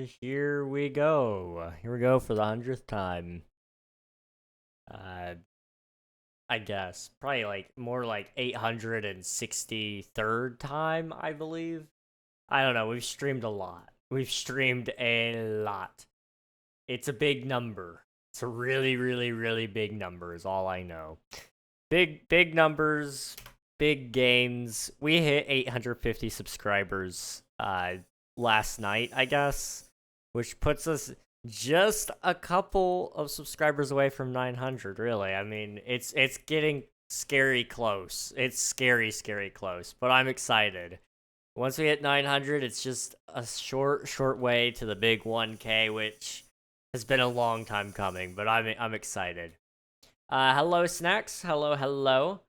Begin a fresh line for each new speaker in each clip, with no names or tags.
here we go. Here we go for the 100th time. Uh, I guess. Probably like more like 863rd time, I believe. I don't know. We've streamed a lot. We've streamed a lot. It's a big number. It's a really, really, really big number, is all I know. Big numbers, big gains. We hit 850 subscribers last night, I guess, which puts us just a couple of subscribers away from 900, really. I mean, it's getting scary close. It's scary close, but I'm excited. Once we hit 900, it's just a short way to the big 1K, which has been a long time coming, but I'm excited. Hello, Snacks. Hello.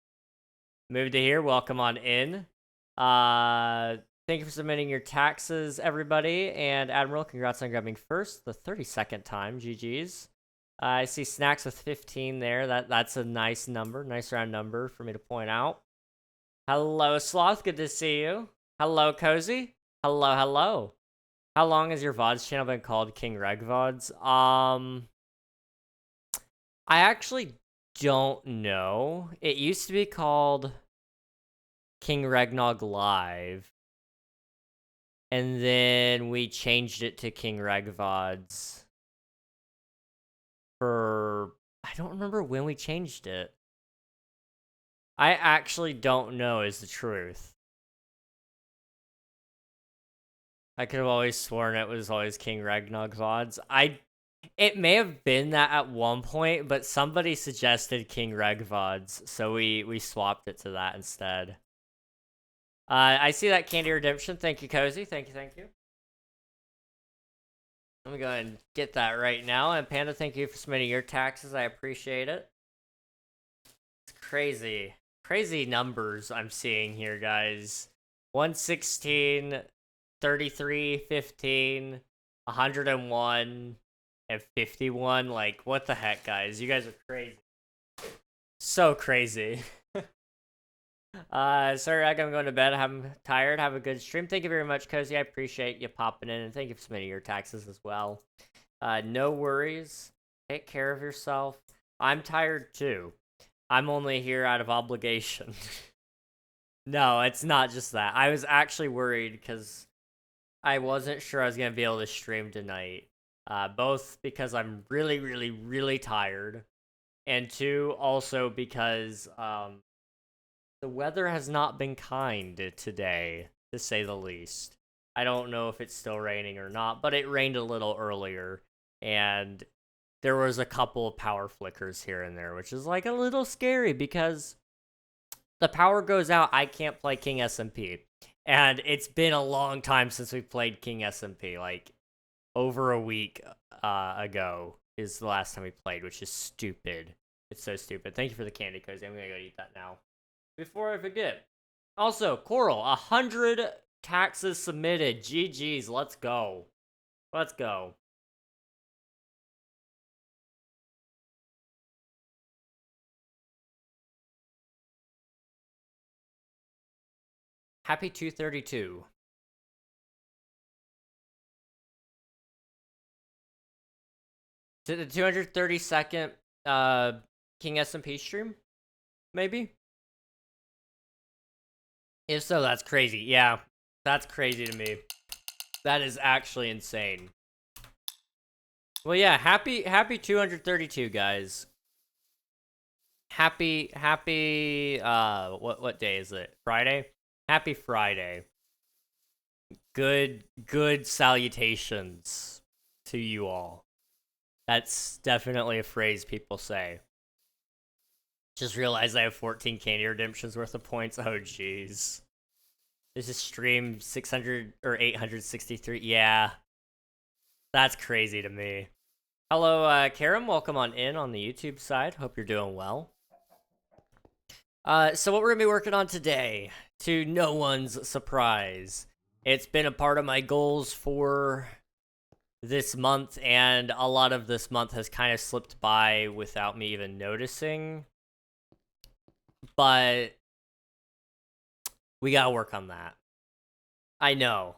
Moved to here. Welcome on in. Thank you for submitting your taxes, everybody. And Admiral, congrats on grabbing first, the 32nd time. GG's. I see Snacks with 15 there. That's a nice number, nice round number for me to point out. Hello, Sloth. Good to see you. Hello, Cozy. Hello. How long has your VODs channel been called King Reg VODs? I actually don't know. It used to be called King Regnog Live. And then we changed it to King Reg VODs. I don't remember when we changed it. I actually don't know is the truth. I could have always sworn it was always King Ragnog VODs. It may have been that at one point, but somebody suggested King Reg VODs, so we swapped it to that instead. I see that Candy Redemption. Thank you, Cozy. Thank you. Let me go ahead and get that right now. And Panda, thank you for submitting your taxes. I appreciate it. It's crazy. Crazy numbers I'm seeing here, guys. 116, 33, 15, 101, and 51. Like, what the heck, guys? You guys are crazy. So crazy. Sorry, I'm going to bed. I'm tired. Have a good stream. Thank you very much, Cozy. I appreciate you popping in, and thank you for submitting your taxes as well. No worries. Take care of yourself. I'm tired too. I'm only here out of obligation. No, it's not just that. I was actually worried because I wasn't sure I was going to be able to stream tonight. Both because I'm really tired, and two, also because the weather has not been kind today, to say the least. I don't know if it's still raining or not, but it rained a little earlier, and there was a couple of power flickers here and there, which is like a little scary because the power goes out, I can't play King SMP. And it's been a long time since we played King SMP, like over a week ago is the last time we played, which is stupid. It's so stupid. Thank you for the candy, Cozy. I'm gonna go eat that now. Before I forget. Also, Coral, 100 taxes submitted. GG's, let's go. Let's go. Happy 232. To the 232nd King SMP stream? Maybe? If so, that's crazy. Yeah, that's crazy to me. That is actually insane. Well, yeah, happy 232, guys. Happy what day is it? Friday? Happy Friday. Good salutations to you all. That's definitely a phrase people say. Just realized I have 14 Candy Redemptions worth of points. Oh, jeez. This is stream 600 or 863. Yeah. That's crazy to me. Hello, Karam. Welcome on in on the YouTube side. Hope you're doing well. So what we're going to be working on today, to no one's surprise, it's been a part of my goals for this month, and a lot of this month has kind of slipped by without me even noticing. But we gotta work on that. I know.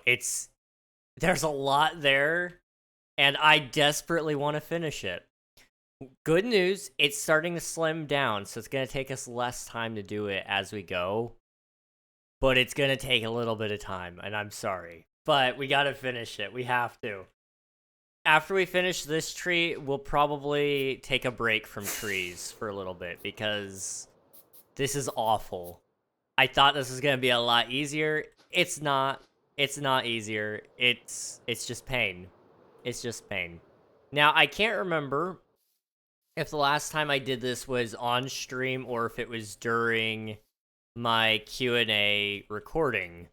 It's There's a lot there, and I desperately want to finish it. Good news, it's starting to slim down, so it's going to take us less time to do it as we go. But it's going to take a little bit of time, and I'm sorry. But we got to finish it. We have to. After we finish this tree, we'll probably take a break from trees for a little bit, because this is awful. I thought this was going to be a lot easier. It's not. It's not easier. It's just pain. It's just pain. Now, I can't remember if the last time I did this was on stream or if it was during my Q&A recording.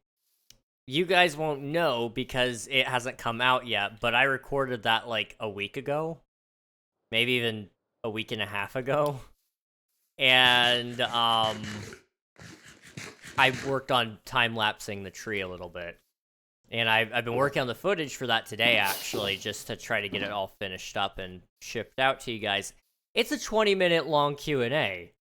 You guys won't know because it hasn't come out yet, but I recorded that like a week ago, maybe even a week and a half ago. And I worked on time-lapsing the tree a little bit. And I've been working on the footage for that today, actually, just to try to get it all finished up and shipped out to you guys. It's a 20-minute long Q&A.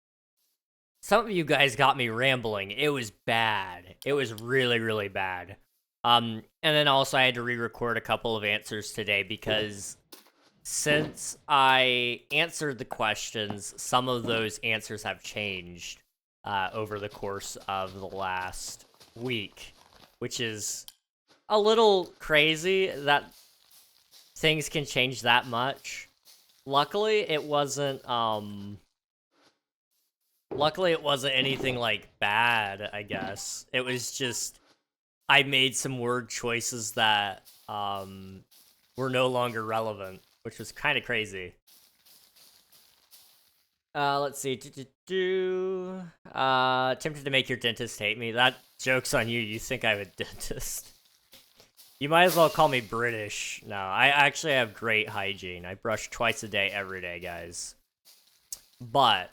Some of you guys got me rambling. It was bad. It was really, really bad. And then also I had to re-record a couple of answers today because since I answered the questions, some of those answers have changed over the course of the last week, which is a little crazy that things can change that much. Luckily, it wasn't anything like bad, I guess. It was just I made some word choices that were no longer relevant, which was kind of crazy. Let's see. Tempted to make your dentist hate me. That joke's on you. You think I'm a dentist. You might as well call me British. No, I actually have great hygiene. I brush twice a day, every day, guys. But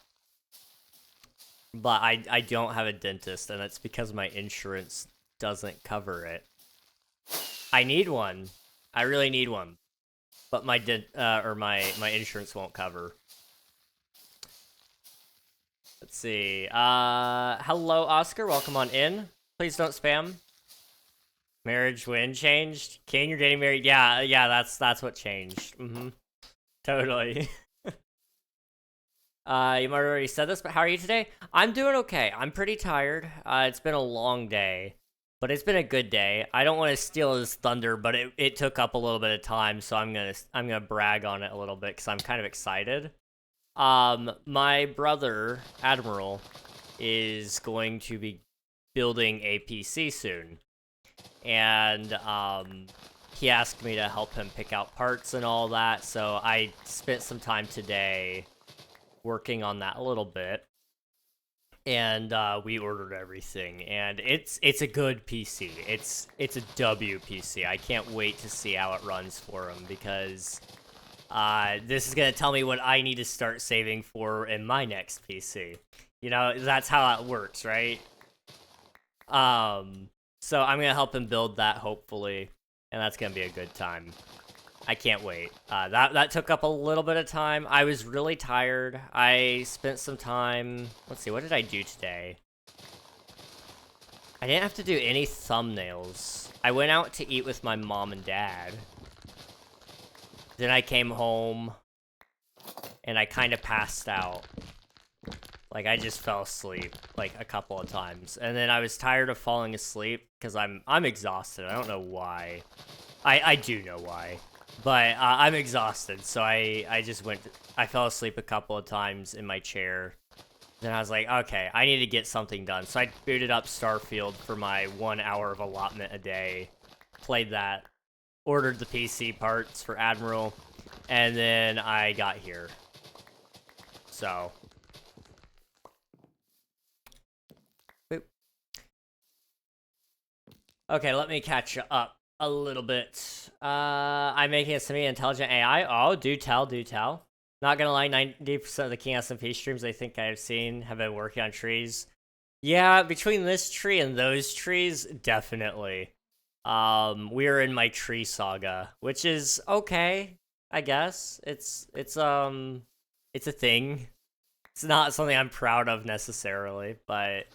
I don't have a dentist, and it's because my insurance doesn't cover it. I need one. I really need one. But my insurance won't cover. Let's see. Hello, Oscar. Welcome on in. Please don't spam. Marriage when changed? Kane, you're getting married? Yeah, that's what changed. Totally. You might have already said this, but how are you today? I'm doing okay. I'm pretty tired. It's been a long day, but it's been a good day. I don't want to steal his thunder, but it took up a little bit of time, so I'm gonna brag on it a little bit because I'm kind of excited. My brother, Admiral, is going to be building a PC soon. And he asked me to help him pick out parts and all that, so I spent some time today working on that a little bit. And we ordered everything, and it's a good PC. It's a W PC. I can't wait to see how it runs for him because this is gonna tell me what I need to start saving for in my next PC. You know, that's how it works, right? So I'm gonna help him build that, hopefully, and that's gonna be a good time. I can't wait. That took up a little bit of time. I was really tired. I spent some time... Let's see, what did I do today? I didn't have to do any thumbnails. I went out to eat with my mom and dad. Then I came home, and I kind of passed out. Like, I just fell asleep, like, a couple of times. And then I was tired of falling asleep, because I'm exhausted. I don't know why. I do know why. But I'm exhausted, so I just I fell asleep a couple of times in my chair. Then I was like, okay, I need to get something done. So I booted up Starfield for my 1 hour of allotment a day. Played that. Ordered the PC parts for Admiral. And then I got here. So... Okay, let me catch up a little bit. I'm making a semi-intelligent AI. Oh, do tell. Not gonna lie, 90% of the King SMP streams I think I've seen have been working on trees. Yeah, between this tree and those trees, definitely. We're in my tree saga, which is okay, I guess. It's a thing. It's not something I'm proud of necessarily, but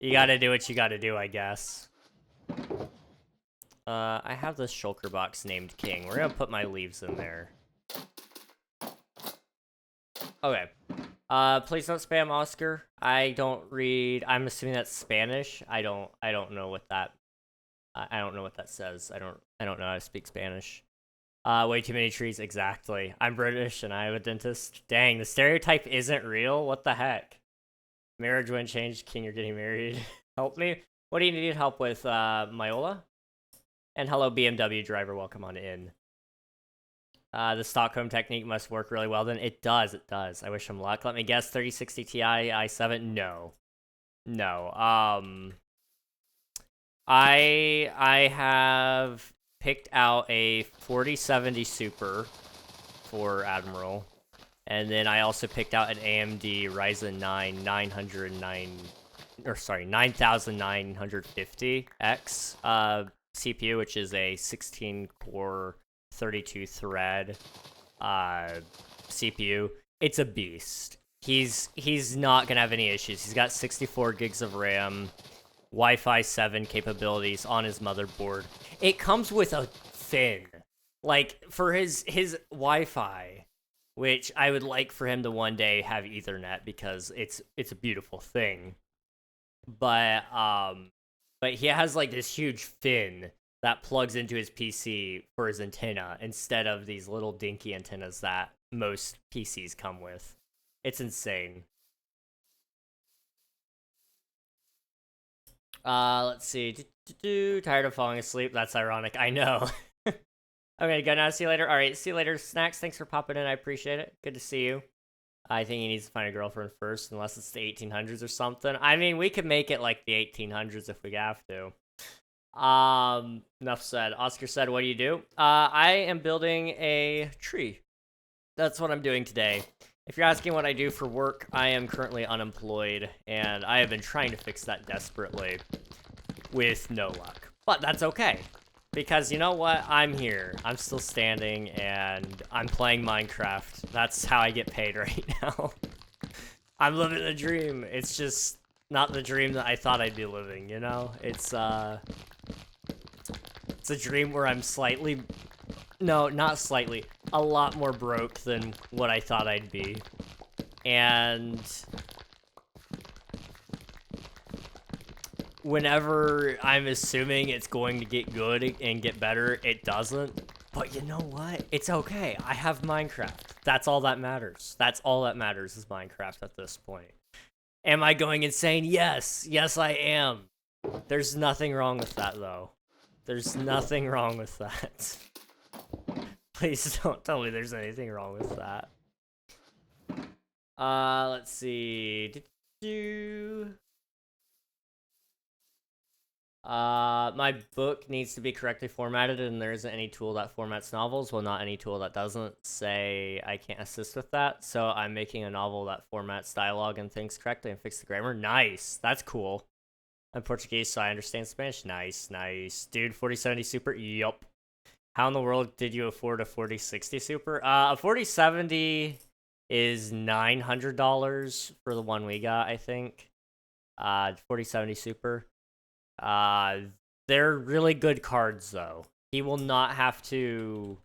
you gotta do what you gotta do, I guess. I have this shulker box named King. We're gonna put my leaves in there. Okay. Please don't spam Oscar. I don't read. I'm assuming that's Spanish. I don't know what that. I don't know what that says. I don't know how to speak Spanish. Way too many trees. Exactly. I'm British and I have a dentist. Dang, the stereotype isn't real. What the heck? Marriage wouldn't change. King, you're getting married. Help me. What do you need help with, Myola? And hello, BMW driver. Welcome on in. The Stockholm technique must work really well then. It does, it does. I wish him luck. Let me guess, 3060 Ti i7? No. No. I have picked out a 4070 Super for Admiral. And then I also picked out an AMD Ryzen 9 9950X CPU, which is a 16 core 32 thread CPU. It's a beast. He's not gonna have any issues. He's got 64 gigs of RAM, Wi-Fi 7 capabilities on his motherboard. It comes with a fin, like for his Wi-Fi, which I would like for him to one day have Ethernet because it's a beautiful thing. But he has like this huge fin that plugs into his PC for his antenna instead of these little dinky antennas that most PCs come with. It's insane. Let's see. Tired of falling asleep? That's ironic. I know. Okay, go now. See you later. All right, see you later. Snacks, thanks for popping in. I appreciate it. Good to see you. I think he needs to find a girlfriend first, unless it's the 1800s or something. I mean, we could make it like the 1800s if we have to. Enough said. Oscar said, what do you do? I am building a tree. That's what I'm doing today. If you're asking what I do for work, I am currently unemployed, and I have been trying to fix that desperately with no luck. But that's okay, because you know what? I'm here. I'm still standing, and I'm playing Minecraft. That's how I get paid right now. I'm living the dream. It's just not the dream that I thought I'd be living, you know? It's a dream where I'm slightly... No, not slightly. A lot more broke than what I thought I'd be. And... whenever I'm assuming it's going to get good and get better, it doesn't. But you know what? It's okay. I have Minecraft. That's all that matters. That's all that matters is Minecraft at this point. Am I going insane? Yes. Yes, I am. There's nothing wrong with that, though. There's nothing wrong with that. Please don't tell me there's anything wrong with that. Let's see. My book needs to be correctly formatted, and there isn't any tool that formats novels. Well, not any tool that doesn't say I can't assist with that. So I'm making a novel that formats dialogue and things correctly and fix the grammar. Nice. That's cool. I'm Portuguese, so I understand Spanish. Nice, nice. Dude, 4070 Super? Yup. How in the world did you afford a 4060 Super? A 4070 is $900 for the one we got, I think. 4070 Super. They're really good cards, though. He will not have to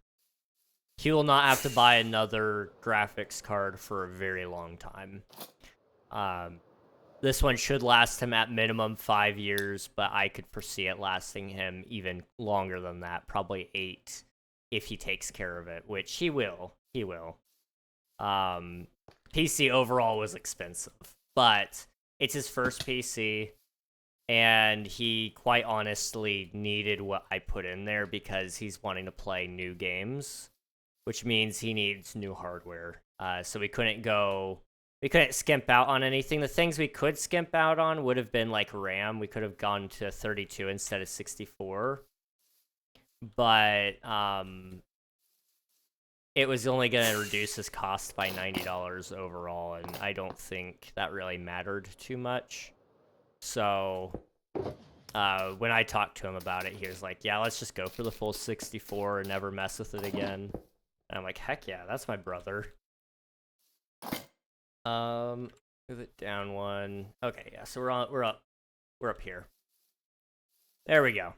buy another graphics card for a very long time. This one should last him at minimum 5 years, but I could foresee it lasting him even longer than that, probably 8, if he takes care of it, which he will. He will. PC overall was expensive, but it's his first PC, and he quite honestly needed what I put in there because he's wanting to play new games, which means he needs new hardware. So we couldn't skimp out on anything. The things we could skimp out on would have been like RAM. We could have gone to 32 instead of 64. But it was only going to reduce his cost by $90 overall, and I don't think that really mattered too much. So when I talked to him about it, he was like, yeah, let's just go for the full 64 and never mess with it again. And I'm like, heck yeah, that's my brother. Move it down one. Okay, yeah, so we're up here. There we go.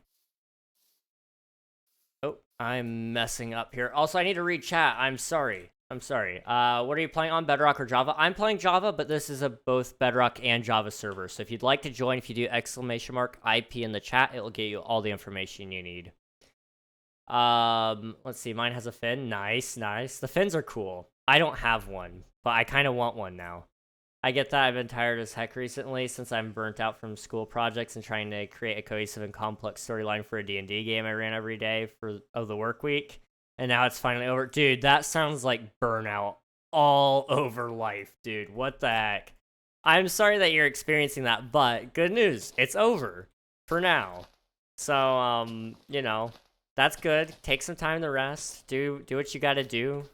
Oh, I'm messing up here. Also, I need to read chat. I'm sorry. I'm sorry. What are you playing on, Bedrock or Java? I'm playing Java, but this is a both Bedrock and Java server. So if you'd like to join, if you do !IP in the chat, it will get you all the information you need. Let's see. Mine has a fin. Nice, nice. The fins are cool. I don't have one, but I kind of want one now. I get that. I've been tired as heck recently since I'm burnt out from school projects and trying to create a cohesive and complex storyline for a D&D game I ran every day of the work week. And now it's finally over. Dude, that sounds like burnout all over life, dude. What the heck? I'm sorry that you're experiencing that, but good news. It's over for now. So, you know, that's good. Take some time to rest. Do what you got to do.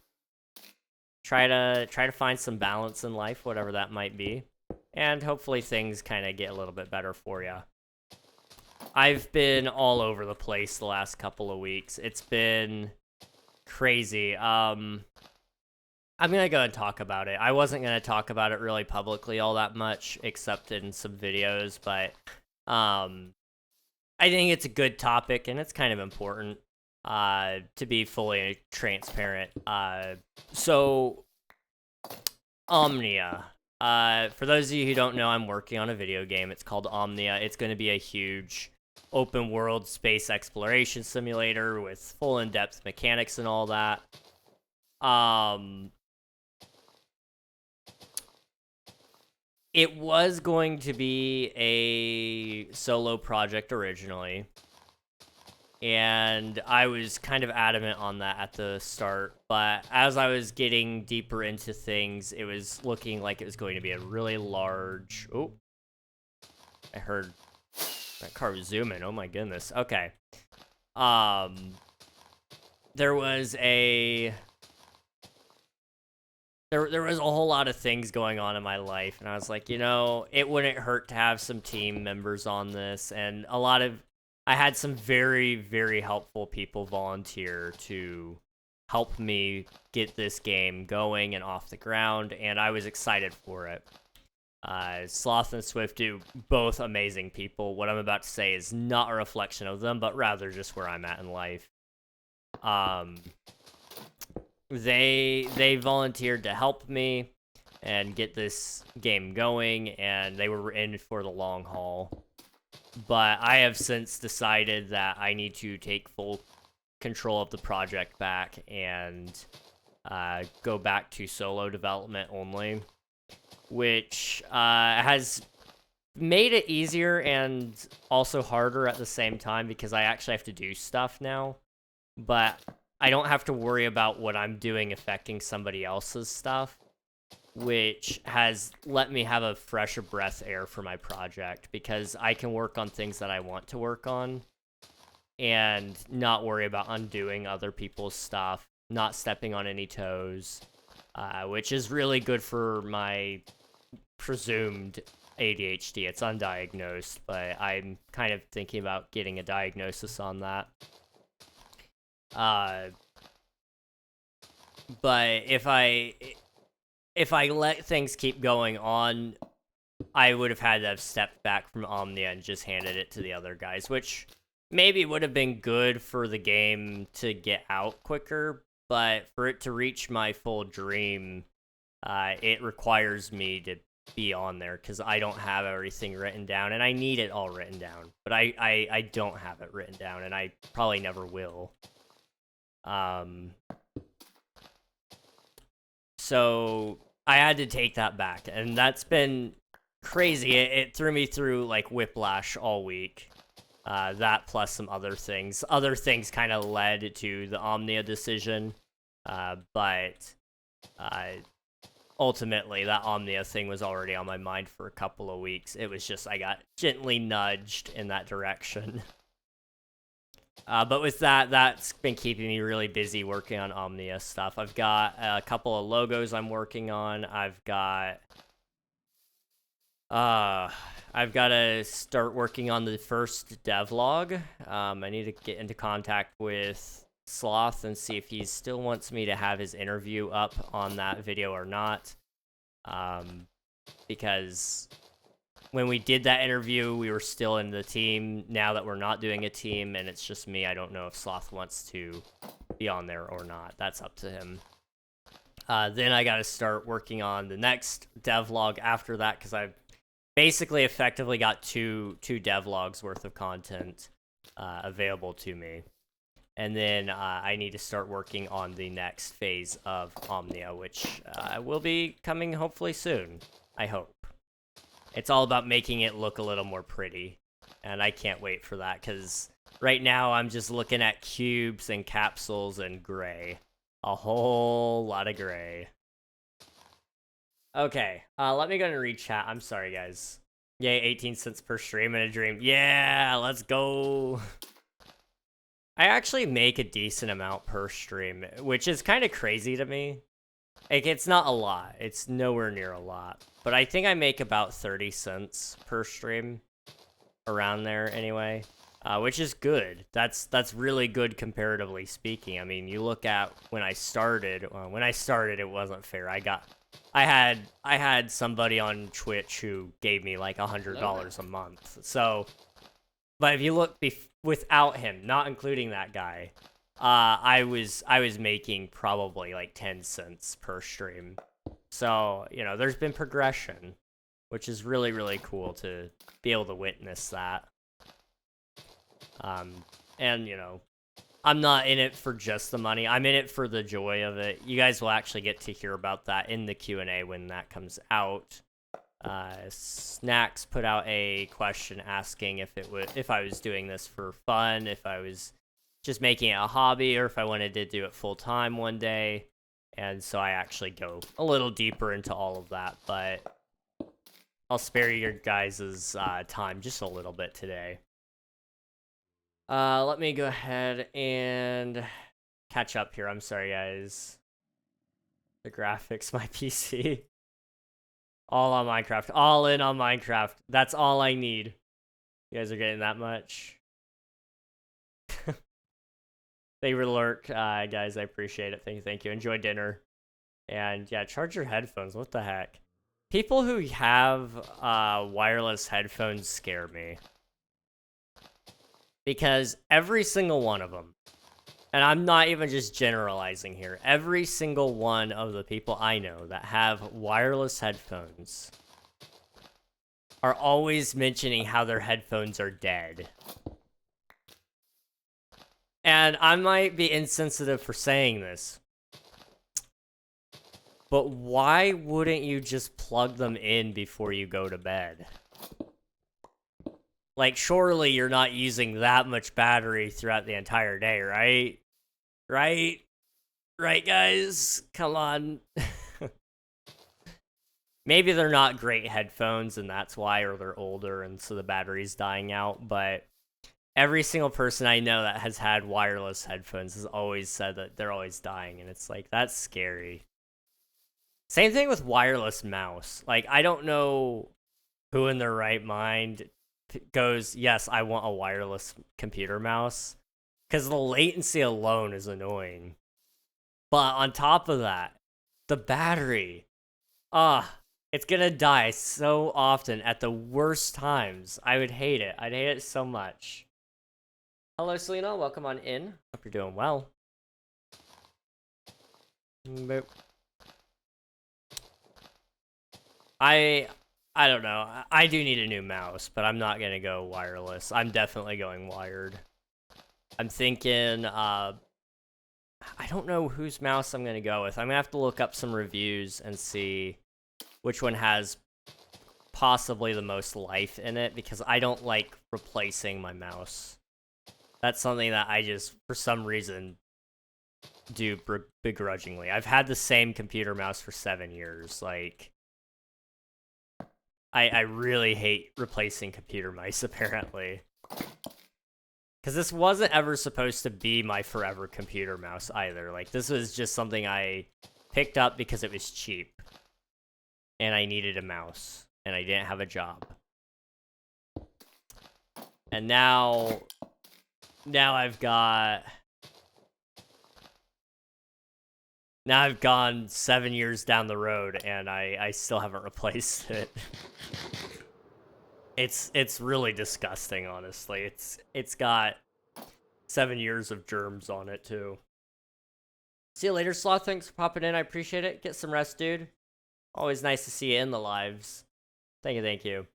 Try to find some balance in life, whatever that might be, and hopefully things kind of get a little bit better for you. I've been all over the place the last couple of weeks. It's been crazy. I'm gonna go and talk about it. I wasn't gonna talk about it really publicly all that much, except in some videos, but I think it's a good topic and it's kind of important. To be fully transparent. So Omnia. For those of you who don't know, I'm working on a video game. It's called Omnia. It's going to be a huge open world space exploration simulator with full in-depth mechanics and all that. It was going to be a solo project originally. And I was kind of adamant on that at the start, but as I was getting deeper into things, it was looking like it was going to be a really large... Oh, I heard that car was zooming. Oh my goodness. Okay. There was a... There was a whole lot of things going on in my life, and I was like, you know, it wouldn't hurt to have some team members on this, and I had some very, very helpful people volunteer to help me get this game going and off the ground, and I was excited for it. Sloth and Swift do both amazing people. What I'm about to say is not a reflection of them, but rather just where I'm at in life. They volunteered to help me and get this game going, and they were in for the long haul. But I have since decided that I need to take full control of the project back and go back to solo development only, which has made it easier and also harder at the same time because I actually have to do stuff now, but I don't have to worry about what I'm doing affecting somebody else's stuff, which has let me have a fresher breath air for my project because I can work on things that I want to work on and not worry about undoing other people's stuff, not stepping on any toes, which is really good for my presumed ADHD. It's undiagnosed, but I'm kind of thinking about getting a diagnosis on that. But if I let things keep going on, I would have had to have stepped back from Omnia and just handed it to the other guys, which maybe would have been good for the game to get out quicker, but for it to reach my full dream, it requires me to be on there because I don't have everything written down, and I need it all written down, but I don't have it written down, and I probably never will. So I had to take that back, and that's been crazy. It threw me through like whiplash all week. That plus some other things. Other things kind of led to the Omnia decision, but ultimately that Omnia thing was already on my mind for a couple of weeks. It was just I got gently nudged in that direction. But with that, that's been keeping me really busy working on Omnia stuff. I've got a couple of logos I'm working on. I've got to start working on the first devlog. I need to get into contact with Sloth and see if he still wants me to have his interview up on that video or not. Because when we did that interview, we were still in the team. Now that we're not doing a team and it's just me, I don't know if Sloth wants to be on there or not. That's up to him. Then I got to start working on the next devlog after that, because I've basically effectively got two devlogs worth of content available to me. And then I need to start working on the next phase of Omnia, which will be coming hopefully soon, I hope. It's all about making it look a little more pretty, and I can't wait for that, because right now I'm just looking at cubes and capsules and gray. A whole lot of gray. Okay, let me go and read chat. I'm sorry, guys. Yay, 18 cents per stream in a dream. Yeah, let's go. I actually make a decent amount per stream, which is kind of crazy to me. Like, it's not a lot. It's nowhere near a lot. But I think I make about 30 cents per stream. Around there, anyway. Which is good. That's really good comparatively speaking. I mean, you look at when I started. When I started, it wasn't fair. I had somebody on Twitch who gave me like $100 a month. So, but if you look without him, not including that guy, I was making probably like 10 cents per stream. So, you know, there's been progression, which is really, really cool to be able to witness that. And, you know, I'm not in it for just the money. I'm in it for the joy of it. You guys will actually get to hear about that in the Q&A when that comes out. Snacks put out a question asking if I was doing this for fun, if I was just making it a hobby, or if I wanted to do it full time one day. And so I actually go a little deeper into all of that, but I'll spare your guys' time just a little bit today. Let me go ahead and catch up here. I'm sorry, guys. The graphics, my PC. All on Minecraft. All in on Minecraft. That's all I need. You guys are getting that much? They were lurk, guys. I appreciate it. Thank you. Enjoy dinner. And yeah, charge your headphones. What the heck? People who have wireless headphones scare me. Because every single one of them, and I'm not even just generalizing here, every single one of the people I know that have wireless headphones are always mentioning how their headphones are dead. And I might be insensitive for saying this, but why wouldn't you just plug them in before you go to bed? Like, surely you're not using that much battery throughout the entire day, right? Right? Right, guys? Come on. Maybe they're not great headphones, and that's why, or they're older, and so the battery's dying out, but every single person I know that has had wireless headphones has always said that they're always dying, and it's like, that's scary. Same thing with wireless mouse. Like, I don't know who in their right mind goes, yes, I want a wireless computer mouse, because the latency alone is annoying. But on top of that, the battery, it's gonna die so often at the worst times. I would hate it. I'd hate it so much. Hello, Selena. Welcome on in. Hope you're doing well. Boop. I don't know. I do need a new mouse, but I'm not gonna go wireless. I'm definitely going wired. I'm thinking, I don't know whose mouse I'm gonna go with. I'm gonna have to look up some reviews and see which one has possibly the most life in it, because I don't like replacing my mouse. That's something that I just, for some reason, do begrudgingly. I've had the same computer mouse for 7 years. Like, I really hate replacing computer mice, apparently. Because this wasn't ever supposed to be my forever computer mouse either. Like, this was just something I picked up because it was cheap. And I needed a mouse. And I didn't have a job. And now I've got... Now I've gone 7 years down the road, and I still haven't replaced it. It's really disgusting, honestly. It's got 7 years of germs on it too. See you later, Sloth. Thanks for popping in. I appreciate it. Get some rest, dude. Always nice to see you in the lives. Thank you, thank you.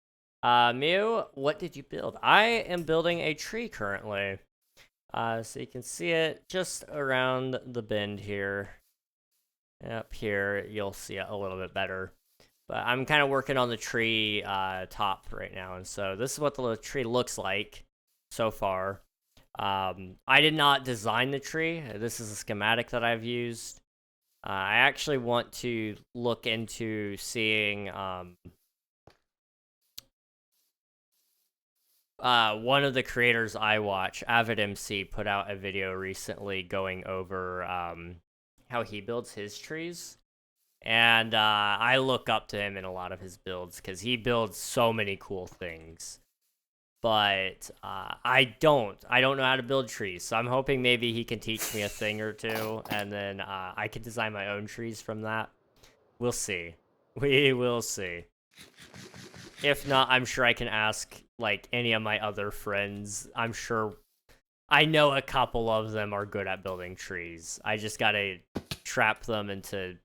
Mew, what did you build? I am building a tree currently. So you can see it just around the bend here. Up here, you'll see it a little bit better. But I'm kind of working on the tree top right now, and so this is what the tree looks like so far. I did not design the tree. This is a schematic that I've used. I actually want to look into seeing one of the creators I watch, Avid MC, put out a video recently going over how he builds his trees. And I look up to him in a lot of his builds because he builds so many cool things. But I don't know how to build trees, so I'm hoping maybe he can teach me a thing or two, and then I can design my own trees from that. We'll see. We will see. If not, I'm sure I can ask like any of my other friends. I'm sure I know a couple of them are good at building trees. I just gotta trap them into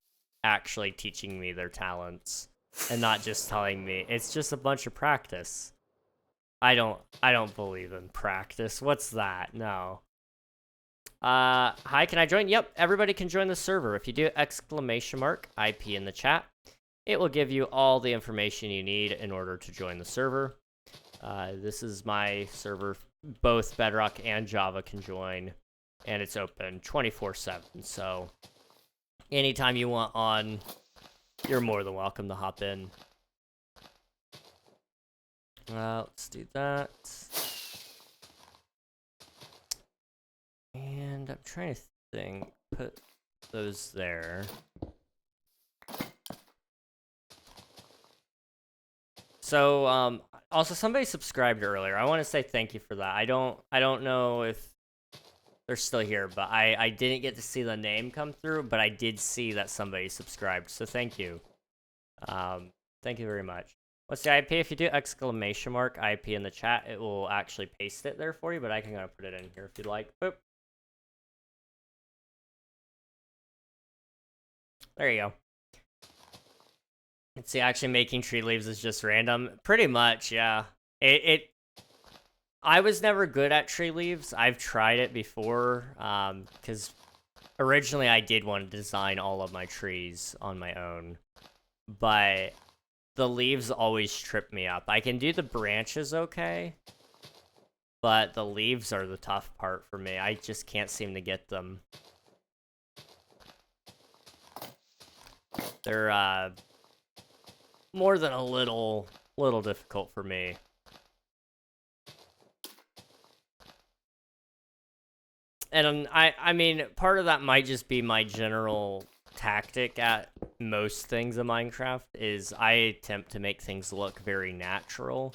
actually teaching me their talents and not just telling me it's just a bunch of practice. I don't believe in practice. What's that? No. Hi, can I join? Yep, everybody can join the server. If you do exclamation mark IP in the chat, it will give you all the information you need in order to join the server. This is my server. Both Bedrock and Java can join, and it's open 24/7. So anytime you want on, you're more than welcome to hop in. Let's do that. And I'm trying to think, put those there. So, also somebody subscribed earlier. I want to say thank you for that. I don't know if they're still here, but I didn't get to see the name come through, but I did see that somebody subscribed. So thank you. Thank you very much. What's the IP? If you do exclamation mark IP in the chat, it will actually paste it there for you, but I can go put it in here if you'd like. Boop. There you go. Let's see, actually making tree leaves is just random. Pretty much, yeah. I was never good at tree leaves. I've tried it before, because originally I did want to design all of my trees on my own, but the leaves always trip me up. I can do the branches okay, but the leaves are the tough part for me. I just can't seem to get them. They're more than a little difficult for me. And I mean, part of that might just be my general tactic at most things in Minecraft is I attempt to make things look very natural.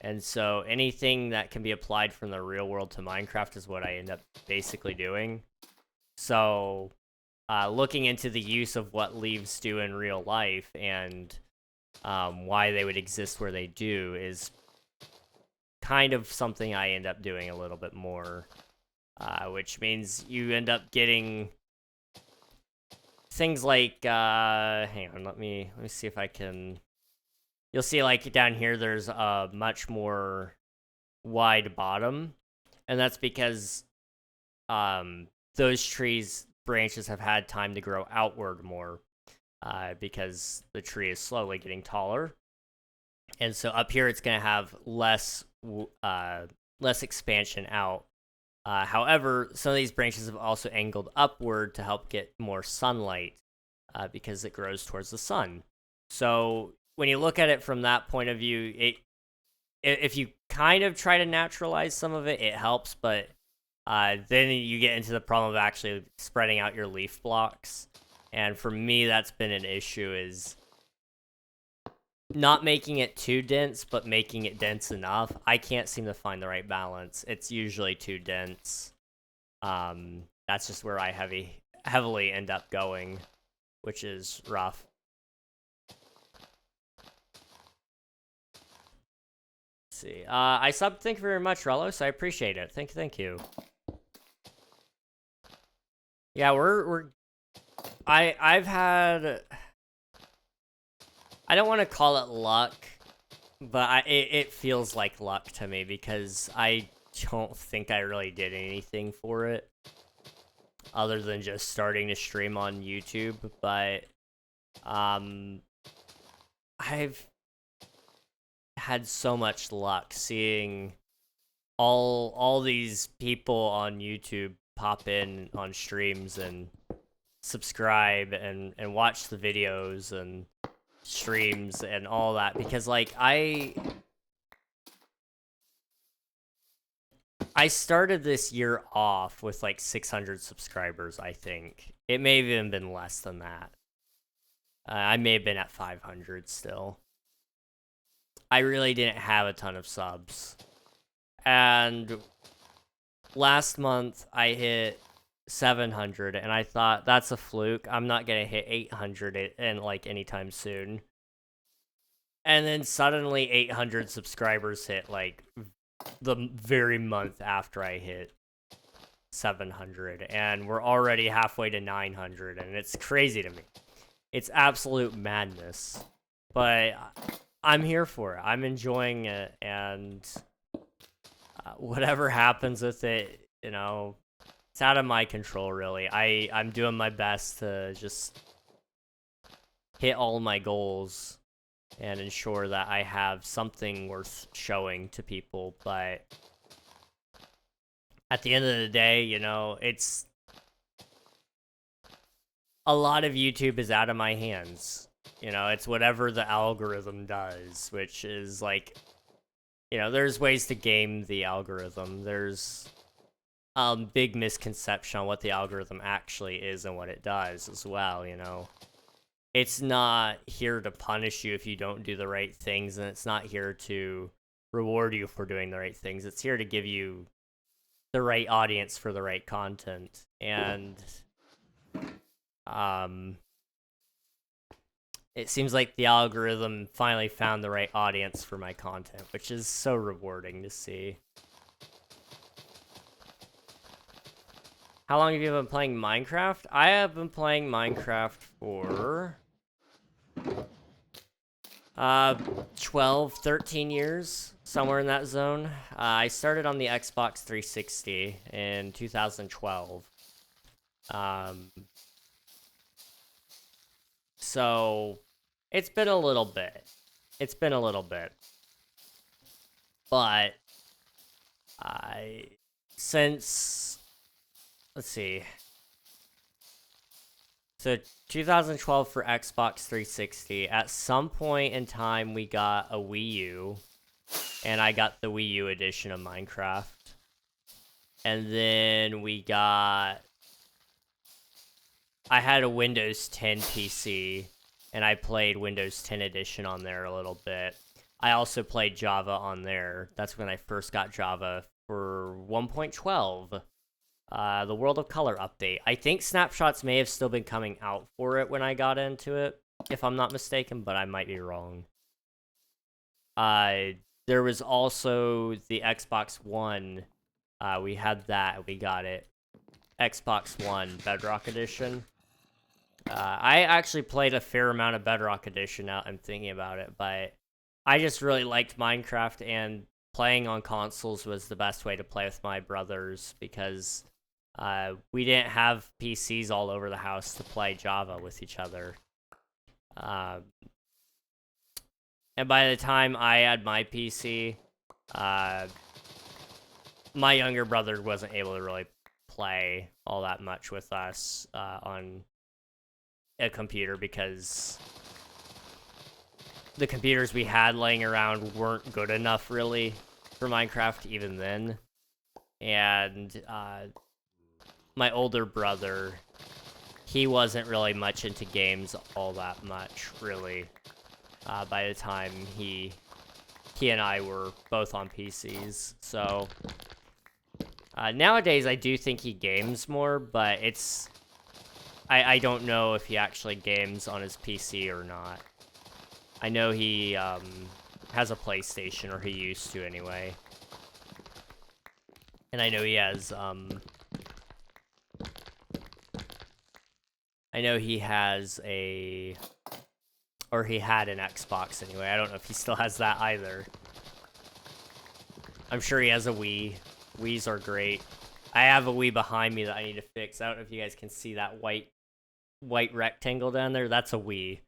And so anything that can be applied from the real world to Minecraft is what I end up basically doing. So looking into the use of what leaves do in real life and why they would exist where they do is kind of something I end up doing a little bit more. Which means you end up getting things like, hang on, let me see if I can, you'll see like down here there's a much more wide bottom, and that's because those trees' branches have had time to grow outward more, because the tree is slowly getting taller. And so up here it's going to have less expansion out. However, some of these branches have also angled upward to help get more sunlight, because it grows towards the sun. So when you look at it from that point of view, if you kind of try to naturalize some of it, it helps, but then you get into the problem of actually spreading out your leaf blocks. And for me, that's been an issue, is not making it too dense, but making it dense enough. I can't seem to find the right balance. It's usually too dense. That's just where I heavily end up going, which is rough. Let's see. I subbed. Thank you very much, Relos. I appreciate it. Thank you. Yeah, I've had. I don't want to call it luck, but it feels like luck to me because I don't think I really did anything for it other than just starting to stream on YouTube. But I've had so much luck seeing all these people on YouTube pop in on streams and subscribe and watch the videos and streams and all that, because like I started this year off with like 600 subscribers. I think it may have even been less than that. I may have been at 500 still. I really didn't have a ton of subs. And last month I hit 700 and I thought that's a fluke. I'm not going to hit 800 in like anytime soon. And then suddenly 800 subscribers hit like the very month after I hit 700, and we're already halfway to 900, and it's crazy to me. It's absolute madness, but I'm here for it. I'm enjoying it, and whatever happens with it, you know, it's out of my control, really. I'm doing my best to just hit all my goals and ensure that I have something worth showing to people, but at the end of the day, you know, it's a lot of YouTube is out of my hands. You know, it's whatever the algorithm does, which is like, you know, there's ways to game the algorithm. There's big misconception on what the algorithm actually is and what it does as well, you know. It's not here to punish you if you don't do the right things, and it's not here to reward you for doing the right things. It's here to give you the right audience for the right content. And it seems like the algorithm finally found the right audience for my content, which is so rewarding to see. How long have you been playing Minecraft? I have been playing Minecraft for 12, 13 years, somewhere in that zone. I started on the Xbox 360 in 2012. So it's been a little bit. But since, let's see. So 2012 for Xbox 360. At some point in time, we got a Wii U, and I got the Wii U edition of Minecraft. And then I had a Windows 10 PC, and I played Windows 10 edition on there a little bit. I also played Java on there. That's when I first got Java for 1.12. The World of Color update. I think snapshots may have still been coming out for it when I got into it, if I'm not mistaken, but I might be wrong. There was also the Xbox One. We had that. We got it. Xbox One Bedrock Edition. I actually played a fair amount of Bedrock Edition now I'm thinking about it, but I just really liked Minecraft, and playing on consoles was the best way to play with my brothers because we didn't have PCs all over the house to play Java with each other. And by the time I had my PC, my younger brother wasn't able to really play all that much with us on a computer because the computers we had laying around weren't good enough really for Minecraft even then. And my older brother, he wasn't really much into games all that much really by the time he and I were both on PCs. So nowadays I do think he games more, but I don't know if he actually games on his PC or not. I know he has a PlayStation, or he used to anyway. And I know he has, I know he has or he had an Xbox anyway. I don't know if he still has that either. I'm sure he has a Wii. Wiis are great. I have a Wii behind me that I need to fix. I don't know if you guys can see that white rectangle down there. That's a Wii.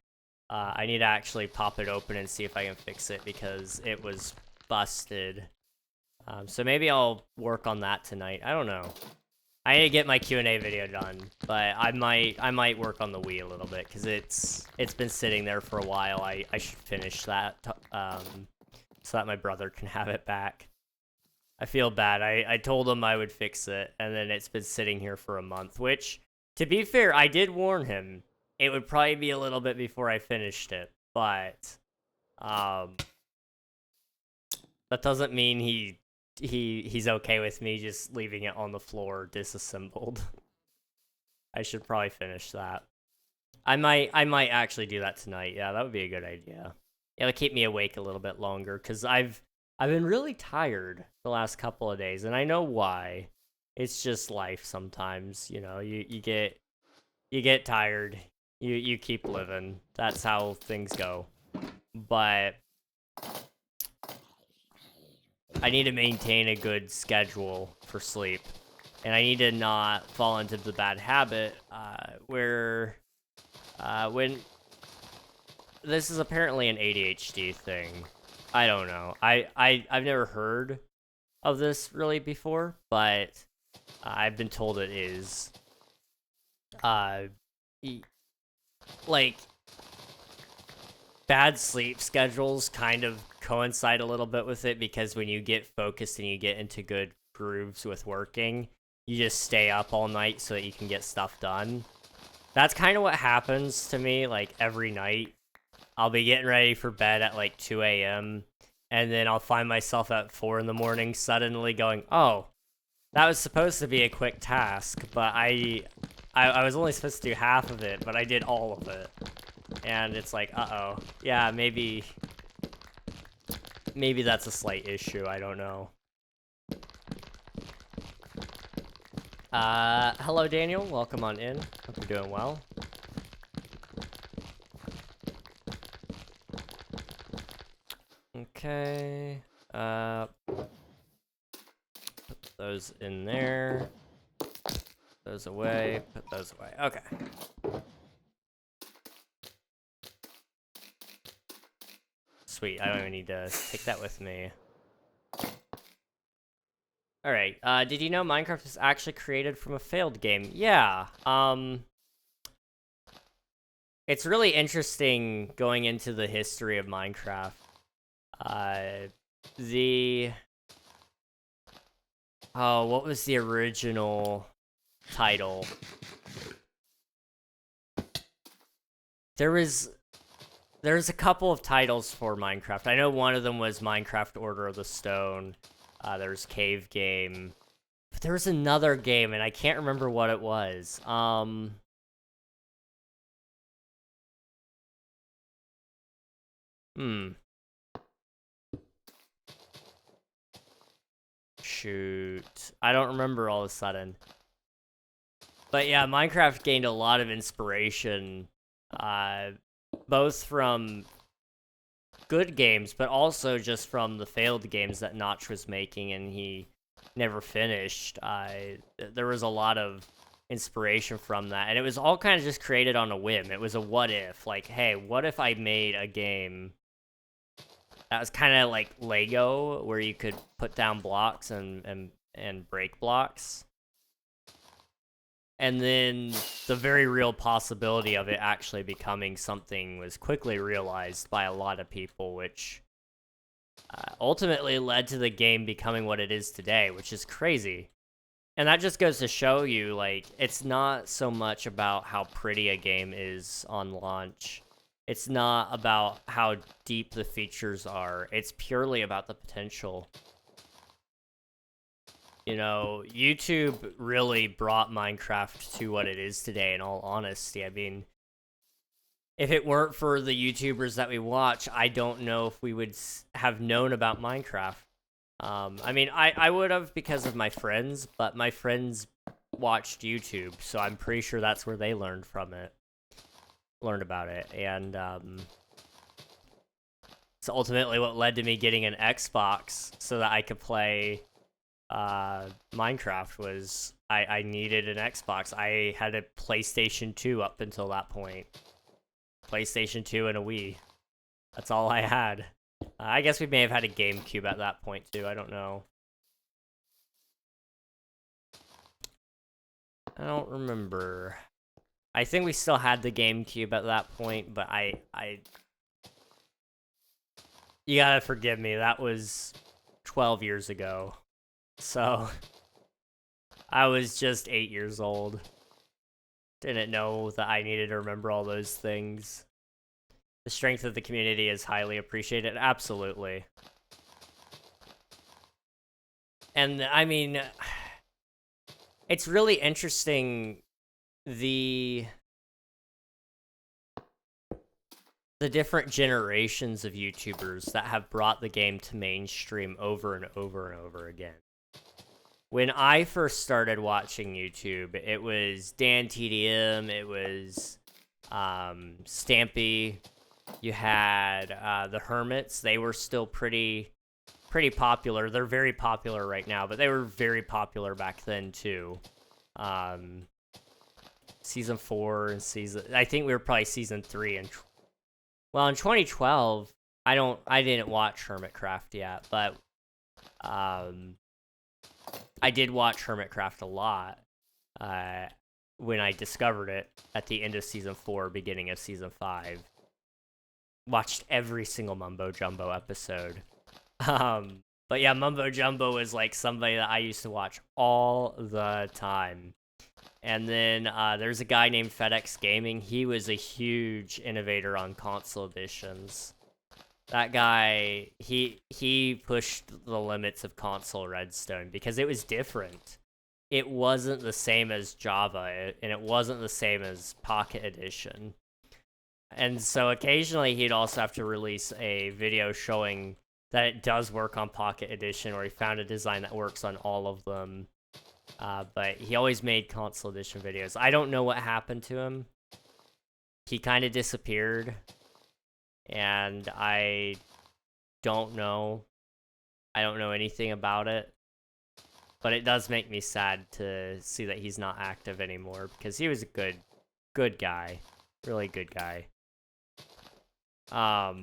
I need to actually pop it open and see if I can fix it because it was busted. So maybe I'll work on that tonight. I don't know. I need to get my Q&A video done, but I might work on the Wii a little bit because it's been sitting there for a while. I should finish that so that my brother can have it back. I feel bad. I told him I would fix it, and then it's been sitting here for a month, which, to be fair, I did warn him. It would probably be a little bit before I finished it, but that doesn't mean he's okay with me just leaving it on the floor disassembled. I should probably finish that. I might actually do that tonight. Yeah, that would be a good idea. It'll keep me awake a little bit longer because I've been really tired the last couple of days, and I know why. It's just life sometimes, you know. You get tired. You keep living. That's how things go. But I need to maintain a good schedule for sleep, and I need to not fall into the bad habit where when this is apparently an ADHD thing. I don't know. I've never heard of this really before, but I've been told it is. Like, bad sleep schedules kind of coincide a little bit with it because when you get focused and you get into good grooves with working, you just stay up all night so that you can get stuff done. That's kind of what happens to me, like, every night. I'll be getting ready for bed at, like, 2 a.m., and then I'll find myself at 4 in the morning suddenly going, oh, that was supposed to be a quick task, but I was only supposed to do half of it, but I did all of it. And it's like, uh-oh. Yeah, maybe that's a slight issue, I don't know. Hello, Daniel. Welcome on in. Hope you're doing well. Okay. Put those in there. Put those away. Put those away. Okay. Sweet. I don't even need to take that with me. Alright, did you know Minecraft was actually created from a failed game? Yeah, it's really interesting going into the history of Minecraft. What was the original title? There's a couple of titles for Minecraft. I know one of them was Minecraft Order of the Stone. There's Cave Game. But there was another game, and I can't remember what it was. Shoot. I don't remember all of a sudden. But yeah, Minecraft gained a lot of inspiration, both from good games, but also just from the failed games that Notch was making and he never finished. There was a lot of inspiration from that, and it was all kind of just created on a whim. It was a what if, like, hey, what if I made a game that was kind of like Lego, where you could put down blocks and break blocks. And then the very real possibility of it actually becoming something was quickly realized by a lot of people, which ultimately led to the game becoming what it is today, which is crazy. And that just goes to show you, like, it's not so much about how pretty a game is on launch. It's not about how deep the features are. It's purely about the potential. You know, YouTube really brought Minecraft to what it is today, in all honesty. I mean, if it weren't for the YouTubers that we watch, I don't know if we would have known about Minecraft. I mean, I would have because of my friends, but my friends watched YouTube, so I'm pretty sure that's where they learned about it, and it's ultimately what led to me getting an Xbox so that I could play Minecraft. Was I needed an Xbox. I had a PlayStation 2 up until that point. PlayStation 2 and a Wii. That's all I had. I guess we may have had a GameCube at that point too, I don't know. I don't remember. I think we still had the GameCube at that point, but you gotta forgive me, that was 12 years ago. So, I was just 8 years old. Didn't know that I needed to remember all those things. The strength of the community is highly appreciated, absolutely. And, I mean, it's really interesting, the different generations of YouTubers that have brought the game to mainstream over and over and over again. When I first started watching YouTube, it was Dan TDM, it was Stampy, you had the Hermits. They were still pretty popular. They're very popular right now, but they were very popular back then too. Season 4 and I think we were probably season 3 and well, in 2012, I didn't watch Hermitcraft yet, but I did watch Hermitcraft a lot when I discovered it at the end of season 4, beginning of season 5. Watched every single Mumbo Jumbo episode. But yeah, Mumbo Jumbo is like somebody that I used to watch all the time. And then there's a guy named FedEx Gaming. He was a huge innovator on console editions. That guy, he pushed the limits of console redstone because it was different. It wasn't the same as Java, and it wasn't the same as Pocket Edition. And so occasionally he'd also have to release a video showing that it does work on Pocket Edition, or he found a design that works on all of them. But he always made console edition videos. I don't know what happened to him. He kind of disappeared. And I don't know. I don't know anything about it. But it does make me sad to see that he's not active anymore, because he was a good guy. Really good guy. Oh,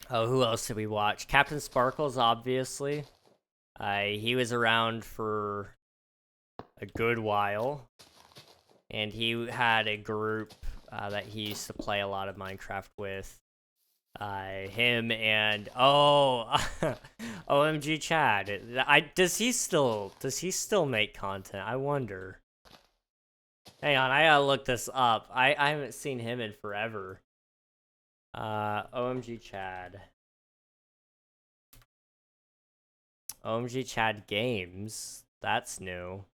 who else did we watch? Captain Sparkles, obviously. He was around for a good while. And he had a group that he used to play a lot of Minecraft with. Him and OMG Chad. Does he still make content? I wonder. Hang on, I gotta look this up. I haven't seen him in forever. OMG Chad. OMG Chad Games. That's new.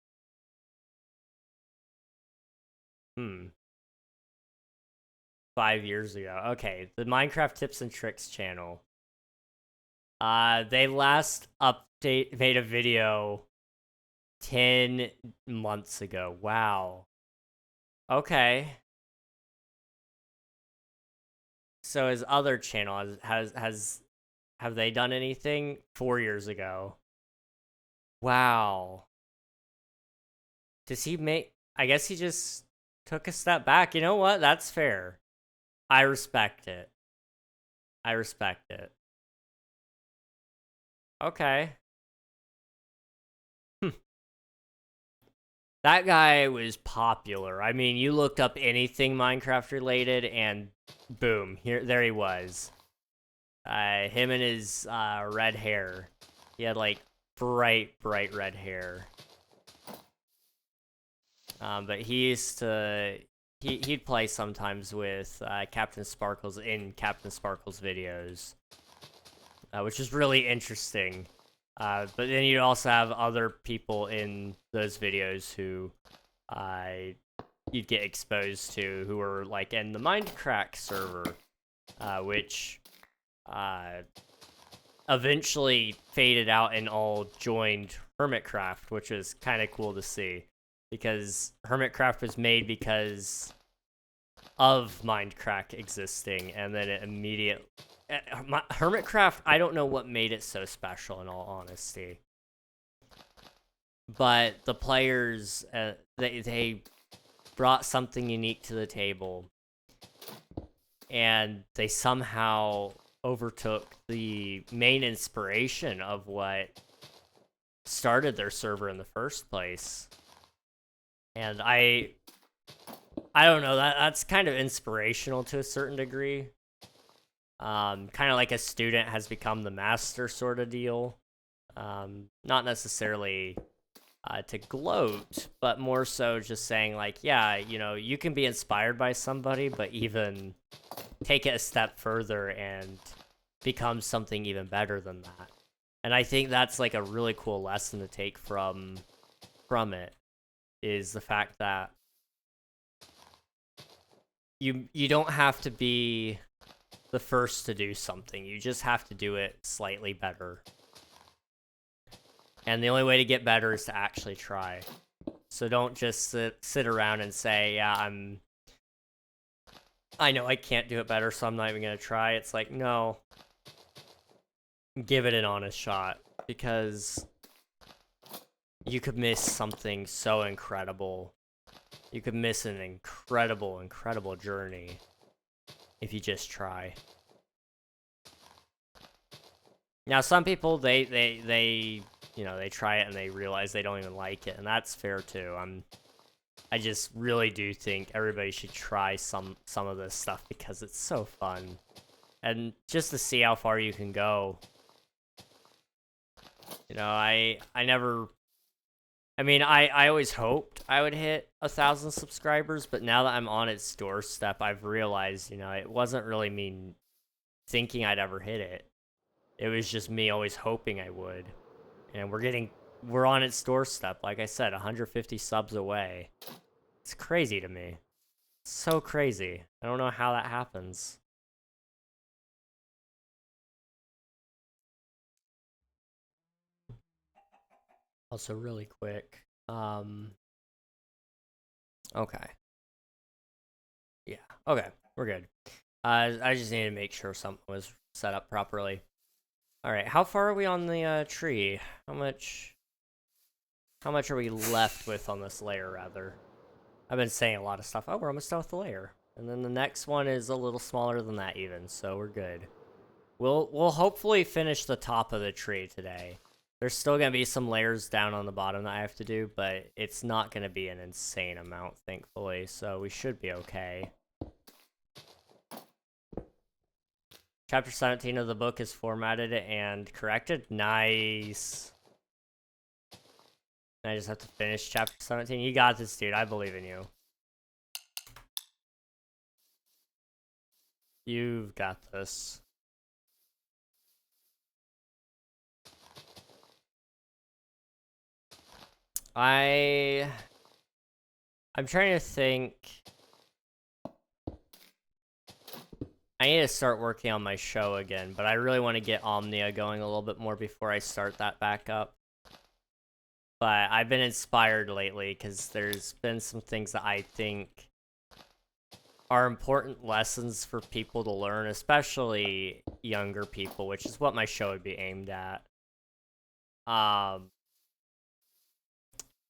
5 years ago. Okay, the Minecraft Tips and Tricks channel. They last made a video 10 months ago. Wow. Okay. So his other channel have they done anything? 4 years ago. Wow. Does he make... I guess he just took a step back. You know what? That's fair. I respect it. Okay. That guy was popular. I mean, you looked up anything Minecraft related, and boom, there he was. Him and his red hair. He had like bright red hair. But he used to... He'd play sometimes with Captain Sparkles in Captain Sparkles videos, which is really interesting. But then you'd also have other people in those videos who you'd get exposed to, who were like in the Mindcrack server, which eventually faded out and all joined Hermitcraft, which was kind of cool to see, because Hermitcraft was made because of Mindcrack existing, and then it immediately... Hermitcraft, I don't know what made it so special, in all honesty. But the players, they brought something unique to the table, and they somehow overtook the main inspiration of what started their server in the first place. And I don't know, that's kind of inspirational to a certain degree. Kind of like a student has become the master sort of deal. Not necessarily to gloat, but more so just saying like, yeah, you know, you can be inspired by somebody, but even take it a step further and become something even better than that. And I think that's like a really cool lesson to take from it, is the fact that you don't have to be the first to do something. You just have to do it slightly better. And the only way to get better is to actually try. So don't just sit around and say, yeah, I know I can't do it better, so I'm not even going to try. It's like, no. Give it an honest shot, because you could miss something so incredible. You could miss an incredible, incredible journey if you just try. Now, some people, they you know, they try it and they realize they don't even like it, and that's fair too. I just really do think everybody should try some of this stuff, because it's so fun, and just to see how far you can go. You know, I always hoped I would hit 1,000 subscribers, but now that I'm on its doorstep, I've realized, you know, it wasn't really me thinking I'd ever hit it. It was just me always hoping I would. And we're on its doorstep. Like I said, 150 subs away. It's crazy to me. It's so crazy. I don't know how that happens. Also, really quick. Okay. Yeah. Okay. We're good. I just need to make sure something was set up properly. All right. How far are we on the tree? How much are we left with on this layer, rather? I've been saying a lot of stuff. Oh, we're almost done with the layer. And then the next one is a little smaller than that even, so we're good. We'll hopefully finish the top of the tree today. There's still going to be some layers down on the bottom that I have to do, but it's not going to be an insane amount, thankfully, so we should be okay. Chapter 17 of the book is formatted and corrected. Nice. I just have to finish chapter 17. You got this, dude. I believe in you. You've got this. I'm trying to think. I need to start working on my show again, but I really want to get Omnia going a little bit more before I start that back up. But I've been inspired lately because there's been some things that I think are important lessons for people to learn, especially younger people, which is what my show would be aimed at.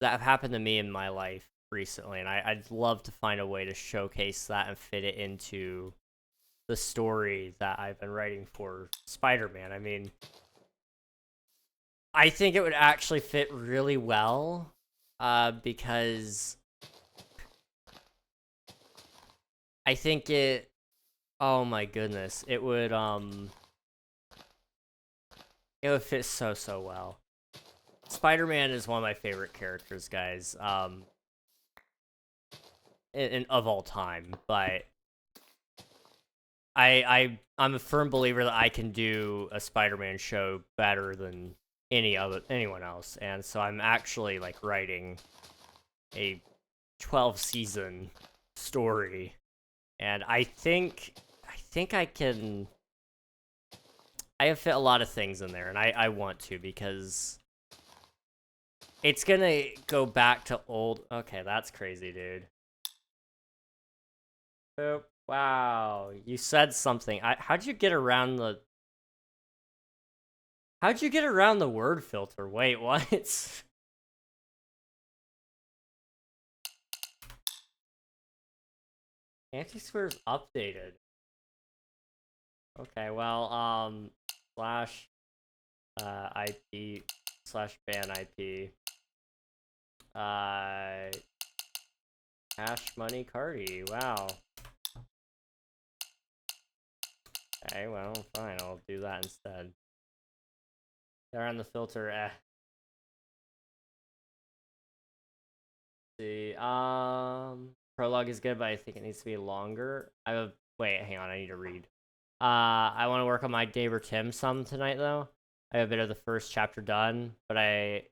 That have happened to me in my life recently, and I'd love to find a way to showcase that and fit it into the story that I've been writing for Spider-Man. I mean, I think it would actually fit really well, because I think oh my goodness, it would fit so well. Spider-Man is one of my favorite characters, guys, of all time, but I'm a firm believer that I can do a Spider-Man show better than anyone else, and so I'm actually like writing a 12 season story, and I think I can. I have fit a lot of things in there, and I want to, because it's gonna go back to old. Okay, that's crazy, dude. Oh, wow, you said something. How'd you get around the? How'd you get around the word filter? Wait, what? Anti-swear's updated. Okay, well, slash IP slash ban IP. Hash money cardi. Wow. Okay, well, fine. I'll do that instead. They're on the filter. See. Prologue is good, but I think it needs to be longer. Wait, hang on. I need to read. I want to work on my neighbor Tim some tonight, though. I have a bit of the first chapter done, but I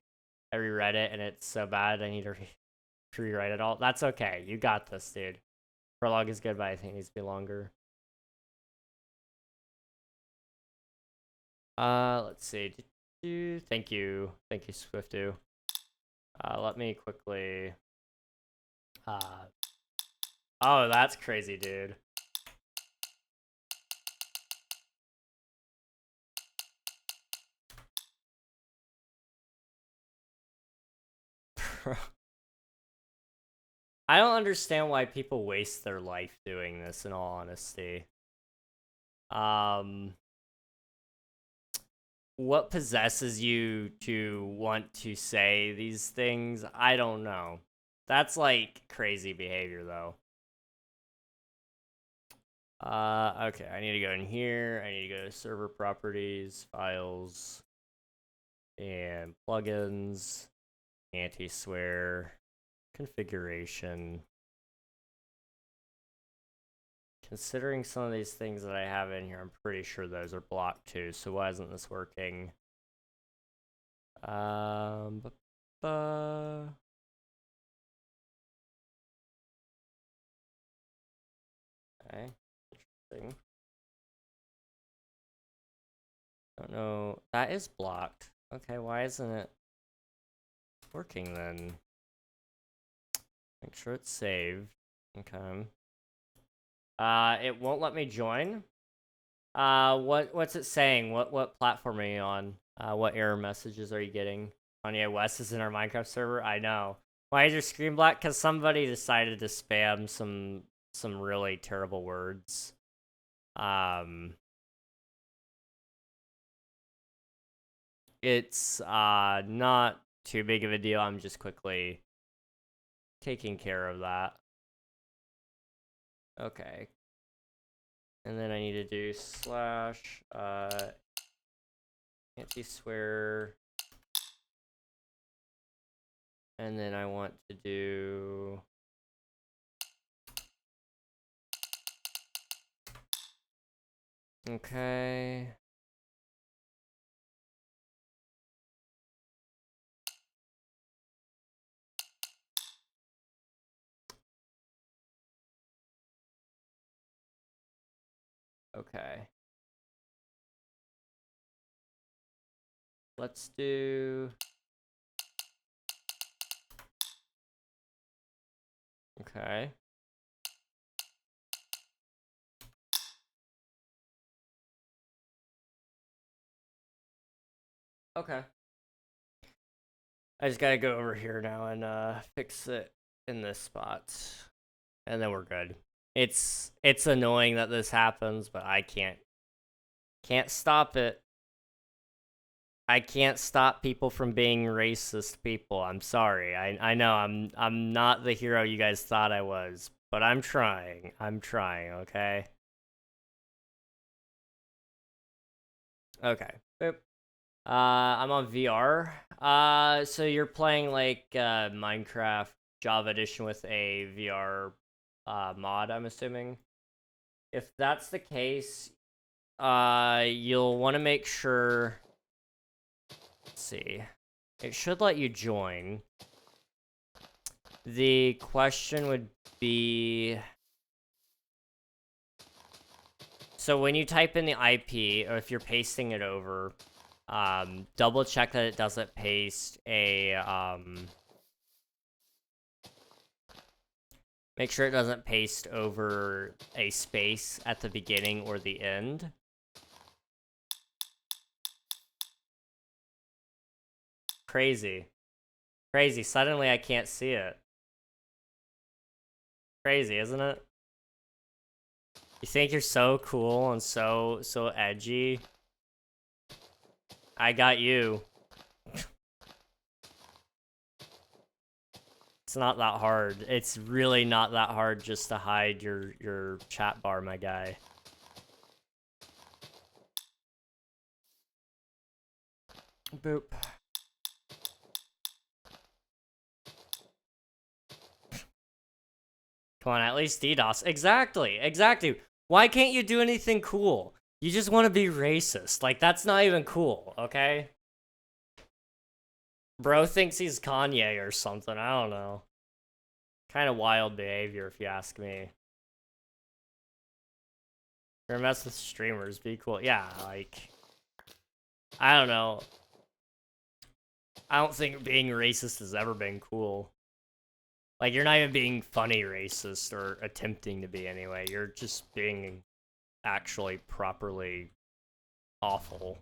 reread it and it's so bad I need to rewrite it all. That's okay. You got this, dude. Prologue is good, but I think it needs to be longer. Let's see. Thank you, Swiftu. Let me quickly. Oh, that's crazy, dude. I don't understand why people waste their life doing this, in all honesty. What possesses you to want to say these things? I don't know. That's like crazy behavior, though. Okay, I need to go in here. I need to go to server properties, files, and plugins, anti-swear, configuration. Considering some of these things that I have in here, I'm pretty sure those are blocked too, so why isn't this working? Okay, interesting. Don't know. That is blocked. Okay, why isn't it working then? Make sure it's saved. Okay. It won't let me join. What's it saying? What platform are you on? What error messages are you getting? Kanye West is in our Minecraft server. I know. Why is your screen black? Because somebody decided to spam some really terrible words. It's not too big of a deal. I'm just quickly taking care of that. Okay. And then I need to do slash anti-swear. And then I want to do okay. Okay. Let's do okay. Okay. I just gotta go over here now and fix it in this spot. And then we're good. It's annoying that this happens, but I can't stop it. I can't stop people from being racist people. I'm sorry. I know I'm not the hero you guys thought I was, but I'm trying. Okay? Okay. Boop. I'm on VR. So you're playing like Minecraft Java Edition with a VR mod, I'm assuming. If that's the case, you'll want to make sure. Let's see. It should let you join. The question would be... So when you type in the IP, or if you're pasting it over, double check that it doesn't paste a, make sure it doesn't paste over a space at the beginning or the end. Crazy. Crazy. Suddenly I can't see it. Crazy, isn't it? You think you're so cool and so edgy? I got you. It's not that hard. It's really not that hard just to hide your chat bar, my guy. Boop. Come on, at least DDoS. Exactly, exactly. Why can't you do anything cool? You just want to be racist. Like, that's not even cool, okay? Bro thinks he's Kanye or something. I don't know. Kind of wild behavior, if you ask me. You're gonna mess with streamers, be cool. Yeah, like... I don't know. I don't think being racist has ever been cool. Like, you're not even being funny racist, or attempting to be anyway. You're just being actually properly awful.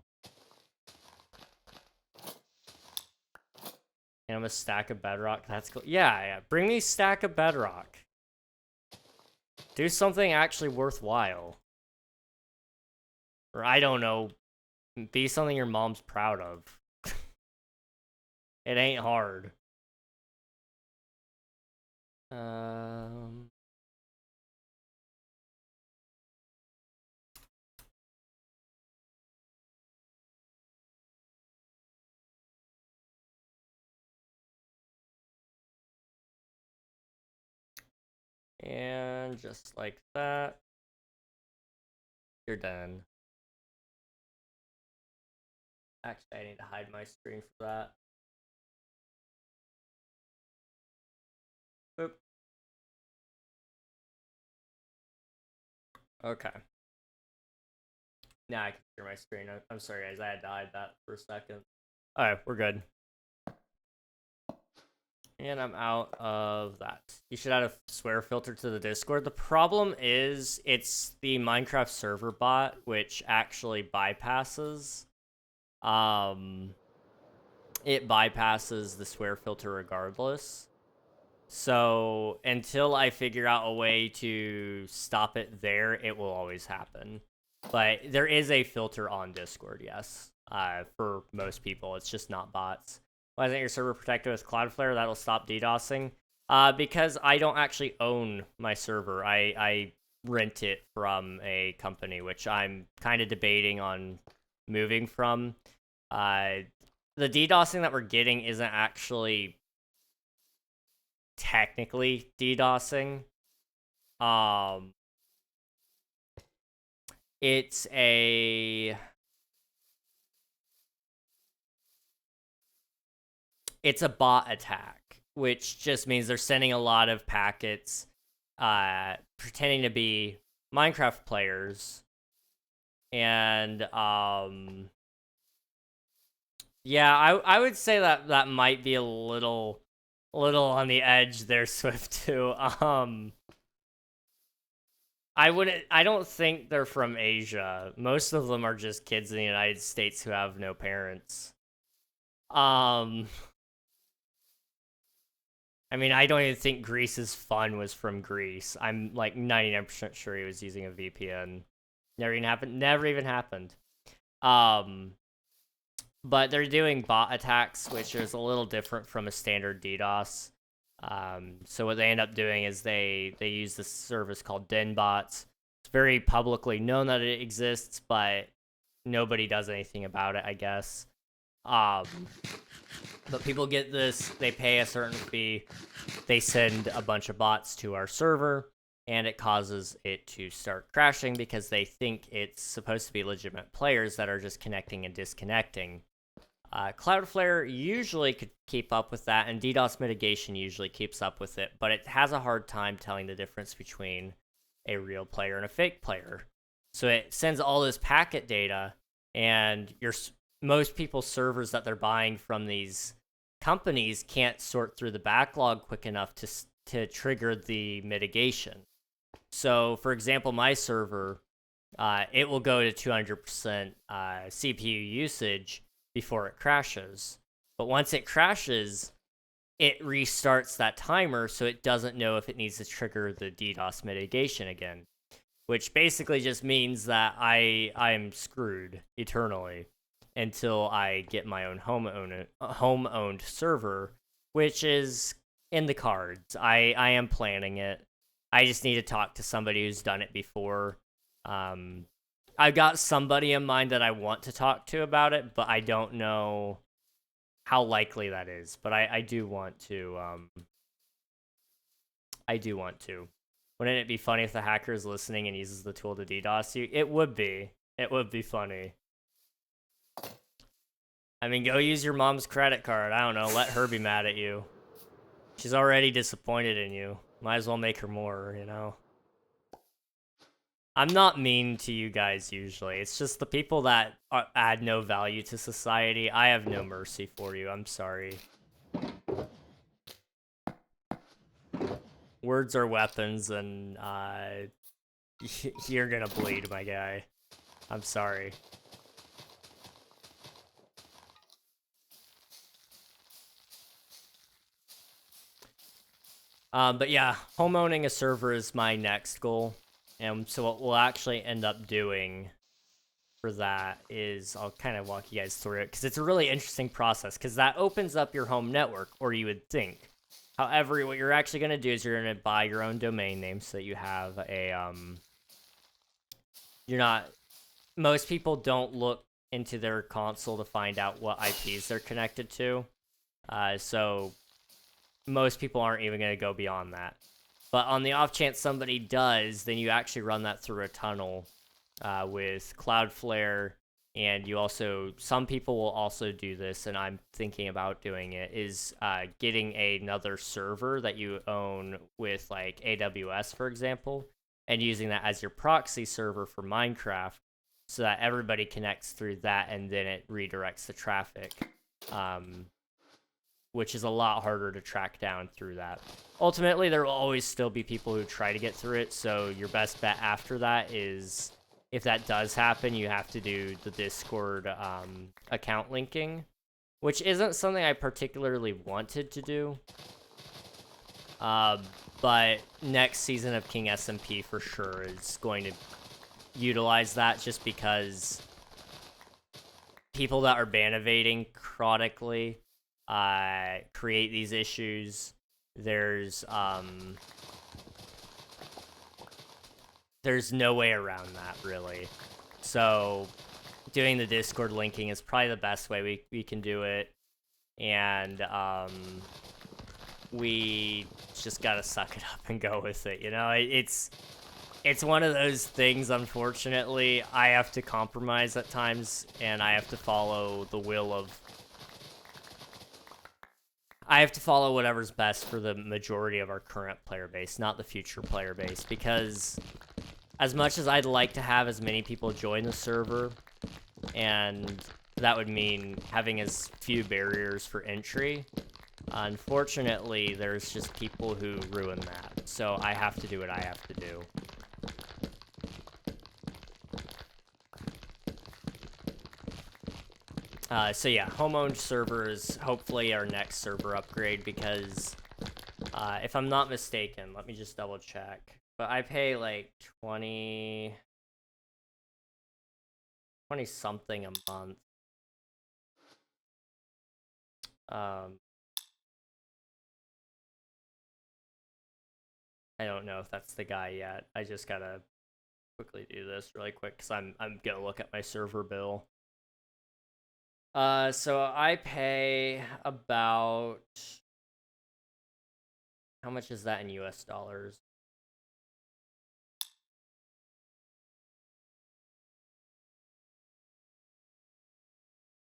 And I'm a stack of bedrock. That's cool. Yeah. Bring me a stack of bedrock. Do something actually worthwhile. Or I don't know. Be something your mom's proud of. It ain't hard. And just like that, you're done. Actually, I need to hide my screen for that. Boop. Okay. Now I can share my screen. I'm sorry, guys. I had to hide that for a second. Alright, we're good. And I'm out of that. You should add a swear filter to the Discord. The problem is it's the Minecraft server bot, which actually bypasses. It bypasses the swear filter regardless. So until I figure out a way to stop it there, it will always happen. But there is a filter on Discord, yes. For most people, it's just not bots. Why isn't your server protected with Cloudflare? That'll stop DDoSing. Because I don't actually own my server. I rent it from a company, which I'm kind of debating on moving from. The DDoSing that we're getting isn't actually technically DDoSing. It's a bot attack, which just means they're sending a lot of packets, pretending to be Minecraft players, and yeah, I would say that might be a little on the edge there, Swift too. I don't think they're from Asia. Most of them are just kids in the United States who have no parents. I mean, I don't even think Greece's fun was from Greece. I'm like 99% sure he was using a VPN. Never even happened. But they're doing bot attacks, which is a little different from a standard DDoS. So what they end up doing is they use this service called DenBots. It's very publicly known that it exists, but nobody does anything about it, I guess. But people get this, they pay a certain fee, they send a bunch of bots to our server, and it causes it to start crashing because they think it's supposed to be legitimate players that are just connecting and disconnecting. Cloudflare usually could keep up with that, and DDoS mitigation usually keeps up with it, but it has a hard time telling the difference between a real player and a fake player. So it sends all this packet data, and most people's servers that they're buying from these companies can't sort through the backlog quick enough to trigger the mitigation. So, for example, my server, it will go to 200% CPU usage before it crashes. But once it crashes, it restarts that timer so it doesn't know if it needs to trigger the DDoS mitigation again, which basically just means that I'm screwed eternally until I get my own home-owned server, which is in the cards. I am planning it. I just need to talk to somebody who's done it before. I've got somebody in mind that I want to talk to about it, but I don't know how likely that is. But I do want to. I do want to. Wouldn't it be funny if the hacker is listening and uses the tool to DDoS you? It would be. It would be funny. I mean, go use your mom's credit card. I don't know. Let her be mad at you. She's already disappointed in you. Might as well make her more, you know? I'm not mean to you guys usually. It's just the people that add no value to society. I have no mercy for you. I'm sorry. Words are weapons, and you're gonna bleed, my guy. I'm sorry. But yeah, home owning a server is my next goal. And so what we'll actually end up doing for that is I'll kind of walk you guys through it because it's a really interesting process because that opens up your home network, or you would think. However, what you're actually going to do is you're going to buy your own domain name so that you have a you're not most people don't look into their console to find out what IPs they're connected to. So most people aren't even going to go beyond that. But on the off chance somebody does, then you actually run that through a tunnel with Cloudflare, and you also, some people will also do this, and I'm thinking about doing it, is getting another server that you own with like AWS, for example, and using that as your proxy server for Minecraft so that everybody connects through that, and then it redirects the traffic, which is a lot harder to track down through that. Ultimately, there will always still be people who try to get through it, so your best bet after that is, if that does happen, you have to do the Discord account linking, which isn't something I particularly wanted to do. But next season of King SMP for sure is going to utilize that, just because people that are ban evading chronically create these issues. There's no way around that, really. So doing the Discord linking is probably the best way we can do it. And we just gotta suck it up and go with it, you know? It's one of those things, unfortunately. I have to compromise at times, and I have to follow the will of... I have to follow whatever's best for the majority of our current player base, not the future player base, because as much as I'd like to have as many people join the server, and that would mean having as few barriers for entry, unfortunately, there's just people who ruin that. So I have to do what I have to do. So yeah, home-owned servers, hopefully our next server upgrade, because if I'm not mistaken, let me just double check, but I pay like 20 something a month. I don't know if that's the guy yet. I just gotta quickly do this really quick because I'm gonna look at my server bill. So I pay about, how much is that in US dollars?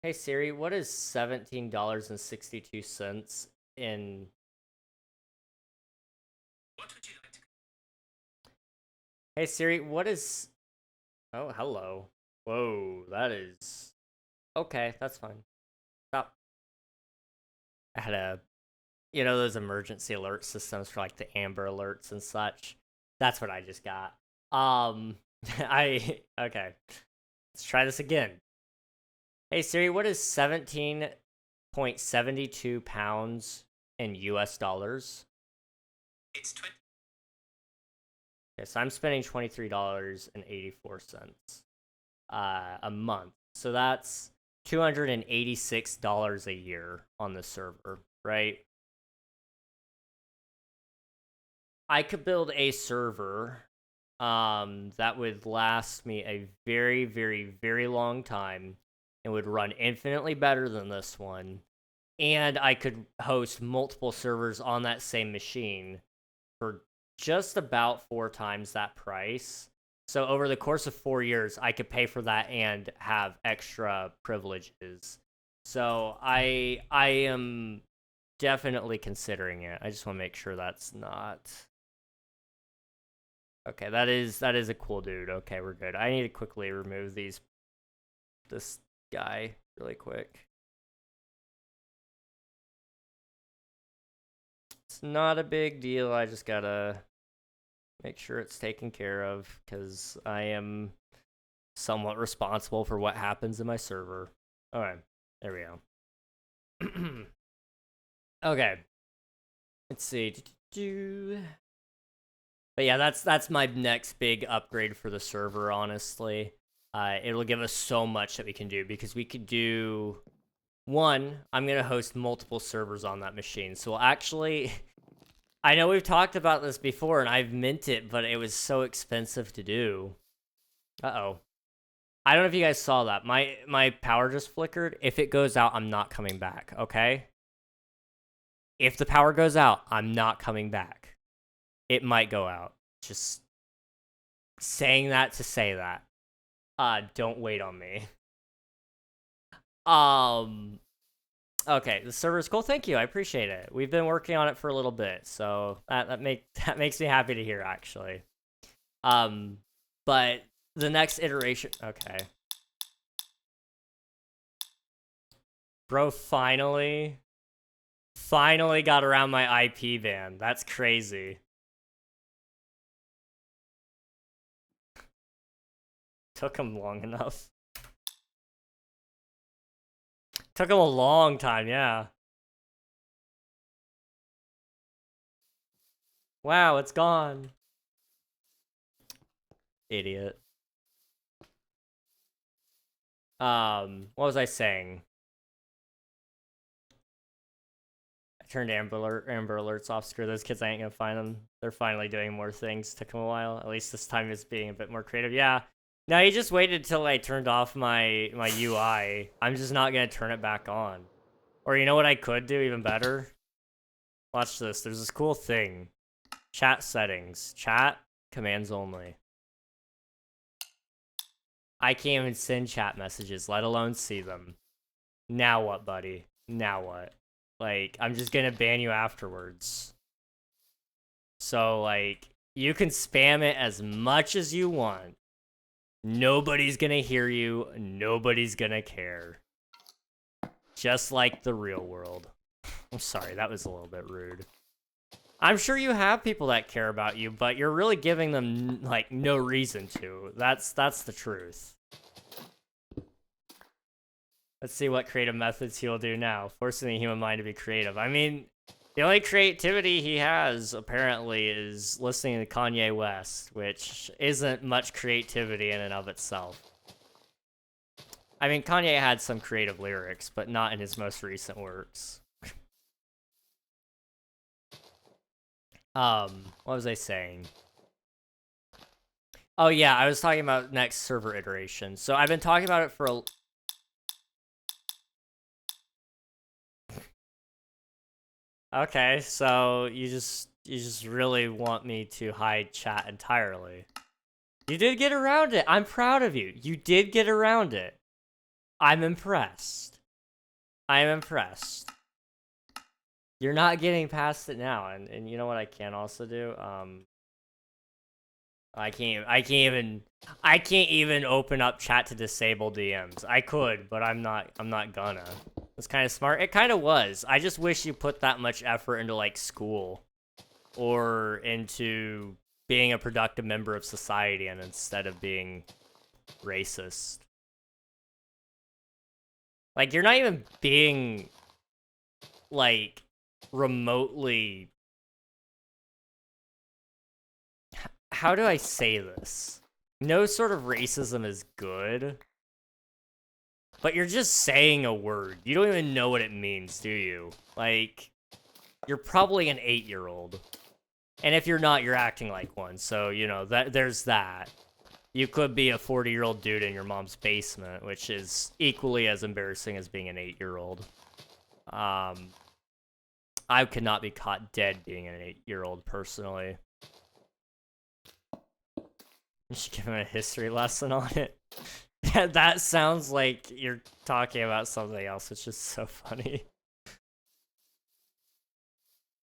Hey Siri, what is $17.62 in?
What would you like to?
Hey Siri, what is? Oh, hello. Whoa, that is okay. That's fine. Stop. I had a, those emergency alert systems for like the Amber Alerts and such. That's what I just got. I okay. Let's try this again. Hey Siri, what is 17.72 pounds in US dollars?
It's 20.
Okay, so I'm spending $23.84 a month. So that's $286 a year on the server, right? I could build a server that would last me a very, very, very long time and would run infinitely better than this one. And I could host multiple servers on that same machine for just about 4 times that price. So over the course of 4 years, I could pay for that and have extra privileges. So I am definitely considering it. I just want to make sure that's not. Okay, that is a cool dude. Okay, we're good. I need to quickly remove this guy really quick. It's not a big deal. I just gotta make sure it's taken care of because I am somewhat responsible for what happens in my server. All right, there we go. Okay, let's see. But yeah, that's my next big upgrade for the server. Honestly, it'll give us so much that we can do because we could do one. I'm gonna host multiple servers on that machine, so we'll actually. I know we've talked about this before, and I've meant it, but it was so expensive to do. Uh-oh. I don't know if you guys saw that. My power just flickered. If it goes out, I'm not coming back, okay? If the power goes out, I'm not coming back. It might go out. Just saying that to say that. Don't wait on me. Okay, the server's cool. Thank you. I appreciate it. We've been working on it for a little bit, so that makes me happy to hear actually. But the next iteration, okay. Bro, finally got around my IP ban. That's crazy. Took him long enough. Took him a long time, yeah. Wow, it's gone. Idiot. What was I saying? I turned Amber Alerts off. Screw those kids, I ain't gonna find them. They're finally doing more things. Took them a while. At least this time it's being a bit more creative. Yeah. No, you just waited till I turned off my UI. I'm just not gonna turn it back on. Or you know what I could do even better? Watch this. There's this cool thing. Chat settings. Chat commands only. I can't even send chat messages, let alone see them. Now what, buddy? Now what? Like, I'm just gonna ban you afterwards. So, like, you can spam it as much as you want. Nobody's gonna hear you. Nobody's gonna care. Just like the real world. I'm sorry, that was a little bit rude. I'm sure you have people that care about you, but you're really giving them, like, no reason to. That's the truth. Let's see what creative methods he'll do now. Forcing the human mind to be creative. I mean, the only creativity he has, apparently, is listening to Kanye West, which isn't much creativity in and of itself. I mean, Kanye had some creative lyrics, but not in his most recent works. What was I saying? Oh yeah, I was talking about next server iteration. So I've been talking about it for a... Okay, so you just really want me to hide chat entirely. You did get around it. I'm proud of you. You did get around it. I'm impressed. I'm impressed. You're not getting past it now, and you know what I can also do? I can't even open up chat to disable DMs. I could, but I'm not gonna. It's kind of smart. It kind of was. I just wish you put that much effort into like school or into being a productive member of society, and instead of being racist. Like, you're not even being like remotely, how do I say this? No sort of racism is good, but you're just saying a word. You don't even know what it means, do you? Like, you're probably an 8-year-old. And if you're not, you're acting like one. So, you know, there's that. You could be a 40-year-old dude in your mom's basement, which is equally as embarrassing as being an 8-year-old. I could not be caught dead being an 8-year-old personally. You should give him a history lesson on it. That sounds like you're talking about something else, which is so funny.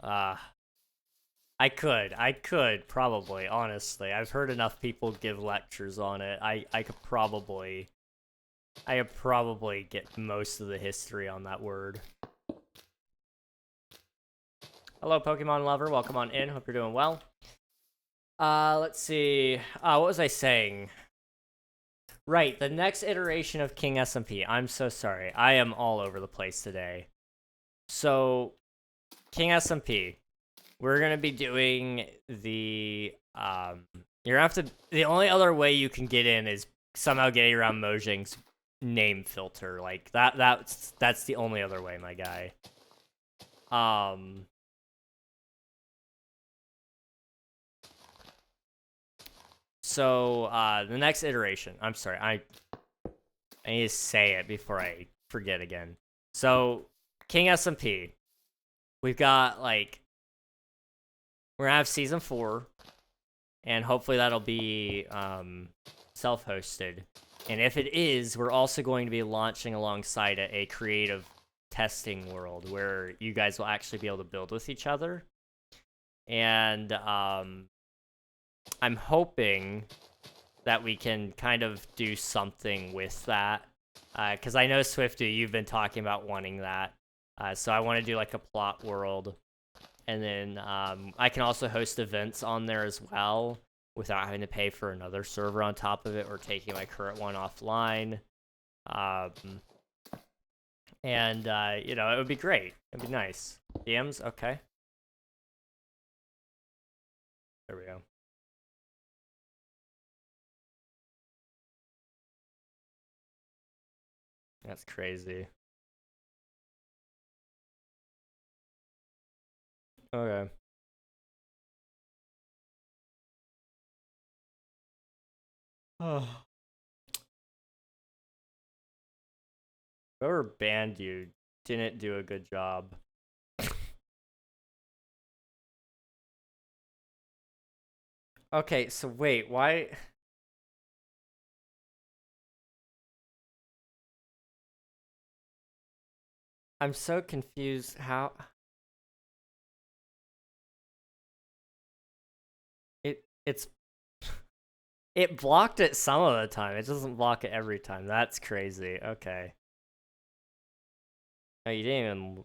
I could probably, honestly. I've heard enough people give lectures on it. I could probably get most of the history on that word. Hello, Pokemon lover. Welcome on in. Hope you're doing well. Let's see. What was I saying? Right, the next iteration of King SMP. I'm so sorry. I am all over the place today. So, King SMP. We're gonna be doing the you're gonna have to, the only other way you can get in is somehow getting around Mojang's name filter. Like that's the only other way, my guy. So the next iteration, I'm sorry, I need to say it before I forget again. So King SMP, we've got like, we're gonna have season 4, and hopefully that'll be self-hosted. And if it is, we're also going to be launching alongside it a creative testing world where you guys will actually be able to build with each other. And I'm hoping that we can kind of do something with that. Because I know, Swifty, you've been talking about wanting that. So I want to do like a plot world. And then I can also host events on there as well without having to pay for another server on top of it or taking my current one offline. And, you know, it would be great. It'd be nice. DMs? Okay. There we go. That's crazy. Okay. Oh. Whoever banned you didn't do a good job. Okay, so wait, why? I'm so confused. How? It's it blocked it some of the time. It doesn't block it every time. That's crazy. Okay. Oh, you didn't even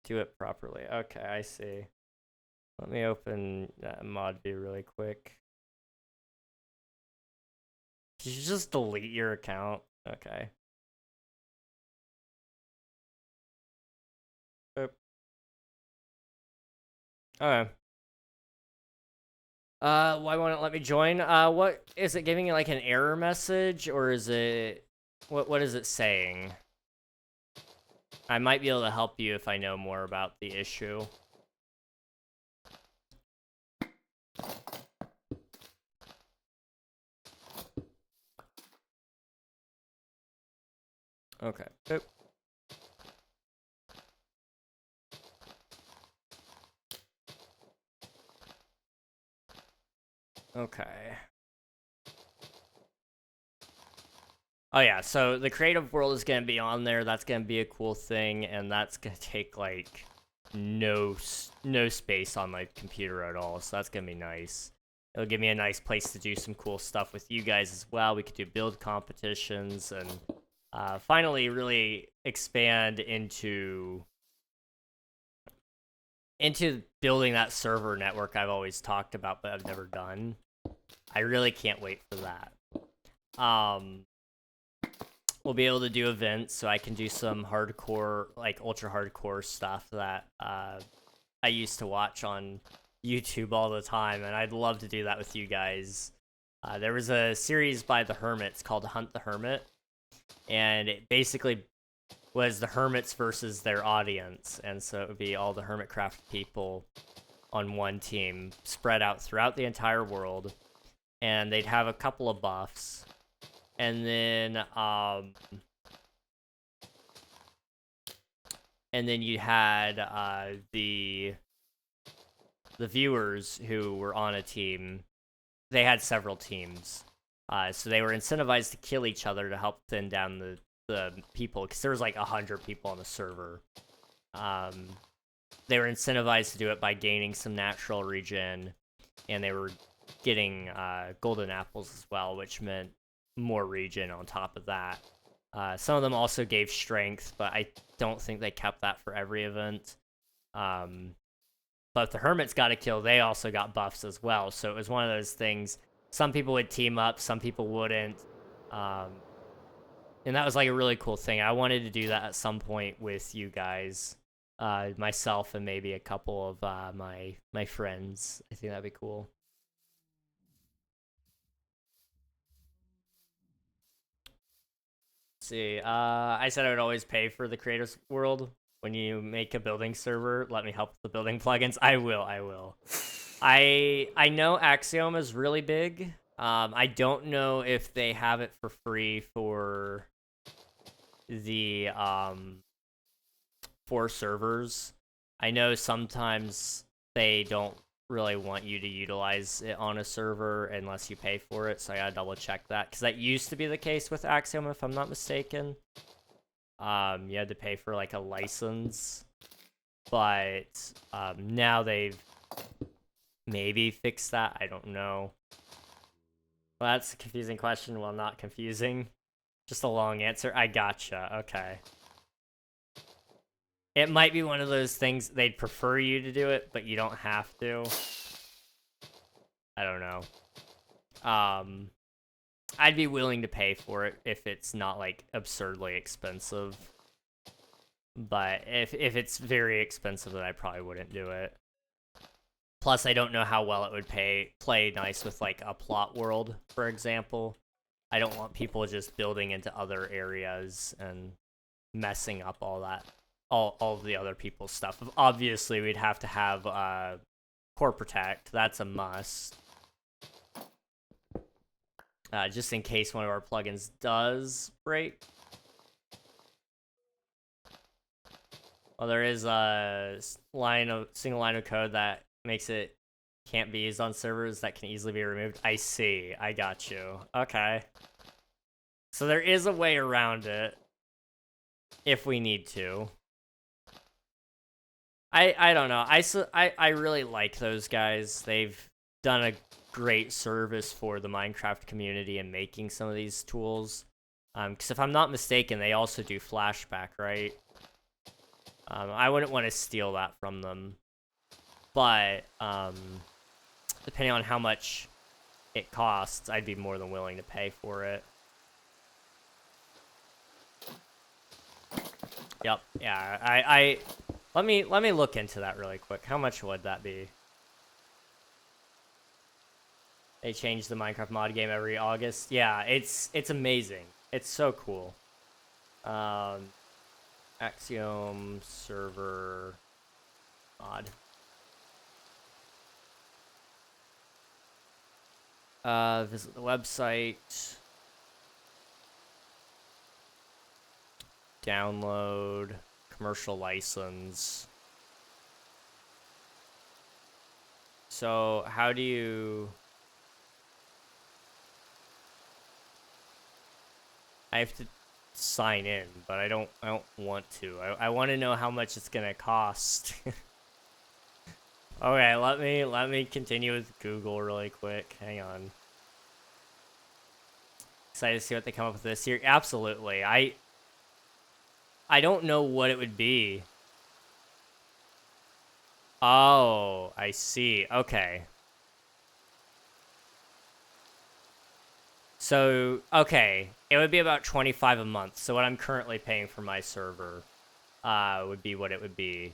do it properly. Okay, I see. Let me open mod view really quick. Did you just delete your account? Okay. Oop. Okay. Why won't it let me join? What is it giving you, like an error message, or is it, what is it saying? I might be able to help you if I know more about the issue. Okay. Oop. Okay. Oh yeah, so the creative world is gonna be on there. That's gonna be a cool thing, and that's gonna take like no space on my computer at all. So that's gonna be nice. It'll give me a nice place to do some cool stuff with you guys as well. We could do build competitions and finally really expand into building that server network I've always talked about, but I've never done. I really can't wait for that. We'll be able to do events, so I can do some hardcore, like ultra hardcore stuff that I used to watch on YouTube all the time, and I'd love to do that with you guys. There was a series by the Hermits called Hunt the Hermit, and it basically was the Hermits versus their audience, and so it would be all the Hermitcraft people on one team spread out throughout the entire world, and they'd have a couple of buffs, and then you had the viewers who were on a team. They had several teams, so they were incentivized to kill each other to help thin down the people, because there was like 100 people on the server. They were incentivized to do it by gaining some natural regen, and they were getting golden apples as well, which meant more regen on top of that. Some of them also gave strength, but I don't think they kept that for every event. But if the Hermits got a kill, they also got buffs as well. So it was one of those things. Some people would team up, some people wouldn't. And that was like a really cool thing. I wanted to do that at some point with you guys, myself, and maybe a couple of my friends. I think that'd be cool. Let's see, I said I would always pay for the Creators World. When you make a building server, let me help with the building plugins. I will. I know Axiom is really big. I don't know if they have it for free for the for servers. I know sometimes they don't really want you to utilize it on a server unless you pay for it, so I gotta double check that, because that used to be the case with Axiom, if I'm not mistaken. You had to pay for like a license, but now they've maybe fixed that. I don't know. Well, that's a confusing question. Well, not confusing. Just a long answer. I gotcha. Okay. It might be one of those things they'd prefer you to do it, but you don't have to. I don't know. I'd be willing to pay for it if it's not like absurdly expensive. But if it's very expensive, then I probably wouldn't do it. Plus, I don't know how well it would play nice with like a plot world, for example. I don't want people just building into other areas and messing up all that, all of the other people's stuff. Obviously, we'd have to have core protect. That's a must. Just in case one of our plugins does break. Well, there is a single line of code that makes it can't be used on servers that can easily be removed. I see. I got you. Okay. So there is a way around it if we need to. I don't know. I really like those guys. They've done a great service for the Minecraft community in making some of these tools. Because if I'm not mistaken, they also do flashback, right? I wouldn't want to steal that from them. But depending on how much it costs, I'd be more than willing to pay for it. Yep. Yeah. I let me look into that really quick. How much would that be? They change the Minecraft mod game every August. Yeah, it's amazing. It's so cool. Axiom server mod. Visit the website. Download commercial license. So how do you... I have to sign in, but I don't want to. I want to know how much it's gonna cost. Okay, let me continue with Google really quick. Hang on. Excited to see what they come up with this year. Absolutely. I don't know what it would be. Oh, I see. Okay. So, okay. It would be about 25 a month. So what I'm currently paying for my server would be what it would be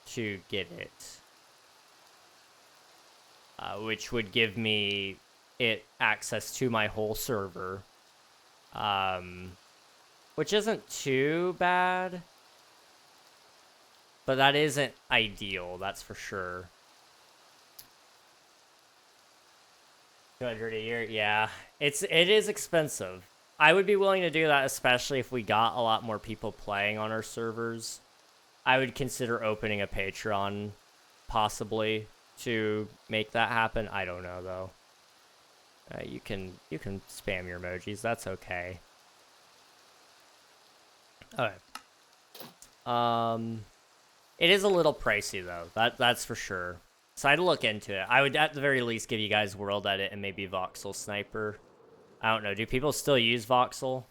to get it. Which would give me access to my whole server. Which isn't too bad. But that isn't ideal, that's for sure. 200 a year, yeah. It is expensive. I would be willing to do that, especially if we got a lot more people playing on our servers. I would consider opening a Patreon, possibly, to make that happen. I don't know though. You can spam your emojis. That's okay. Okay. It is a little pricey though. That's for sure. So I'd look into it. I would at the very least give you guys World Edit and maybe Voxel Sniper. I don't know. Do people still use Voxel?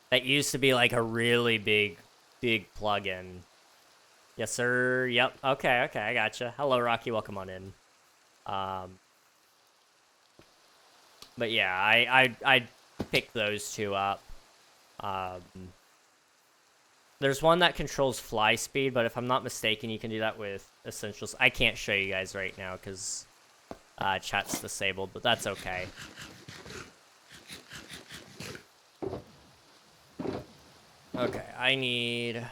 That used to be like a really big plugin. Yes, sir. Yep. Okay. I gotcha. Hello, Rocky. Welcome on in. But yeah, I'd pick those two up. There's one that controls fly speed, but if I'm not mistaken, you can do that with Essentials. I can't show you guys right now because chat's disabled, but that's okay. Okay, I need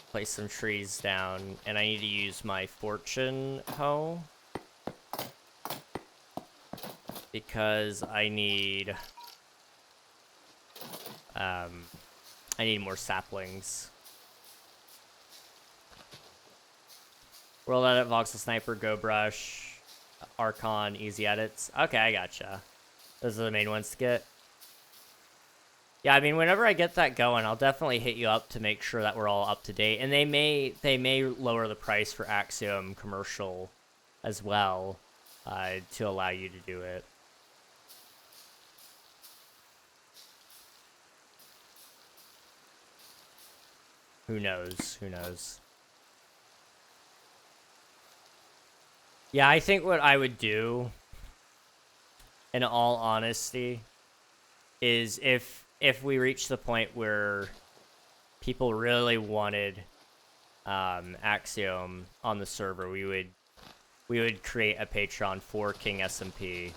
place some trees down, and I need to use my fortune hoe because I need more saplings. World Edit, Voxel Sniper, Go Brush, Archon, Easy Edits. Okay, I gotcha. Those are the main ones to get. Yeah, I mean, whenever I get that going, I'll definitely hit you up to make sure that we're all up to date. And they may lower the price for Axiom Commercial as well to allow you to do it. Who knows? Who knows? Yeah, I think what I would do, in all honesty, is if we reach the point where people really wanted Axiom on the server, we would create a Patreon for King SMP.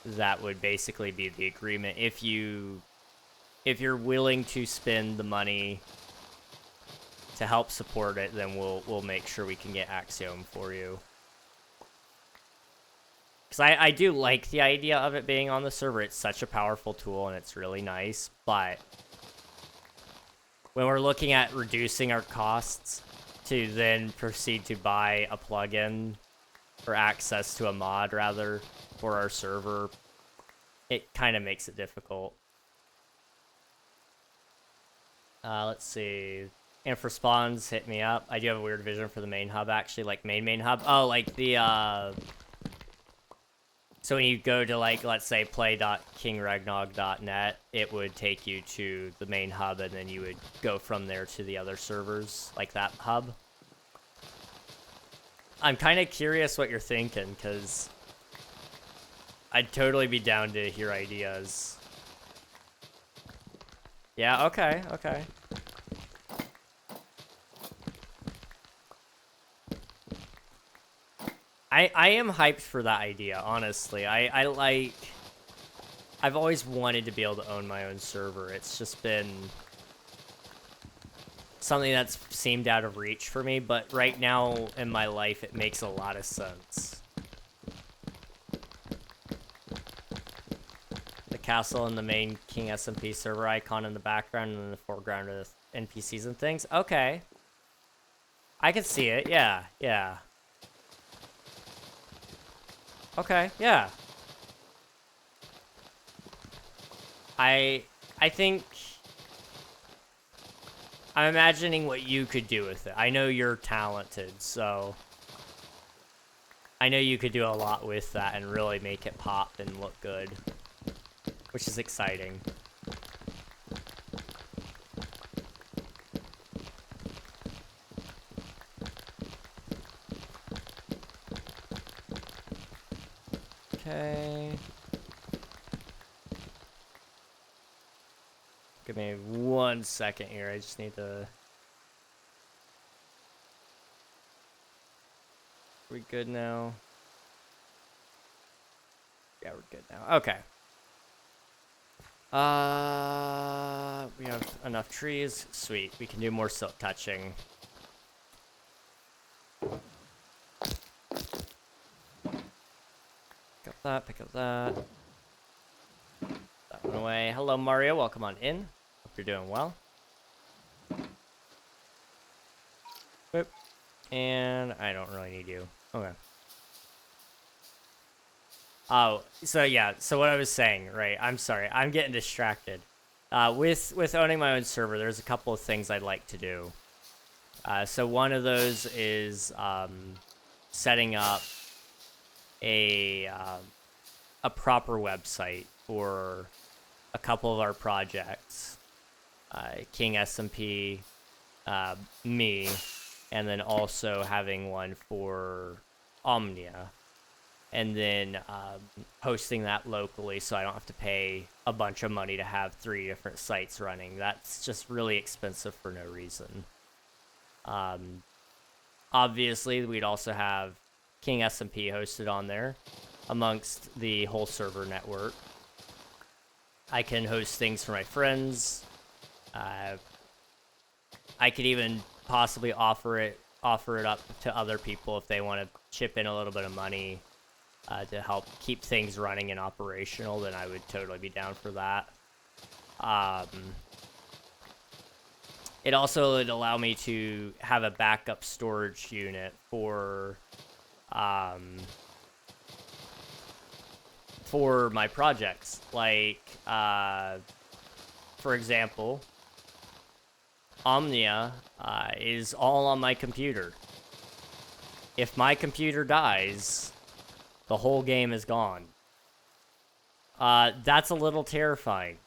That would basically be the agreement. If you're willing to spend the money to help support it, then we'll make sure we can get Axiom for you. Because I do like the idea of it being on the server. It's such a powerful tool and it's really nice. But when we're looking at reducing our costs to then proceed to buy a plugin or access to a mod, rather, for our server, it kind of makes it difficult. Let's see. And for spawns, hit me up. I do have a weird vision for the main hub, actually. Like, main hub. Oh, like the, So when you go to, like, let's say play.kingregnog.net, it would take you to the main hub, and then you would go from there to the other servers, like that hub. I'm kind of curious what you're thinking, because I'd totally be down to hear ideas. Yeah, okay. I am hyped for that idea, honestly. I've always wanted to be able to own my own server. It's just been something that's seemed out of reach for me, but right now in my life, it makes a lot of sense. The castle and the main King SMP server icon in the background, and in the foreground of the NPCs and things. Okay. I can see it, yeah. Okay, yeah. I think I'm imagining what you could do with it. I know you're talented, so I know you could do a lot with that and really make it pop and look good, which is exciting. Okay. Give me 1 second here. I just need to... Are we good now? Yeah, we're good now. Okay. We have enough trees. Sweet. We can do more silk touching. Pick up that, pick up that. That one away. Hello, Mario. Welcome on in. Hope you're doing well. Boop. And I don't really need you. Okay. Oh, so yeah. So what I was saying, right? I'm sorry. I'm getting distracted. With owning my own server, there's a couple of things I'd like to do. So one of those is setting up a proper website for a couple of our projects. King SMP, me, and then also having one for Omnia. And then hosting that locally so I don't have to pay a bunch of money to have 3 different sites running. That's just really expensive for no reason. Obviously, we'd also have King SMP hosted on there amongst the whole server network. I can host things for my friends. I could even possibly offer it up to other people if they want to chip in a little bit of money to help keep things running and operational. Then I would totally be down for that. It also would allow me to have a backup storage unit for my projects. Like, for example, Omnia is all on my computer. If my computer dies, the whole game is gone. That's a little terrifying.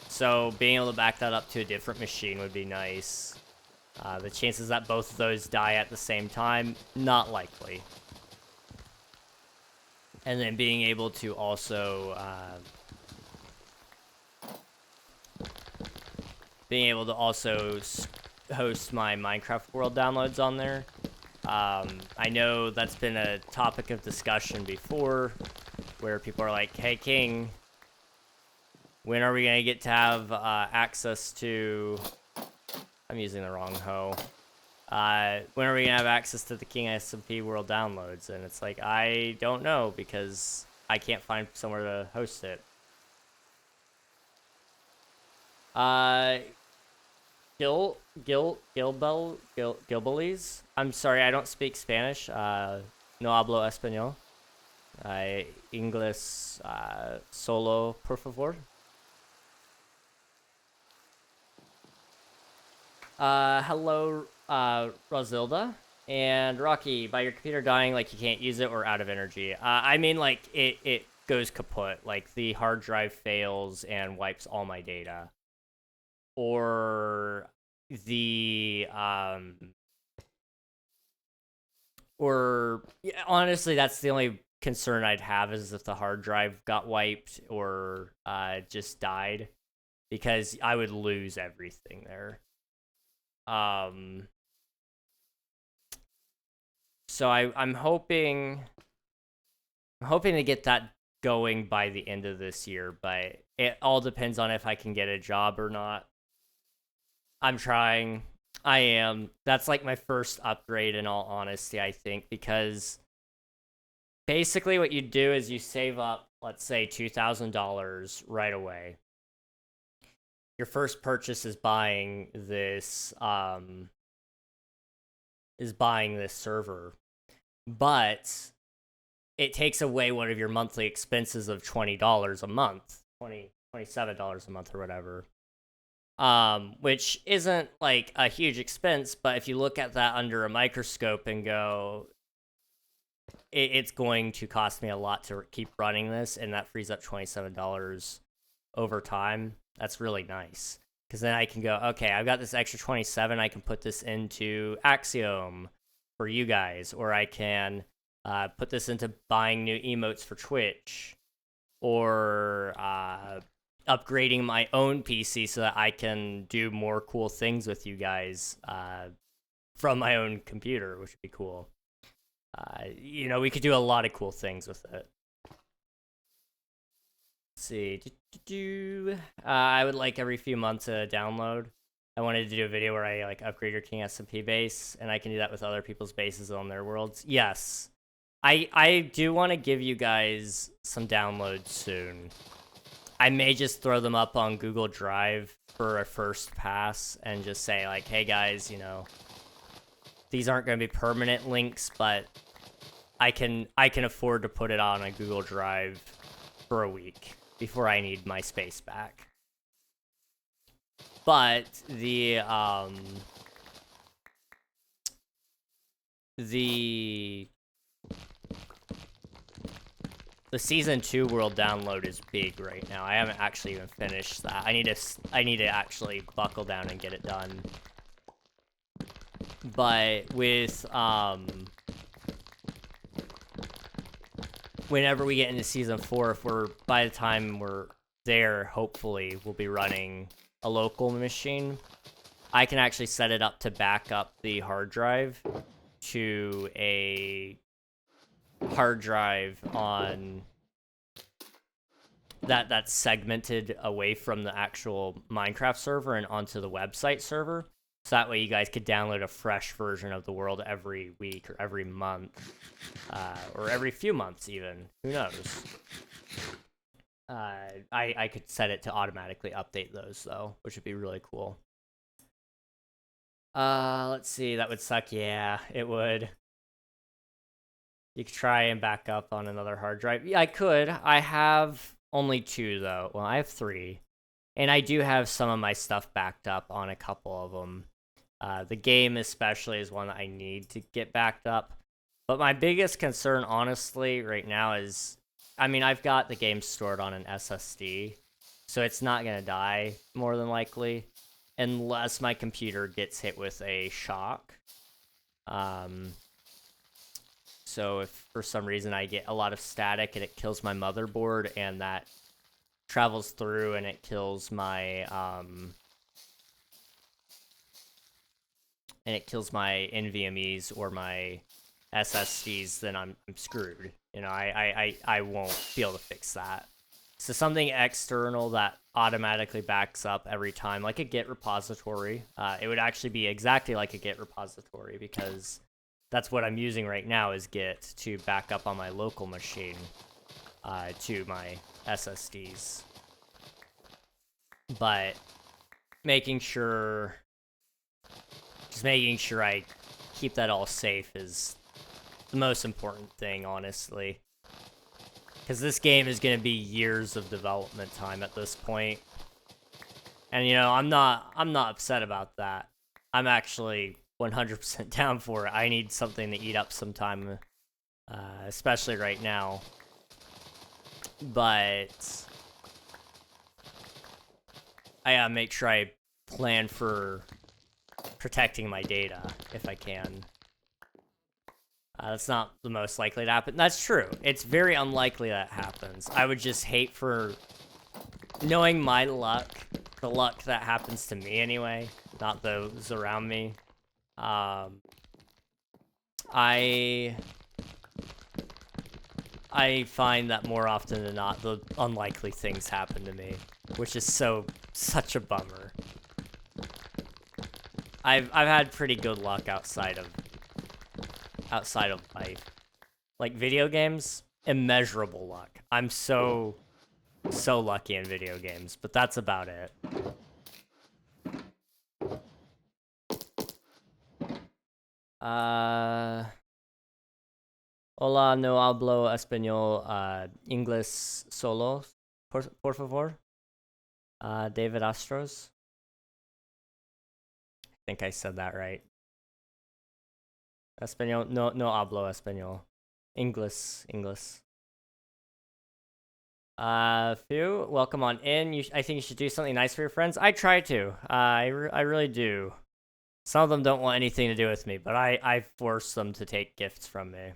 So being able to back that up to a different machine would be nice. The chances that both of those die at the same time, not likely. And then being able to also host my Minecraft world downloads on there. I know that's been a topic of discussion before, where people are like, hey, King, when are we going to get to have access to... I'm using the wrong hoe. When are we going to have access to the King SMP world downloads? And it's like, I don't know, because I can't find somewhere to host it. Gilbelies? I'm sorry, I don't speak Spanish. No hablo español. Inglés solo, por favor. Hello, Rosilda. And Rocky, by your computer dying, like you can't use it or out of energy. I mean, like, it goes kaput. Like, the hard drive fails and wipes all my data. Or honestly, that's the only concern I'd have, is if the hard drive got wiped or just died, because I would lose everything there. So I'm hoping to get that going by the end of this year, but it all depends on if I can get a job or not. I'm trying. I am. That's like my first upgrade, in all honesty, I think, because basically what you do is you save up, let's say, $2,000 right away. Your first purchase is buying this server, but it takes away one of your monthly expenses of $20 a month. $27 a month or whatever. Which isn't like a huge expense, but if you look at that under a microscope and go, it's going to cost me a lot to keep running this, and that frees up $27 over time. That's really nice, because then I can go, okay, I've got this extra 27, I can put this into Axiom for you guys, or I can put this into buying new emotes for Twitch, or upgrading my own PC so that I can do more cool things with you guys from my own computer, which would be cool. We could do a lot of cool things with it. Let's see. I would like every few months a download. I wanted to do a video where I like upgrade your King SMP base, and I can do that with other people's bases on their worlds. Yes. I do want to give you guys some downloads soon. I may just throw them up on Google Drive for a first pass and just say like, hey guys, these aren't going to be permanent links, but I can afford to put it on a Google Drive for a week before I need my space back. But the season 2 world download is big right now. I haven't actually even finished that. I need to actually buckle down and get it done. But with whenever we get into season 4, by the time we're there, hopefully we'll be running a local machine. I can actually set it up to back up the hard drive to a hard drive on that's segmented away from the actual Minecraft server and onto the website server. So that way you guys could download a fresh version of the world every week or every month, or every few months even. Who knows? I could set it to automatically update those though, which would be really cool. Let's see. That would suck. Yeah, it would. You could try and back up on another hard drive. Yeah, I could. I have only 2 though. Well, I have 3. And I do have some of my stuff backed up on a couple of them. The game especially is one that I need to get backed up. But my biggest concern, honestly, right now is, I've got the game stored on an SSD, so it's not going to die, more than likely, unless my computer gets hit with a shock. So if for some reason I get a lot of static and it kills my motherboard, and that travels through and it kills my NVMEs or my SSDs, then I'm screwed. I won't be able to fix that. So something external that automatically backs up every time, like a Git repository. It would actually be exactly like a Git repository, because that's what I'm using right now, is Git to back up on my local machine to my SSDs. But making sure I keep that all safe is the most important thing, honestly. Because this game is going to be years of development time at this point. And, I'm not upset about that. I'm actually 100% down for it. I need something to eat up some time, especially right now. But I gotta make sure I plan for protecting my data if I can. That's not the most likely to happen. That's true. It's very unlikely that happens. I would just hate for, knowing my luck, the luck that happens to me anyway, not those around me. I find that more often than not, the unlikely things happen to me, which is such a bummer. I've had pretty good luck outside of life. Like video games, immeasurable luck. I'm so lucky in video games, but that's about it. Hola, no hablo español, inglés solo, por favor. David Astros. I think I said that right. Español, no hablo español. English. Fu, welcome on in. I think you should do something nice for your friends. I try to. I really do. Some of them don't want anything to do with me, but I force them to take gifts from me.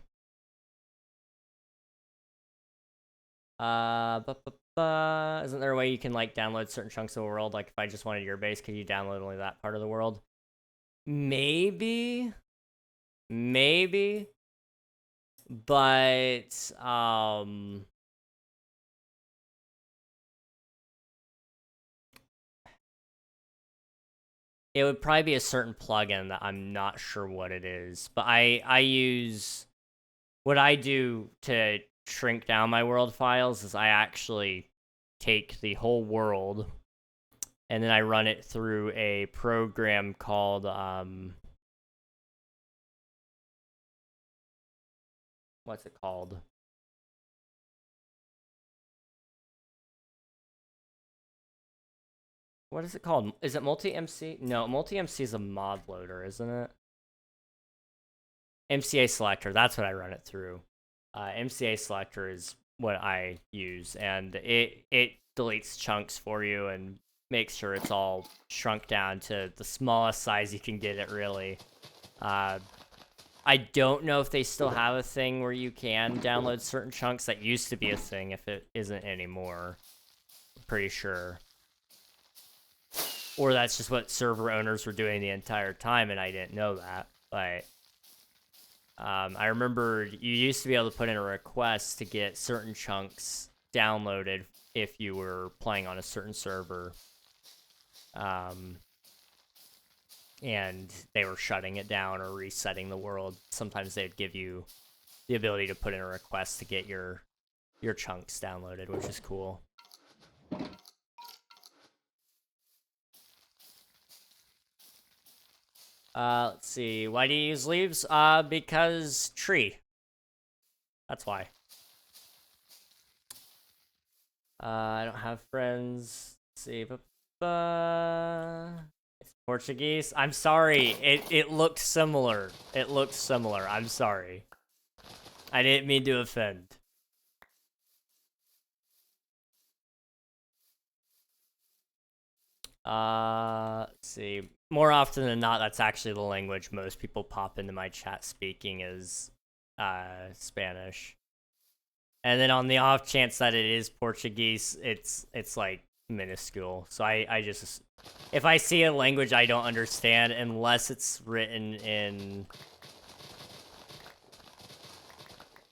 Isn't there a way you can like download certain chunks of the world? Like if I just wanted your base, could you download only that part of the world? Maybe, but it would probably be a certain plugin that I'm not sure what it is. But I use what I do to shrink down my world files is I actually take the whole world and then I run it through a program called what's it called? What is it called? Is it Multi-MC? No, Multi-MC is a mod loader, isn't it? MCA selector, that's what I run it through. MCA selector is what I use, and it deletes chunks for you and makes sure it's all shrunk down to the smallest size you can get it, really. I don't know if they still have a thing where you can download certain chunks. That used to be a thing, if it isn't anymore. I'm pretty sure. Or that's just what server owners were doing the entire time, and I didn't know that. But I remember you used to be able to put in a request to get certain chunks downloaded if you were playing on a certain server. And they were shutting it down or resetting the world. Sometimes they'd give you the ability to put in a request to get your chunks downloaded, which is cool. Let's see. Why do you use leaves? Because tree. That's why. I don't have friends. Let's see. It's Portuguese. I'm sorry. It looked similar. It looked similar. I'm sorry. I didn't mean to offend. Let's see. More often than not, that's actually the language most people pop into my chat speaking is Spanish. And then on the off chance that it is Portuguese, it's like minuscule. So I just, if I see a language I don't understand, unless it's written in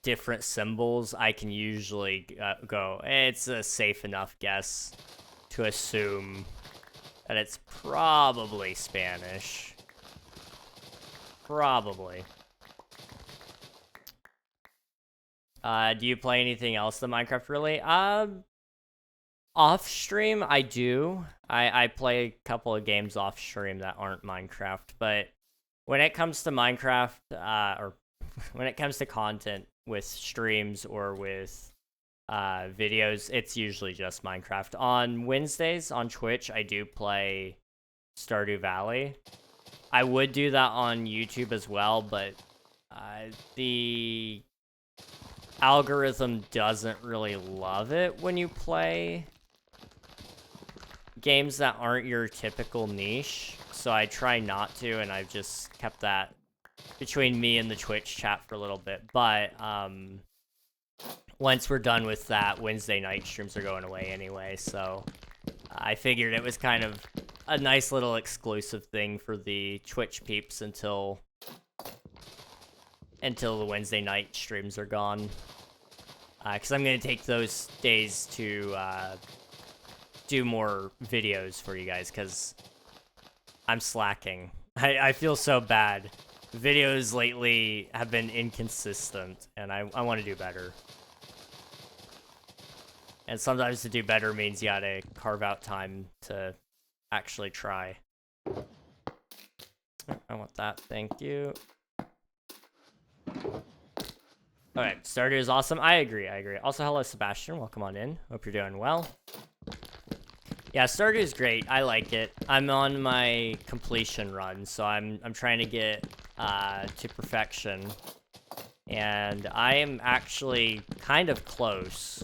different symbols, I can usually go, it's a safe enough guess to assume that it's probably Spanish. Probably. Do you play anything else than Minecraft, really? Off stream, I do. I play a couple of games off stream that aren't Minecraft, but when it comes to Minecraft, or when it comes to content with streams or with videos, it's usually just Minecraft. On Wednesdays on Twitch, I do play Stardew Valley. I would do that on YouTube as well, but the algorithm doesn't really love it when you play games that aren't your typical niche, so I try not to, and I've just kept that between me and the Twitch chat for a little bit. But once we're done with that, Wednesday night streams are going away anyway, so I figured it was kind of a nice little exclusive thing for the Twitch peeps until the Wednesday night streams are gone. Because I'm going to take those days to do more videos for you guys, because I'm slacking. I feel so bad. Videos lately have been inconsistent, and I want to do better. And sometimes to do better means you gotta carve out time to actually try. I want that, thank you. Alright, Stardew is awesome. I agree. Also, hello, Sebastian. Welcome on in. Hope you're doing well. Yeah, Stardew's great. I like it. I'm on my completion run, so I'm trying to get to perfection. And I am actually kind of close.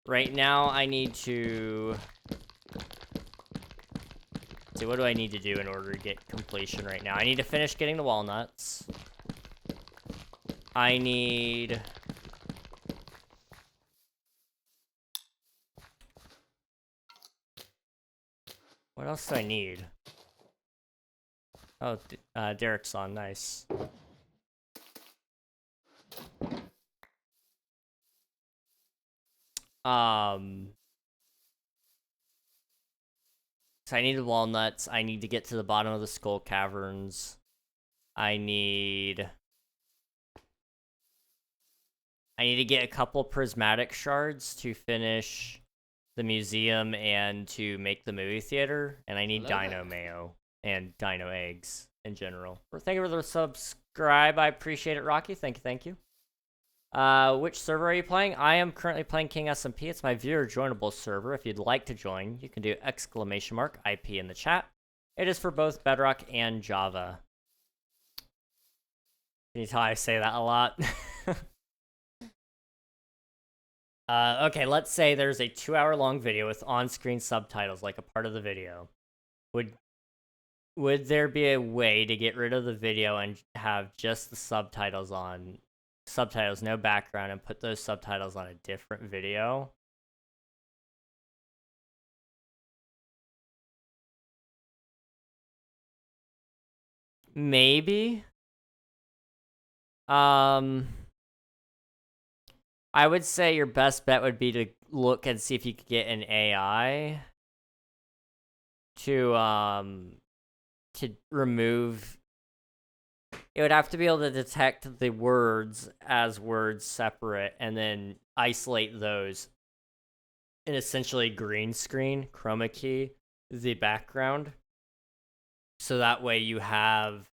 Right now, I need to... see, what do I need to do in order to get completion right now? I need to finish getting the walnuts. I need... what else do I need? Oh, Derek's on. Nice. So I need the walnuts. I need to get to the bottom of the skull caverns. I need to get a couple prismatic shards to finish the museum and to make the movie theater. And I need dino mayo and dino eggs in general. Thank you for the subscribe. I appreciate it, Rocky. Thank you. Which server are you playing? I am currently playing King SMP. It's my viewer joinable server. If you'd like to join, you can do !IP in the chat. It is for both Bedrock and Java. Can you tell I say that a lot? Okay, let's say there's a 2-hour-long video with on-screen subtitles, like a part of the video. Would there be a way to get rid of the video and have just the subtitles on? Subtitles, no background, and put those subtitles on a different video? Maybe. I would say your best bet would be to look and see if you could get an AI to remove. It would have to be able to detect the words as words separate and then isolate those and essentially green screen, chroma key, the background. So that way you have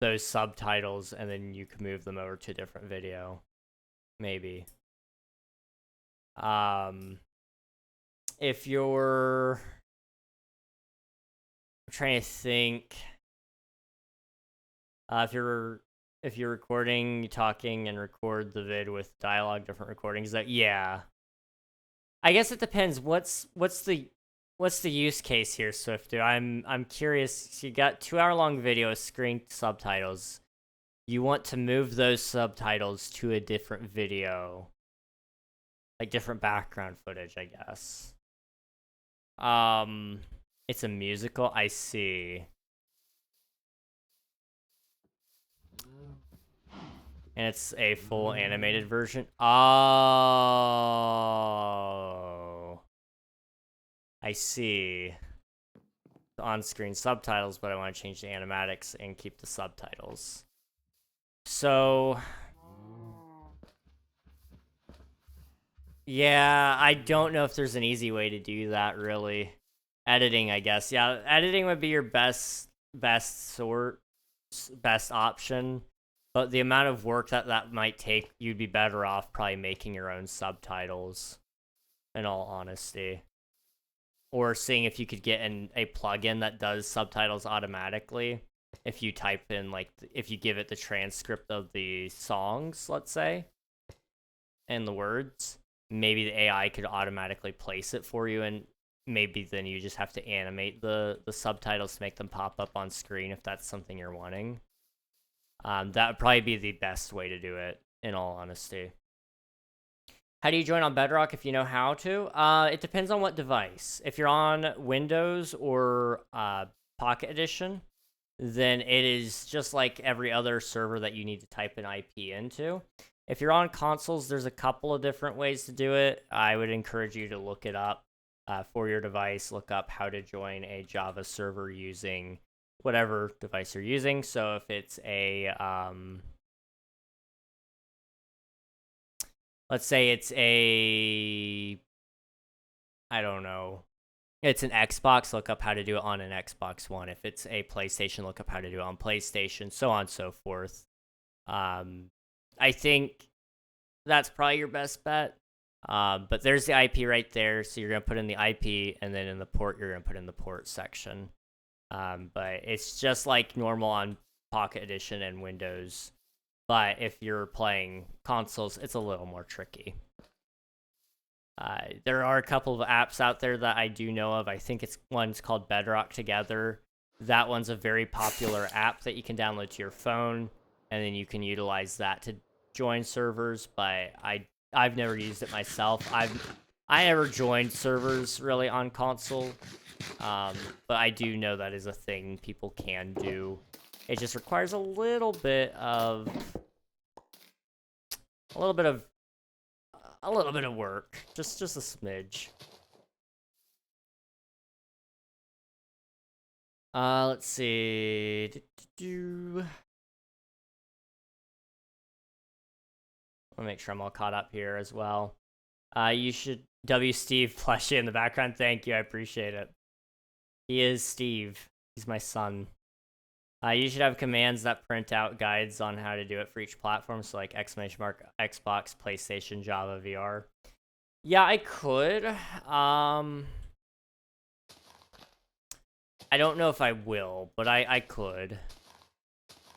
those subtitles and then you can move them over to a different video. Maybe. If you're... I'm trying to think... if you're recording, talking, and record the vid with dialogue, different recordings, yeah. I guess it depends. What's the use case here, Swiftu? I'm curious. So you got 2-hour-long video with screen subtitles. You want to move those subtitles to a different video, like different background footage, I guess. It's a musical. I see. And it's a full animated version. Oh, I see. On-screen subtitles, but I want to change the animatics and keep the subtitles. So, yeah, I don't know if there's an easy way to do that, really. Editing, I guess. Yeah, editing would be your best option. But the amount of work that might take, you'd be better off probably making your own subtitles, in all honesty. Or seeing if you could get a plugin that does subtitles automatically. If you type in, like, if you give it the transcript of the songs, let's say, and the words, maybe the AI could automatically place it for you, and maybe then you just have to animate the subtitles to make them pop up on screen if that's something you're wanting. That would probably be the best way to do it, in all honesty. How do you join on Bedrock if you know how to? It depends on what device. If you're on Windows or Pocket Edition, then it is just like every other server that you need to type an IP into. If you're on consoles, there's a couple of different ways to do it. I would encourage you to look it up for your device. Look up how to join a Java server using whatever device you're using. So if it's a, let's say it's a, I don't know, it's an Xbox, look up how to do it on an Xbox One. If it's a PlayStation, look up how to do it on PlayStation, so on and so forth. I think that's probably your best bet. But there's the IP right there, so you're gonna put in the IP, and then in the port, you're gonna put in the port section. But it's just like normal on Pocket Edition and Windows. But if you're playing consoles, it's a little more tricky. There are a couple of apps out there that I do know of. I think one's called Bedrock Together. That one's a very popular app that you can download to your phone, and then you can utilize that to join servers. But I've never used it myself. I never joined servers really on console, but I do know that is a thing people can do. It just requires a little bit of work, just a smidge. Let's see. I'll make sure I'm all caught up here as well. You should Steve plushie in the background. Thank you, I appreciate it. He is Steve. He's my son. You should have commands that print out guides on how to do it for each platform, so like Xbox, PlayStation, Java, VR. Yeah, I could. I don't know if I will, but I could.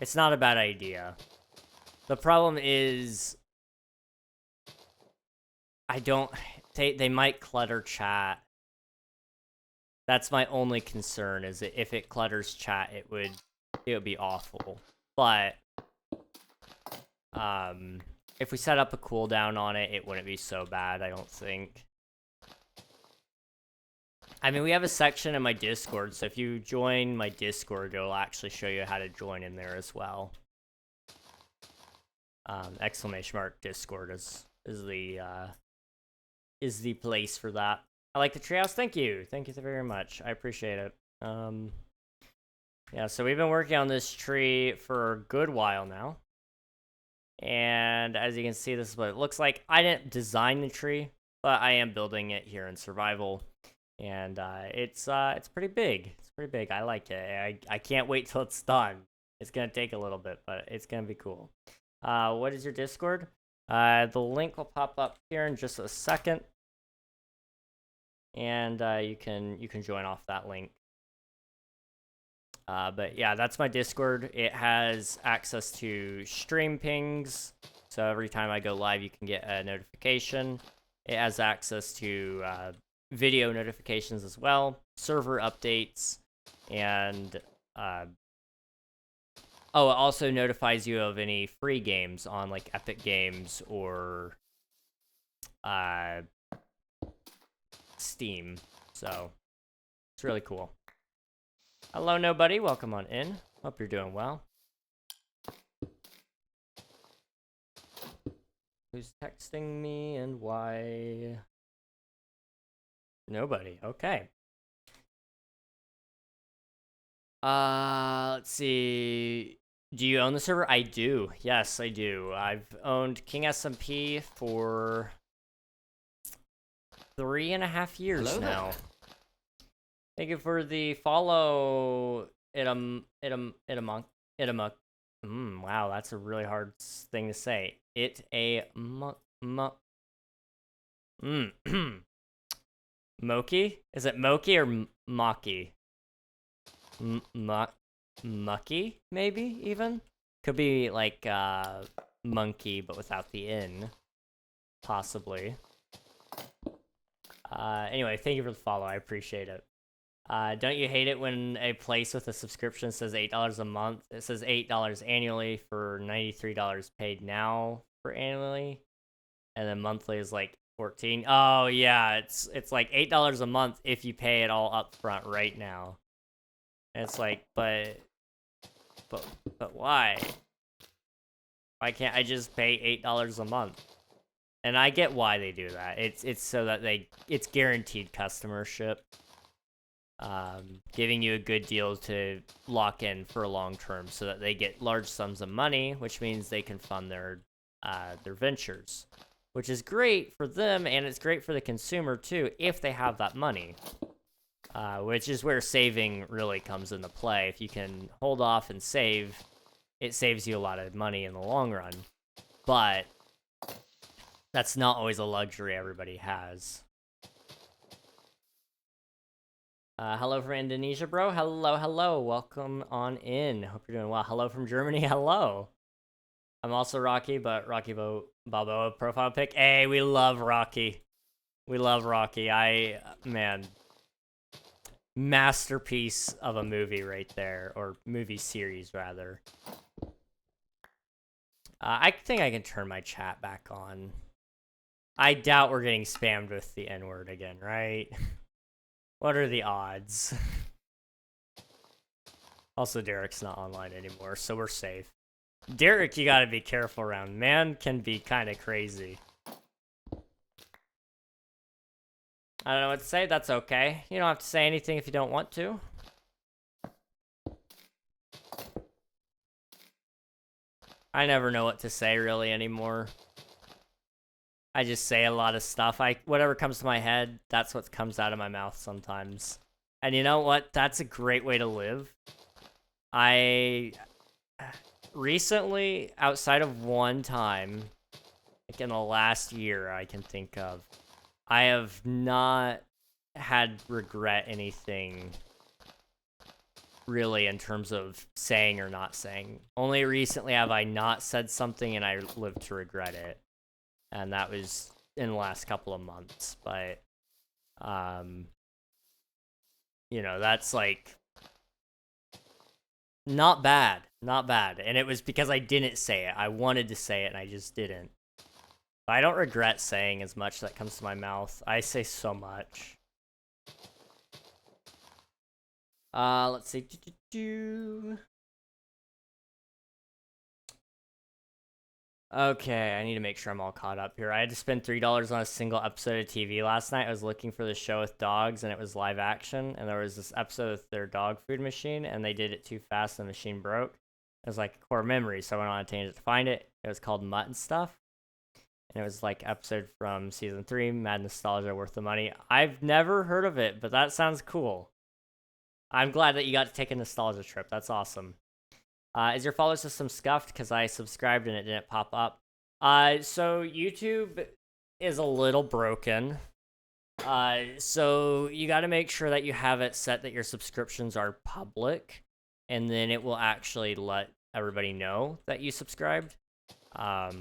It's not a bad idea. The problem is they might clutter chat. That's my only concern, is that if it clutters chat, it would be awful. But if we set up a cooldown on it, it wouldn't be so bad, I don't think. I mean, we have a section in my Discord, so if you join my Discord, it'll actually show you how to join in there as well. !Discord is the place for that. I like the treehouse. Thank you very much. I appreciate it. Yeah, so we've been working on this tree for a good while now. And as you can see, this is what it looks like. I didn't design the tree, but I am building it here in survival. And it's pretty big. It's pretty big. I like it. I can't wait till it's done. It's gonna take a little bit, but it's gonna be cool. What is your Discord? The link will pop up here in just a second. And you can join off that link. But yeah, that's my Discord. It has access to stream pings, so every time I go live, you can get a notification. It has access to video notifications as well, server updates, and it also notifies you of any free games on like Epic Games or Steam. So it's really cool. Hello, nobody. Welcome on in. Hope you're doing well. Who's texting me and why? Nobody. Okay. Let's see. Do you own the server? I do. Yes, I do. I've owned King SMP for 3.5 years
Hello
now.
there.
Thank you for the follow. Wow, that's a really hard thing to say. Moki? Is it Moki or Maki? Mucky, maybe, even? Could be like monkey, but without the N. Possibly. Anyway, thank you for the follow. I appreciate it. Don't you hate it when a place with a subscription says $8 a month? It says $8 annually for $93 paid now for annually, and then monthly is like $14. Oh yeah, it's like $8 a month if you pay it all up front right now. And it's like, but why? Why can't I just pay $8 a month? And I get why they do that. It's so that it's guaranteed customership. Giving you a good deal to lock in for a long term so that they get large sums of money, which means they can fund their ventures, which is great for them, and it's great for the consumer too if they have that money, which is where saving really comes into play. If you can hold off and save, it saves you a lot of money in the long run. But That's not always a luxury everybody has. Hello from Indonesia, bro. Hello, hello. Welcome on in. Hope you're doing well. Hello from Germany. Hello. I'm also Rocky, but Rocky Balboa profile pic. Hey, we love Rocky. We love Rocky. Man, masterpiece of a movie right there, or movie series rather. I think I can turn my chat back on. I doubt we're getting spammed with the N-word again, right? What are the odds? Also, Derek's not online anymore, so we're safe. Derek, you gotta be careful around. Man can be kind of crazy. I don't know what to say. That's okay. You don't have to say anything if you don't want to. I never know what to say really anymore. I just say a lot of stuff. Whatever comes to my head, that's what comes out of my mouth sometimes. And you know what? That's a great way to live. I recently, outside of one time, like in the last year I can think of, I have not had regret anything really in terms of saying or not saying. Only recently have I not said something and I lived to regret it. And that was in the last couple of months. But, you know, that's like not bad. Not bad. And it was because I didn't say it. I wanted to say it and I just didn't. But I don't regret saying as much that comes to my mouth. I say so much. Let's see. Okay, I need to make sure I'm all caught up here. I had to spend $3 on a single episode of TV last night. I was looking for the show with dogs, and it was live action. And there was this episode with their dog food machine, and they did it too fast, and the machine broke. It was like a core memory, so I went on a tangent to find it. It was called Mutt and Stuff. And it was like episode from season 3, Mad Nostalgia, Worth the Money. I've never heard of it, but that sounds cool. I'm glad that you got to take a nostalgia trip. That's awesome. Is your follow system scuffed? Because I subscribed and it didn't pop up. So YouTube is a little broken. So you got to make sure that you have it set that your subscriptions are public, and then it will actually let everybody know that you subscribed. I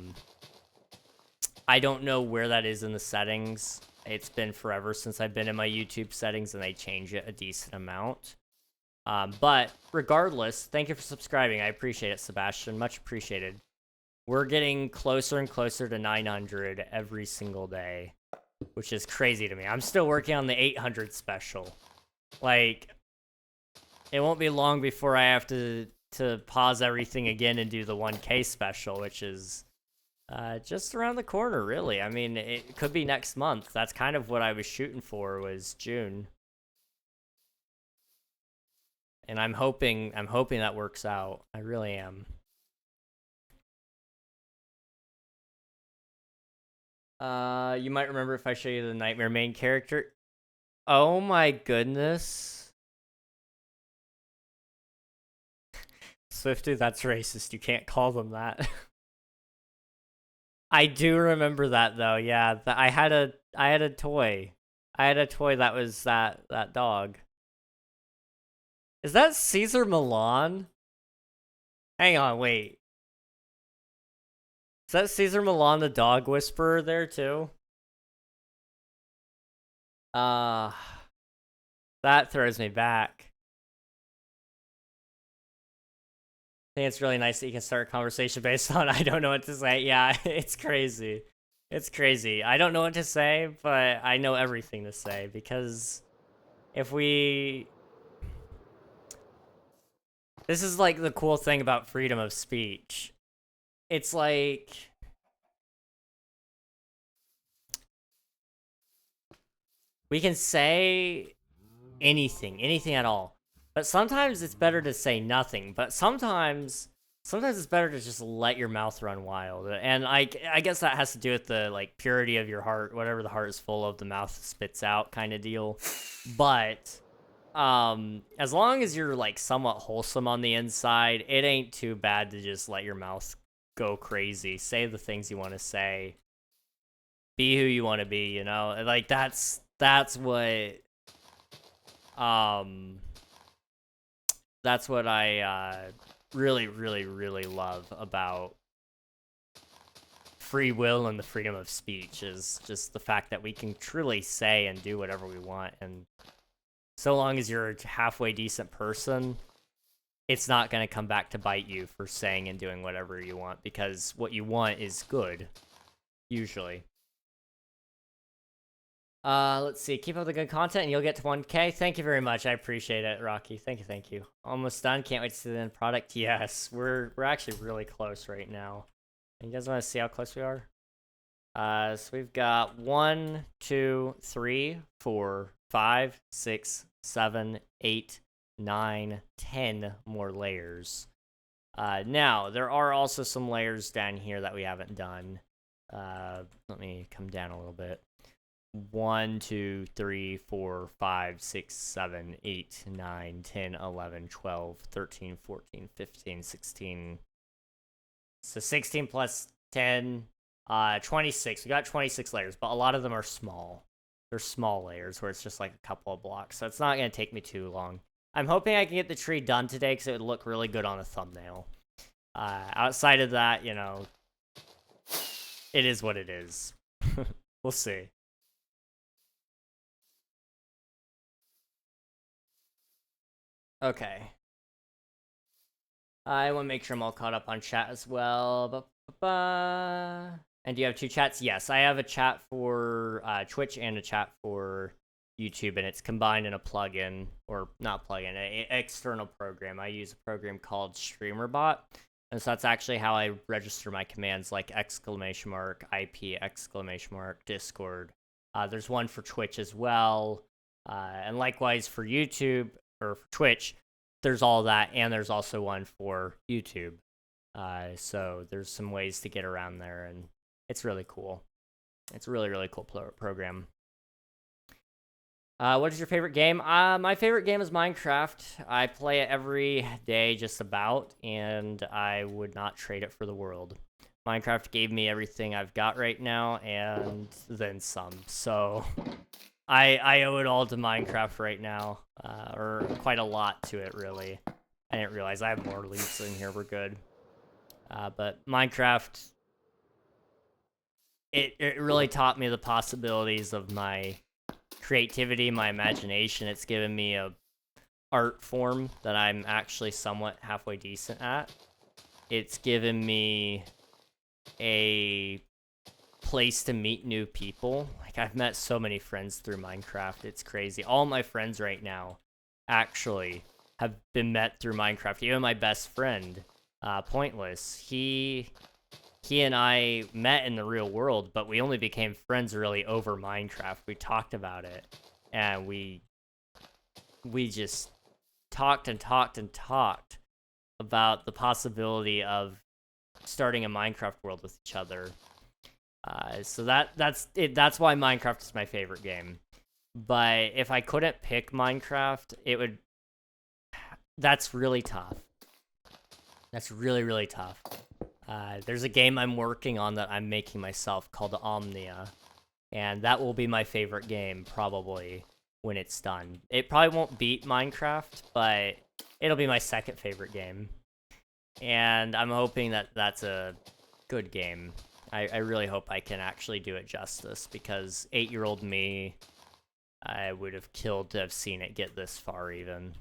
don't know where that is in the settings. It's been forever since I've been in my YouTube settings, and they change it a decent amount. But regardless, thank you for subscribing. I appreciate it, Sebastian. Much appreciated. We're getting closer and closer to 900 every single day, which is crazy to me. I'm still working on the 800 special. Like, it won't be long before I have to pause everything again and do the 1K special, which is just around the corner, really. I mean, it could be next month. That's kind of what I was shooting for, was June. And I'm hoping that works out. I really am. You might remember if I show you the Nightmare main character. Oh my goodness. Swifty, that's racist. You can't call them that. I do remember that though. Yeah, I had a toy. I had a toy that was that dog. Is that Caesar Milan? Hang on, wait. Is that Caesar Milan, the dog whisperer, there too? That throws me back. I think it's really nice that you can start a conversation based on I don't know what to say. Yeah, it's crazy. It's crazy. I don't know what to say, but I know everything to say, because if we... This is like the cool thing about freedom of speech. It's like... we can say anything at all. But sometimes it's better to say nothing. But sometimes it's better to just let your mouth run wild. And I guess that has to do with the like purity of your heart. Whatever the heart is full of, the mouth spits out kind of deal. But as long as you're like somewhat wholesome on the inside, it ain't too bad to just let your mouth go crazy. Say the things you want to say. be who you want to be, you know? Like that's um what I really really love about free will and the freedom of speech, is just the fact that we can truly say and do whatever we want, and so long as you're a halfway decent person, it's not going to come back to bite you for saying and doing whatever you want, because what you want is good, usually. Let's see. Keep up the good content and you'll get to 1K. Thank you very much. I appreciate it, Rocky. Thank you. Almost done. Can't wait to see the end product. Yes, we're actually really close right now. You guys want to see how close we are? So we've got 1, 2, 3, 4, 5, 6, 7, 8, 9, 10 more layers. Now, there are also some layers down here that we haven't done. Let me come down a little bit. 1, 2, 3, 4, 5, 6, 7, 8, 9, 10, 11, 12, 13, 14, 15, 16. So 16 plus 10, 26. We got 26 layers, but a lot of them are small. They're small layers where it's just like a couple of blocks. So it's not going to take me too long. I'm hoping I can get the tree done today because it would look really good on a thumbnail. Outside of that, you know, it is what it is. We'll see. Okay. I want to make sure I'm all caught up on chat as well. Ba-ba-ba. And do you have 2 chats? Yes, I have a chat for Twitch and a chat for YouTube, and it's combined in a plugin, or not plugin, an external program. I use a program called StreamerBot, and so that's actually how I register my commands, like !IP, Discord. There's one for Twitch as well, and likewise for YouTube, or for Twitch, there's all that, and there's also one for YouTube. So there's some ways to get around there, and it's really cool. It's a really, really cool program. What is your favorite game? My favorite game is Minecraft. I play it every day, just about, and I would not trade it for the world. Minecraft gave me everything I've got right now, and then some. So I owe it all to Minecraft right now, or quite a lot to it, really. I didn't realize I have more leaves in here. We're good. But Minecraft, it really taught me the possibilities of my creativity, my imagination. It's given me a art form that I'm actually somewhat halfway decent at. It's given me a place to meet new people. Like, I've met so many friends through Minecraft. It's crazy. All my friends right now actually have been met through Minecraft. Even my best friend, Pointless, he and I met in the real world, but we only became friends really over Minecraft. We talked about it, and we just talked about the possibility of starting a Minecraft world with each other. So that's it. That's why Minecraft is my favorite game. But if I couldn't pick Minecraft, it would. That's really tough. That's really, really tough. There's a game I'm working on that I'm making myself called Omnia, and that will be my favorite game probably when it's done. It probably won't beat Minecraft, but it'll be my second favorite game. And I'm hoping that that's a good game. I really hope I can actually do it justice, because 8-year-old me, I would have killed to have seen it get this far even.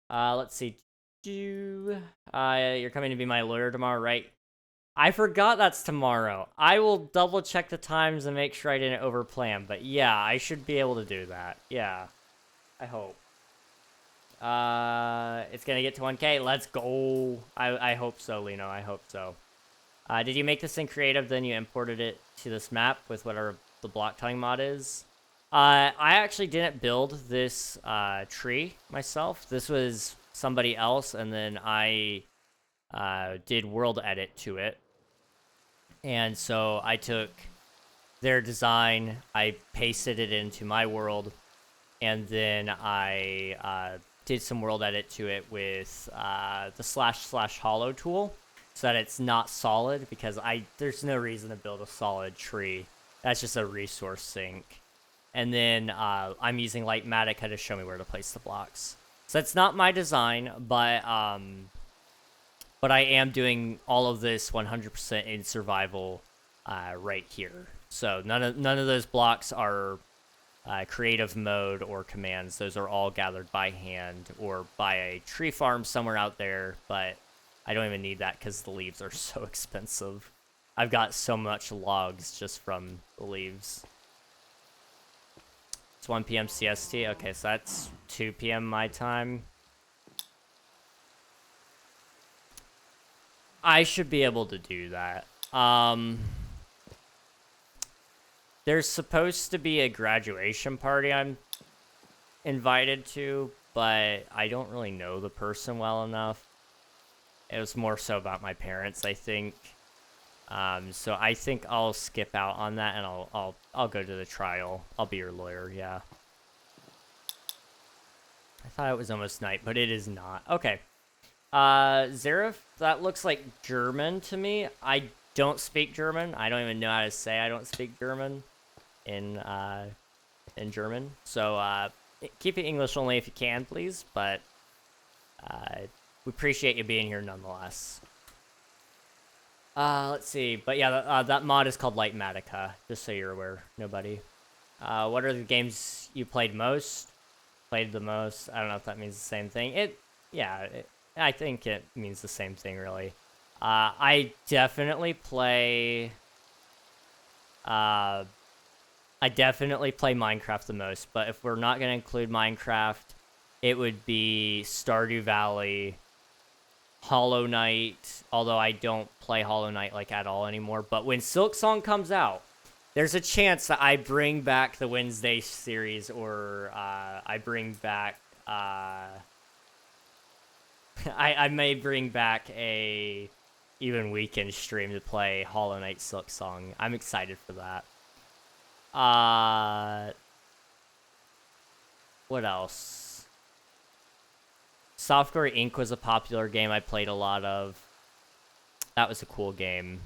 Let's see. You're coming to be my lawyer tomorrow, right? I forgot that's tomorrow. I will double check the times and make sure I didn't overplan, but yeah, I should be able to do that. Yeah, I hope. It's gonna get to 1K. Let's go. I hope so, Lino. I hope so. Did you make this in creative, then you imported it to this map with whatever the block tiling mod is? I actually didn't build this tree myself. This was somebody else, and then I did world edit to it. And so I took their design, I pasted it into my world, and then I did some world edit to it with the // hollow tool. so that it's not solid, because there's no reason to build a solid tree. That's just a resource sink. And then I'm using Lightmatica to show me where to place the blocks. So it's not my design, but I am doing all of this 100% in survival right here. So none of those blocks are creative mode or commands. Those are all gathered by hand or by a tree farm somewhere out there, but I don't even need that because the leaves are so expensive. I've got so much logs just from the leaves. It's 1 p.m. CST. Okay, so that's 2 p.m. my time. I should be able to do that. There's supposed to be a graduation party I'm invited to, but I don't really know the person well enough. It was more so about my parents, I think. So I think I'll skip out on that, and I'll go to the trial. I'll be your lawyer, yeah. I thought it was almost night, but it is not. Okay. Zareth, that looks like German to me. I don't speak German. I don't even know how to say I don't speak German in German. So keep it English only if you can, please. But we appreciate you being here nonetheless. Let's see. But yeah, that mod is called Lightmatica, just so you're aware. Nobody. What are the games you played most? Played the most? I don't know if that means the same thing. I think it means the same thing, really. I definitely play Minecraft the most, but if we're not going to include Minecraft, it would be Stardew Valley, Hollow Knight, although I don't play Hollow Knight like at all anymore. But when Silksong comes out, there's a chance that I bring back the Wednesday series, or I bring back I may bring back a even weekend stream to play Hollow Knight Silksong. I'm excited for that. What else? Software Inc. was a popular game I played a lot of. That was a cool game.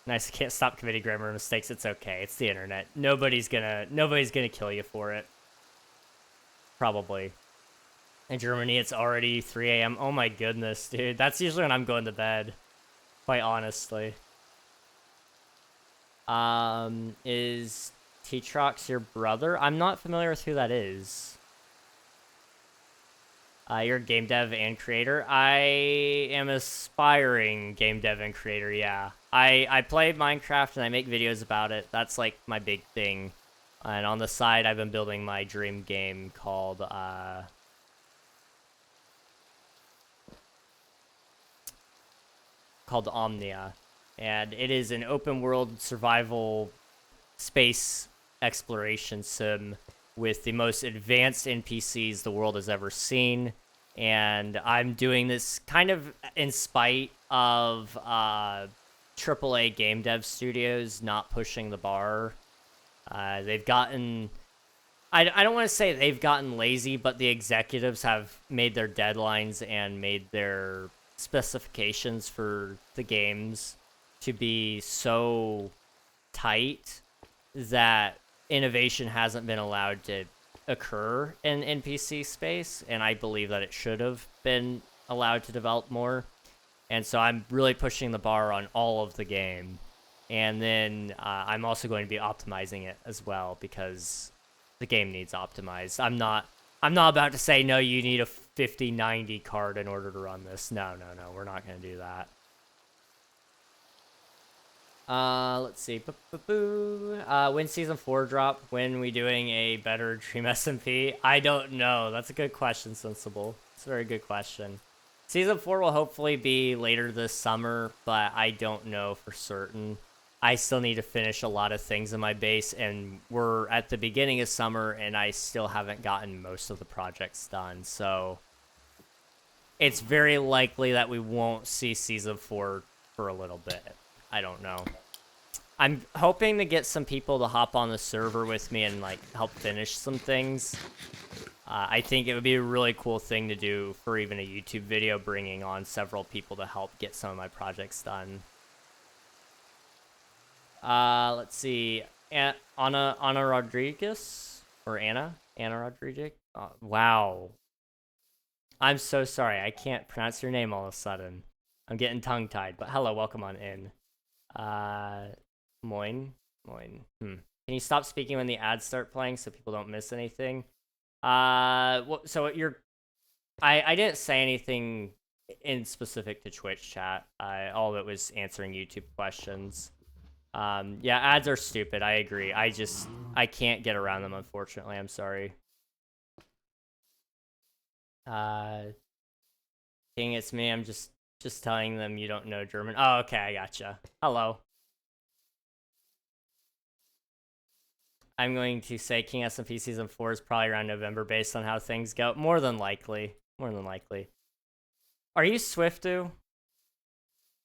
Nice, can't stop committing grammar mistakes. It's okay. It's the internet. Nobody's gonna kill you for it. Probably. In Germany, it's already 3 a.m. Oh my goodness, dude. That's usually when I'm going to bed. Quite honestly. Is Tetrox your brother? I'm not familiar with who that is. You're a game dev and creator? I am aspiring game dev and creator, yeah. I play Minecraft and I make videos about it. That's like my big thing. And on the side, I've been building my dream game called Omnia. And it is an open world survival space exploration sim with the most advanced NPCs the world has ever seen. And I'm doing this kind of in spite of AAA game dev studios not pushing the bar. They've gotten... I don't want to say they've gotten lazy, but the executives have made their deadlines and made their specifications for the games to be so tight that innovation hasn't been allowed to occur in NPC space, and I believe that it should have been allowed to develop more. And so I'm really pushing the bar on all of the game. And then I'm also going to be optimizing it as well, because the game needs optimized. I'm not about to say, no, you need a 5090 card in order to run this. No, we're not going to do that. Let's see. When Season 4 drop? When we doing a better Dream SMP? I don't know. That's a good question, Sensible. It's a very good question. Season 4 will hopefully be later this summer, but I don't know for certain. I still need to finish a lot of things in my base, and we're at the beginning of summer, and I still haven't gotten most of the projects done, so it's very likely that we won't see Season 4 for a little bit. I don't know. I'm hoping to get some people to hop on the server with me and, like, help finish some things. I think it would be a really cool thing to do for even a YouTube video, bringing on several people to help get some of my projects done. Let's see. Anna Rodriguez or Anna Rodriguez. Wow. I'm so sorry. I can't pronounce your name all of a sudden. I'm getting tongue tied. But hello, welcome on in. Moin. Can you stop speaking when the ads start playing so people don't miss anything? So you're. I didn't say anything in specific to Twitch chat. All of it was answering YouTube questions. Yeah, ads are stupid. I agree. I can't get around them, unfortunately. I'm sorry. King, it's me. I'm just telling them you don't know German. Oh, okay, I gotcha. Hello. I'm going to say King SMP Season 4 is probably around November based on how things go. More than likely. Are you Swiftu?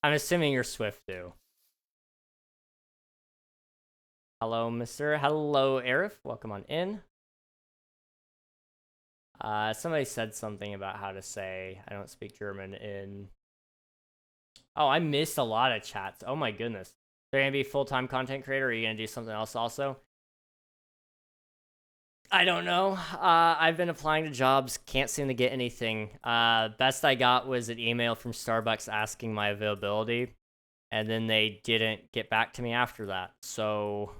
I'm assuming you're Swiftu. Hello, mister. Hello, Arif. Welcome on in. Somebody said something about how to say I don't speak German in... Oh, I missed a lot of chats. Oh my goodness. They're going to be full-time content creator, or are you going to do something else also? I don't know. I've been applying to jobs, can't seem to get anything. Best I got was an email from Starbucks asking my availability, and then they didn't get back to me after that. So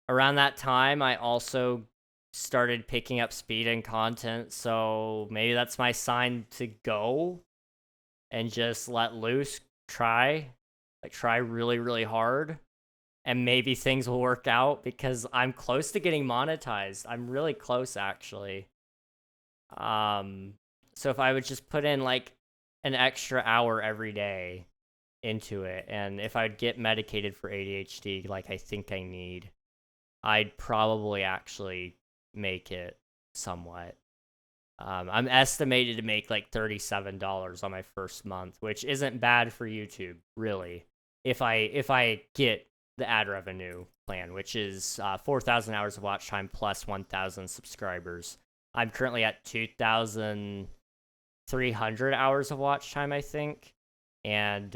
around that time, I also started picking up speed and content, so maybe that's my sign to go and just let loose, try really, really hard. And maybe things will work out because I'm close to getting monetized. I'm really close, actually. So if I would just put in like an extra hour every day into it, and if I'd get medicated for ADHD like I think I need, I'd probably actually make it somewhat. I'm estimated to make like $37 on my first month, which isn't bad for YouTube, really. If I get the ad revenue plan, which is 4,000 hours of watch time plus 1,000 subscribers. I'm currently at 2,300 hours of watch time, I think, and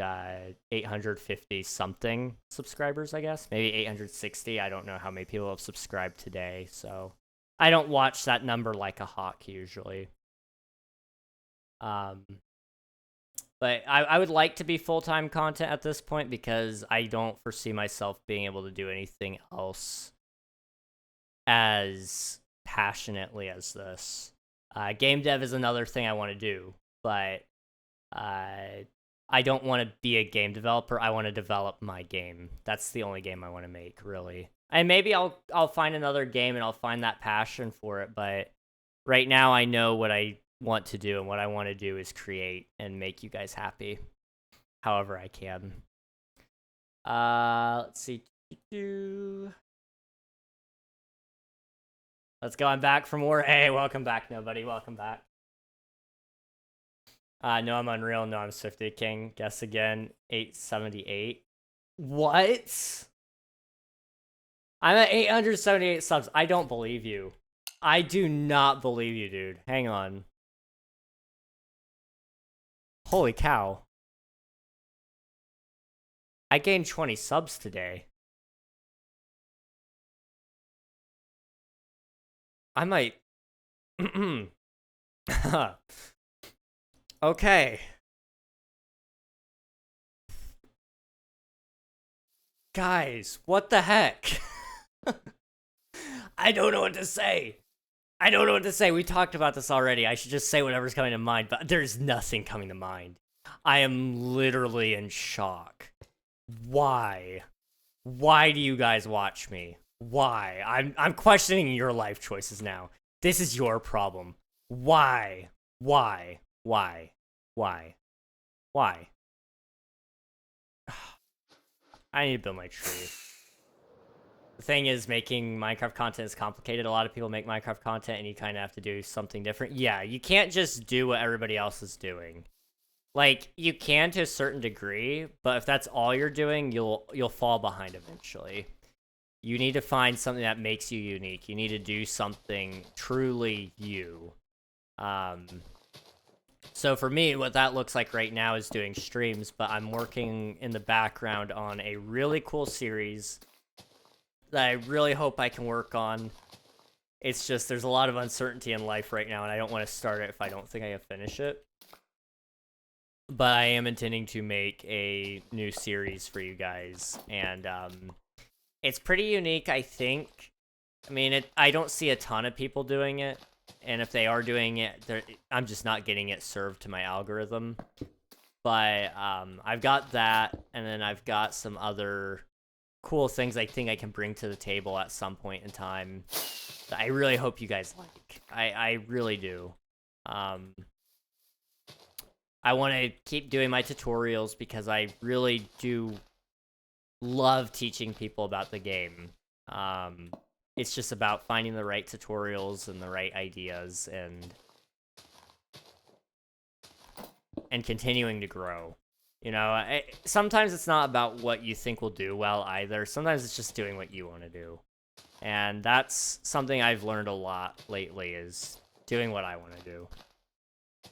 850 something subscribers, I guess. Maybe 860. I don't know how many people have subscribed today, so I don't watch that number like a hawk usually. But I would like to be full-time content at this point because I don't foresee myself being able to do anything else as passionately as this. Game dev is another thing I want to do, but I don't want to be a game developer. I want to develop my game. That's the only game I want to make, really. And maybe I'll find another game and I'll find that passion for it, but right now I know what I want to do, and what I want to do is create and make you guys happy however I can. Let's see. Let's go. I'm back from war. Hey, welcome back, nobody. Welcome back. No, I'm Unreal. No, I'm Swifty King. Guess again. 878. What? I'm at 878 subs. I don't believe you. I do not believe you, dude. Hang on. Holy cow. I gained 20 subs today. I might... Okay. Guys, what the heck? I don't know what to say. We talked about this already. I should just say whatever's coming to mind, but there's nothing coming to mind. I am literally in shock. Why? Why do you guys watch me? Why? I'm questioning your life choices now. This is your problem. Why? Why? Why? Why? Why? I need to build my tree. The thing is, making Minecraft content is complicated. A lot of people make Minecraft content and you kind of have to do something different. Yeah, you can't just do what everybody else is doing. Like, you can to a certain degree, but if that's all you're doing, you'll fall behind eventually. You need to find something that makes you unique. You need to do something truly you. So for me, what that looks like right now is doing streams, but I'm working in the background on a really cool series that I really hope I can work on. It's just there's a lot of uncertainty in life right now, and I don't want to start it if I don't think I can finish it. But I am intending to make a new series for you guys, and it's pretty unique, I think. I mean, I don't see a ton of people doing it, and if they are doing it, I'm just not getting it served to my algorithm. But I've got that, and then I've got some other cool things I think I can bring to the table at some point in time that I really hope you guys like. I really do. I want to keep doing my tutorials because I really do love teaching people about the game. It's just about finding the right tutorials and the right ideas and continuing to grow. You know, sometimes it's not about what you think will do well either. Sometimes it's just doing what you want to do. And that's something I've learned a lot lately is doing what I want to do.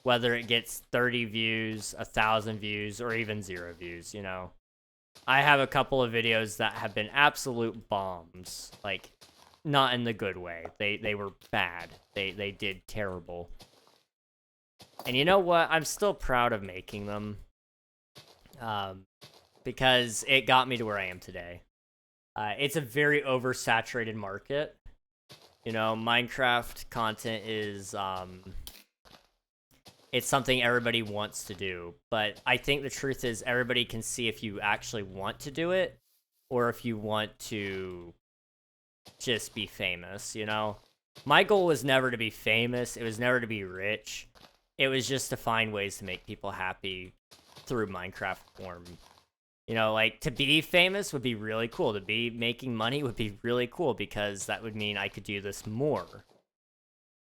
Whether it gets 30 views, 1,000 views, or even 0 views, you know. I have a couple of videos that have been absolute bombs. Like, not in the good way. They were bad. They did terrible. And you know what? I'm still proud of making them. Because it got me to where I am today. It's a very oversaturated market. You know, Minecraft content is, it's something everybody wants to do. But I think the truth is everybody can see if you actually want to do it or if you want to just be famous, you know? My goal was never to be famous. It was never to be rich. It was just to find ways to make people happy through Minecraft form. You know, like, to be famous would be really cool. To be making money would be really cool because that would mean I could do this more.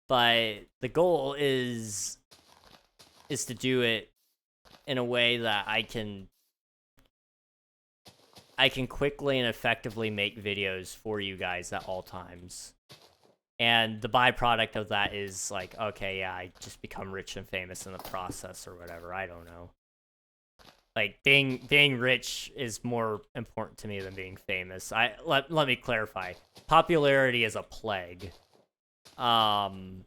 But the goal is to do it in a way that I can quickly and effectively make videos for you guys at all times. And the byproduct of that is like, okay, yeah, I just become rich and famous in the process or whatever. I don't know. Like, being rich is more important to me than being famous. Let me clarify. Popularity is a plague. I've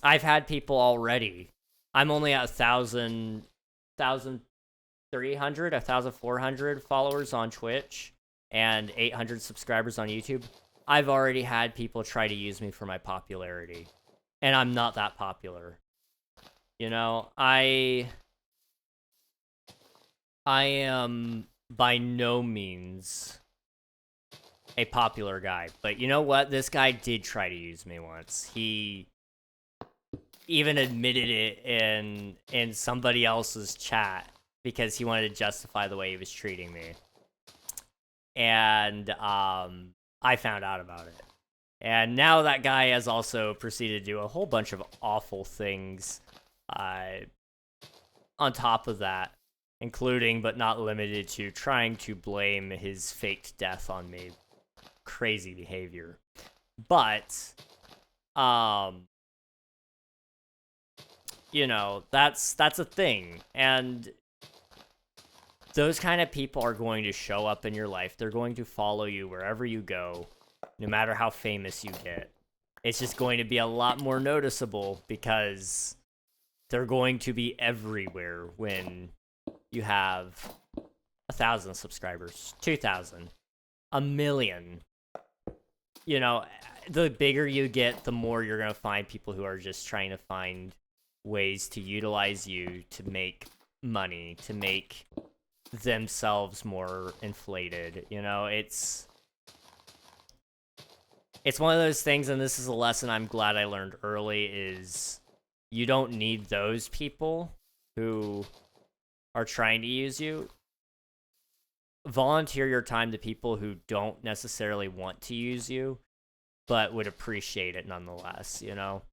had people already. I'm only at 1,300, 1,400 followers on Twitch, and 800 subscribers on YouTube. I've already had people try to use me for my popularity, and I'm not that popular. You know, I am by no means a popular guy, but you know what? This guy did try to use me once. He even admitted it in somebody else's chat because he wanted to justify the way he was treating me. And I found out about it. And now that guy has also proceeded to do a whole bunch of awful things on top of that, including but not limited to trying to blame his faked death on me. Crazy behavior. But you know, that's a thing. And those kind of people are going to show up in your life. They're going to follow you wherever you go, no matter how famous you get. It's just going to be a lot more noticeable because they're going to be everywhere when you have 1,000 subscribers, 2,000, 1,000,000. You know, the bigger you get, the more you're going to find people who are just trying to find ways to utilize you to make money, to make themselves more inflated. You know, it's one of those things, and this is a lesson I'm glad I learned early, is you don't need those people who are trying to use you. Volunteer your time to people who don't necessarily want to use you, but would appreciate it nonetheless, you know?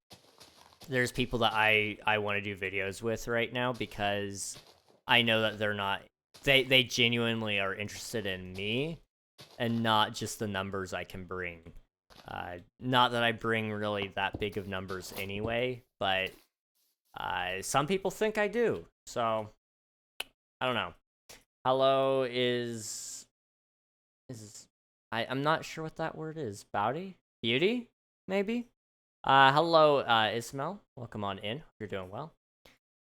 There's people that I want to do videos with right now because I know that they're not... They genuinely are interested in me, and not just the numbers I can bring. Not that I bring really that big of numbers anyway, but some people think I do. So I don't know. Hello is I'm not sure what that word is. Beauty, maybe. Hello, Ismail. Welcome on in. You're doing well.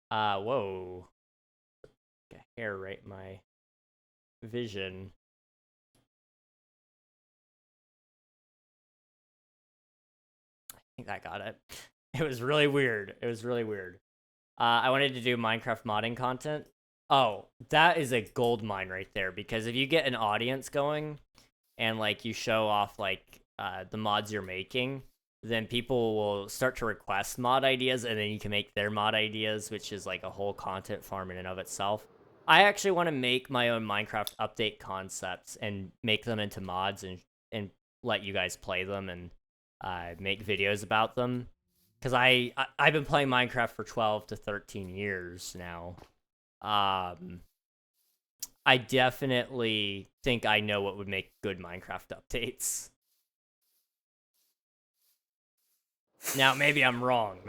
Whoa. Got hair right in my vision. I think that got it. It was really weird. I wanted to do Minecraft modding content. Oh, that is a gold mine right there, because if you get an audience going and like you show off like the mods you're making, then people will start to request mod ideas, and then you can make their mod ideas, which is like a whole content farm in and of itself. I actually want to make my own Minecraft update concepts and make them into mods and let you guys play them and make videos about them. Because I've been playing Minecraft for 12 to 13 years now. I definitely think I know what would make good Minecraft updates. Now, maybe I'm wrong,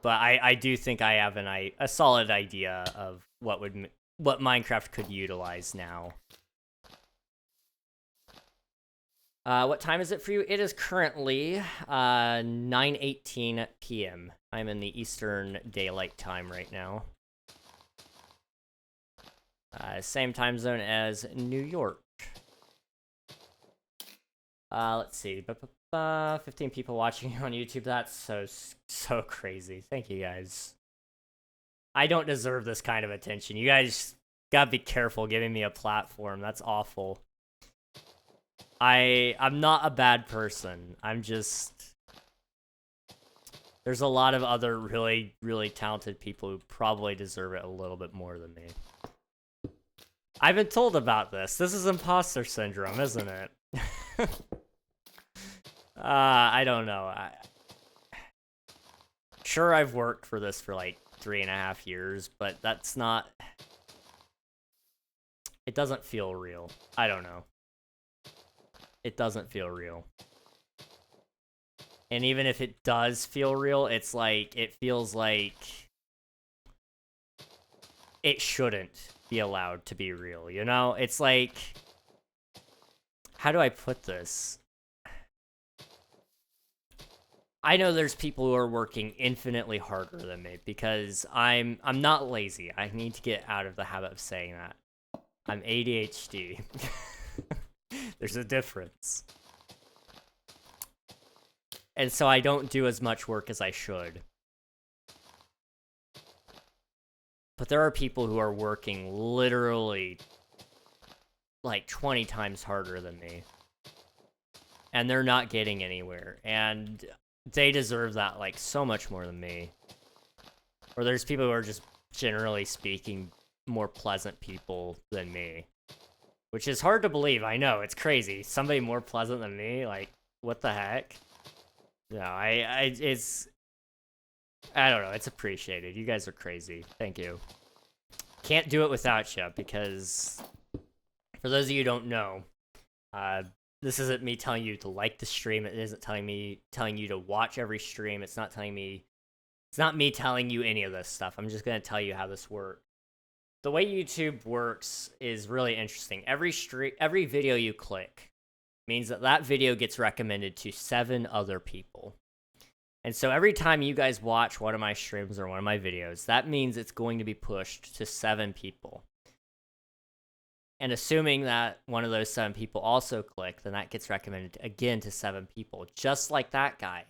but I do think I have a solid idea of what Minecraft could utilize now. What time is it for you? It is currently 9:18 p.m. I'm in the Eastern Daylight Time right now. Same time zone as New York. Let's see. 15 people watching on YouTube. That's so crazy. Thank you guys. I don't deserve this kind of attention. You guys gotta be careful giving me a platform. That's awful. I'm not a bad person. I'm just... There's a lot of other really, really talented people who probably deserve it a little bit more than me. I've been told about this. This is imposter syndrome, isn't it? I don't know. Sure, I've worked for this for like 3.5 years, but that's not... It doesn't feel real. I don't know. It doesn't feel real. And even if it does feel real, it's like, it feels like it shouldn't be allowed to be real, you know? It's like, how do I put this? I know there's people who are working infinitely harder than me, because I'm not lazy. I need to get out of the habit of saying that. I'm ADHD. There's a difference. And so I don't do as much work as I should. But there are people who are working literally like 20 times harder than me. And they're not getting anywhere. And they deserve that like so much more than me. Or there's people who are just, generally speaking, more pleasant people than me. Which is hard to believe, I know, it's crazy. Somebody more pleasant than me, like, what the heck? No, it's... I don't know, it's appreciated. You guys are crazy. Thank you. Can't do it without you, because... For those of you who don't know, this isn't me telling you to like the stream, it isn't telling you to watch every stream, it's not me telling you any of this stuff. I'm just gonna tell you how this works. The way YouTube works is really interesting. Every video you click means that video gets recommended to 7 other people. And so every time you guys watch one of my streams or one of my videos, that means it's going to be pushed to 7 people. And assuming that one of those 7 people also click, then that gets recommended again to 7 people, just like that guy.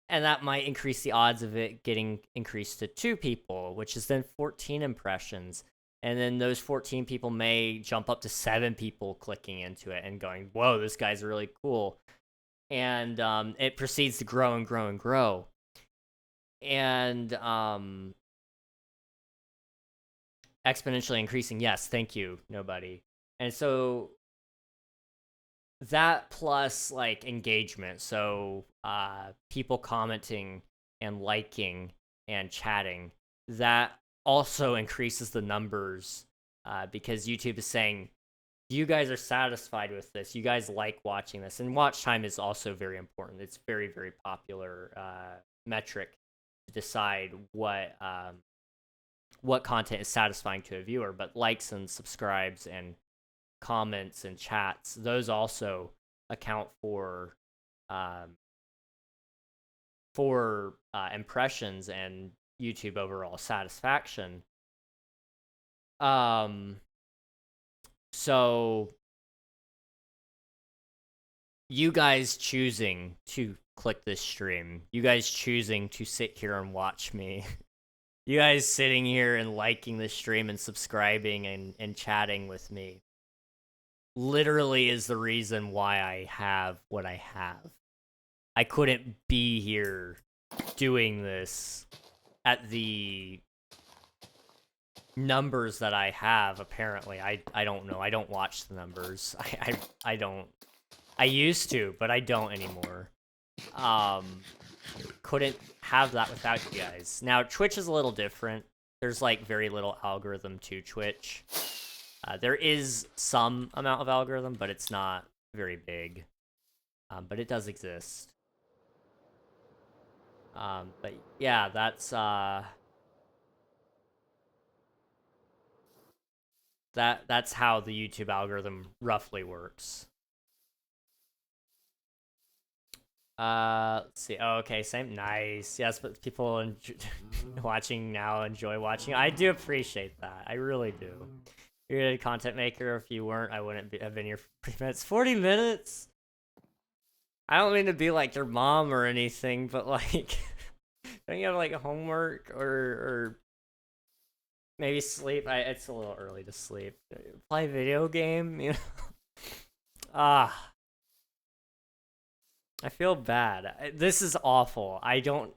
And that might increase the odds of it getting increased to 2 people, which is then 14 impressions. And then those 14 people may jump up to 7 people clicking into it and going, whoa, this guy's really cool. And it proceeds to grow and grow and grow. And exponentially increasing. Yes, thank you, nobody. And so that plus like engagement, so people commenting and liking and chatting, that also increases the numbers, because YouTube is saying, you guys are satisfied with this. You guys like watching this, and watch time is also very important. It's very, very popular metric to decide what content is satisfying to a viewer. But likes and subscribes and comments and chats, those also account for impressions and YouTube overall satisfaction. So you guys choosing to click this stream, you guys choosing to sit here and watch me, you guys sitting here and liking the stream and subscribing and chatting with me literally is the reason why I have what I have. I couldn't be here doing this at the numbers that I have, apparently. I don't know. I don't watch the numbers. I don't. I used to, but I don't anymore. Couldn't have that without you guys. Now, Twitch is a little different. There's, like, very little algorithm to Twitch. There is some amount of algorithm, but it's not very big. But it does exist. But yeah, that's that's how the YouTube algorithm roughly works. Let's see. Oh, okay, same. Nice. Yes, but people watching now enjoy watching. I do appreciate that. I really do. You're a content maker. If you weren't, I wouldn't have been here for 40 minutes. 40 minutes? I don't mean to be like your mom or anything, but like, don't you have like homework or maybe sleep? It's a little early to sleep. Play video game, you know? I feel bad. This is awful. I don't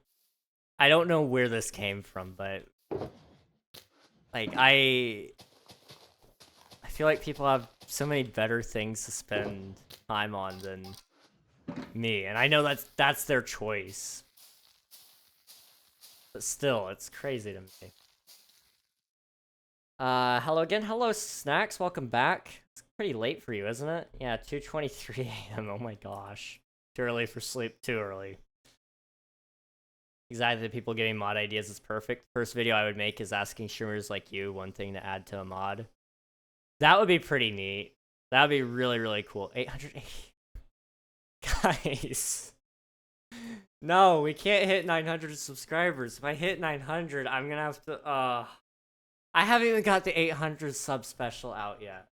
know where this came from, but like I feel like people have so many better things to spend time on than me, and I know that's their choice. But still, it's crazy to me. Hello again. Hello, Snacks. Welcome back. It's pretty late for you, isn't it? Yeah, 2:23 a.m. Oh my gosh. Too early for sleep. Too early. Exactly. The people giving mod ideas is perfect. First video I would make is asking streamers like you one thing to add to a mod. That would be pretty neat. That would be really, really cool. 880. Guys. No, we can't hit 900 subscribers. If I hit 900, I'm gonna have to, I haven't even got the 800 sub special out yet.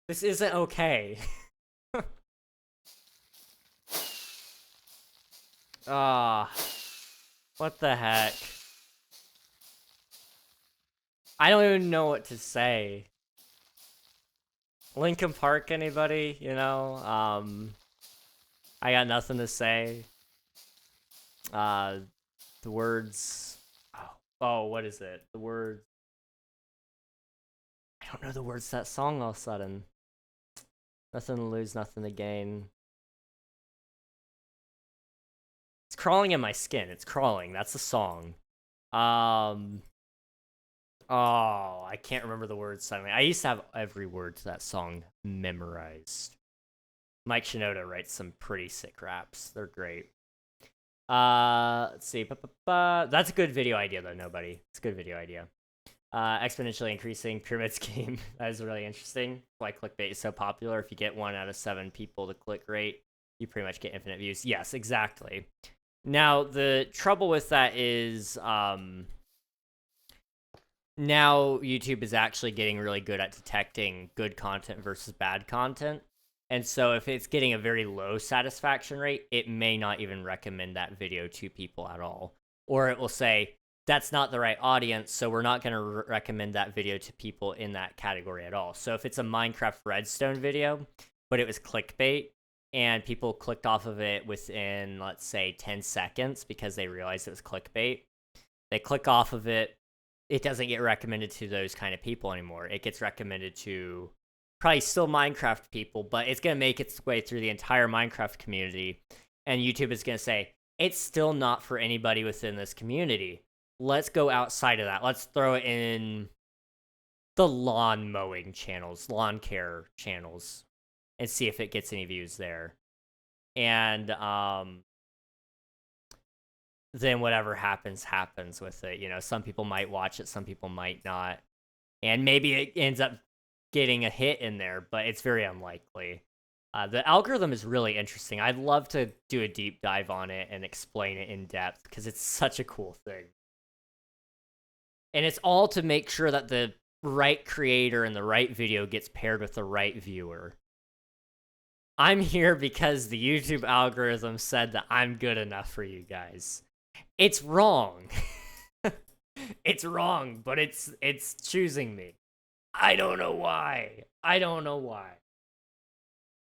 This isn't okay. What the heck? I don't even know what to say. Linkin Park, anybody? You know, I got nothing to say. The words. Oh, what is it? The words. I don't know the words to that song all of a sudden. Nothing to lose, nothing to gain. It's crawling in my skin. It's crawling. That's the song. Oh, I can't remember the words suddenly. I used to have every word to that song memorized. Mike Shinoda writes some pretty sick raps. They're great. Let's see. That's a good video idea, though, nobody. It's a good video idea. Exponentially increasing pyramid scheme. That is really interesting. Why clickbait is so popular. If you get 1 out of 7 people to click rate, you pretty much get infinite views. Yes, exactly. Now, the trouble with that is, now YouTube is actually getting really good at detecting good content versus bad content. And so if it's getting a very low satisfaction rate, it may not even recommend that video to people at all. Or it will say, that's not the right audience, so we're not going to recommend that video to people in that category at all. So if it's a Minecraft Redstone video, but it was clickbait, and people clicked off of it within, let's say, 10 seconds because they realized it was clickbait, they click off of it, it doesn't get recommended to those kind of people anymore. It gets recommended to probably still Minecraft people, but it's going to make its way through the entire Minecraft community, and YouTube is going to say, it's still not for anybody within this community. Let's go outside of that. Let's throw it in the lawn mowing channels, lawn care channels, and see if it gets any views there. And then whatever happens with it. You know, some people might watch it, some people might not. And maybe it ends up getting a hit in there, but it's very unlikely. The algorithm is really interesting. I'd love to do a deep dive on it and explain it in depth because it's such a cool thing. And it's all to make sure that the right creator and the right video gets paired with the right viewer. I'm here because the YouTube algorithm said that I'm good enough for you guys. It's wrong. It's wrong, but it's choosing me. I don't know why.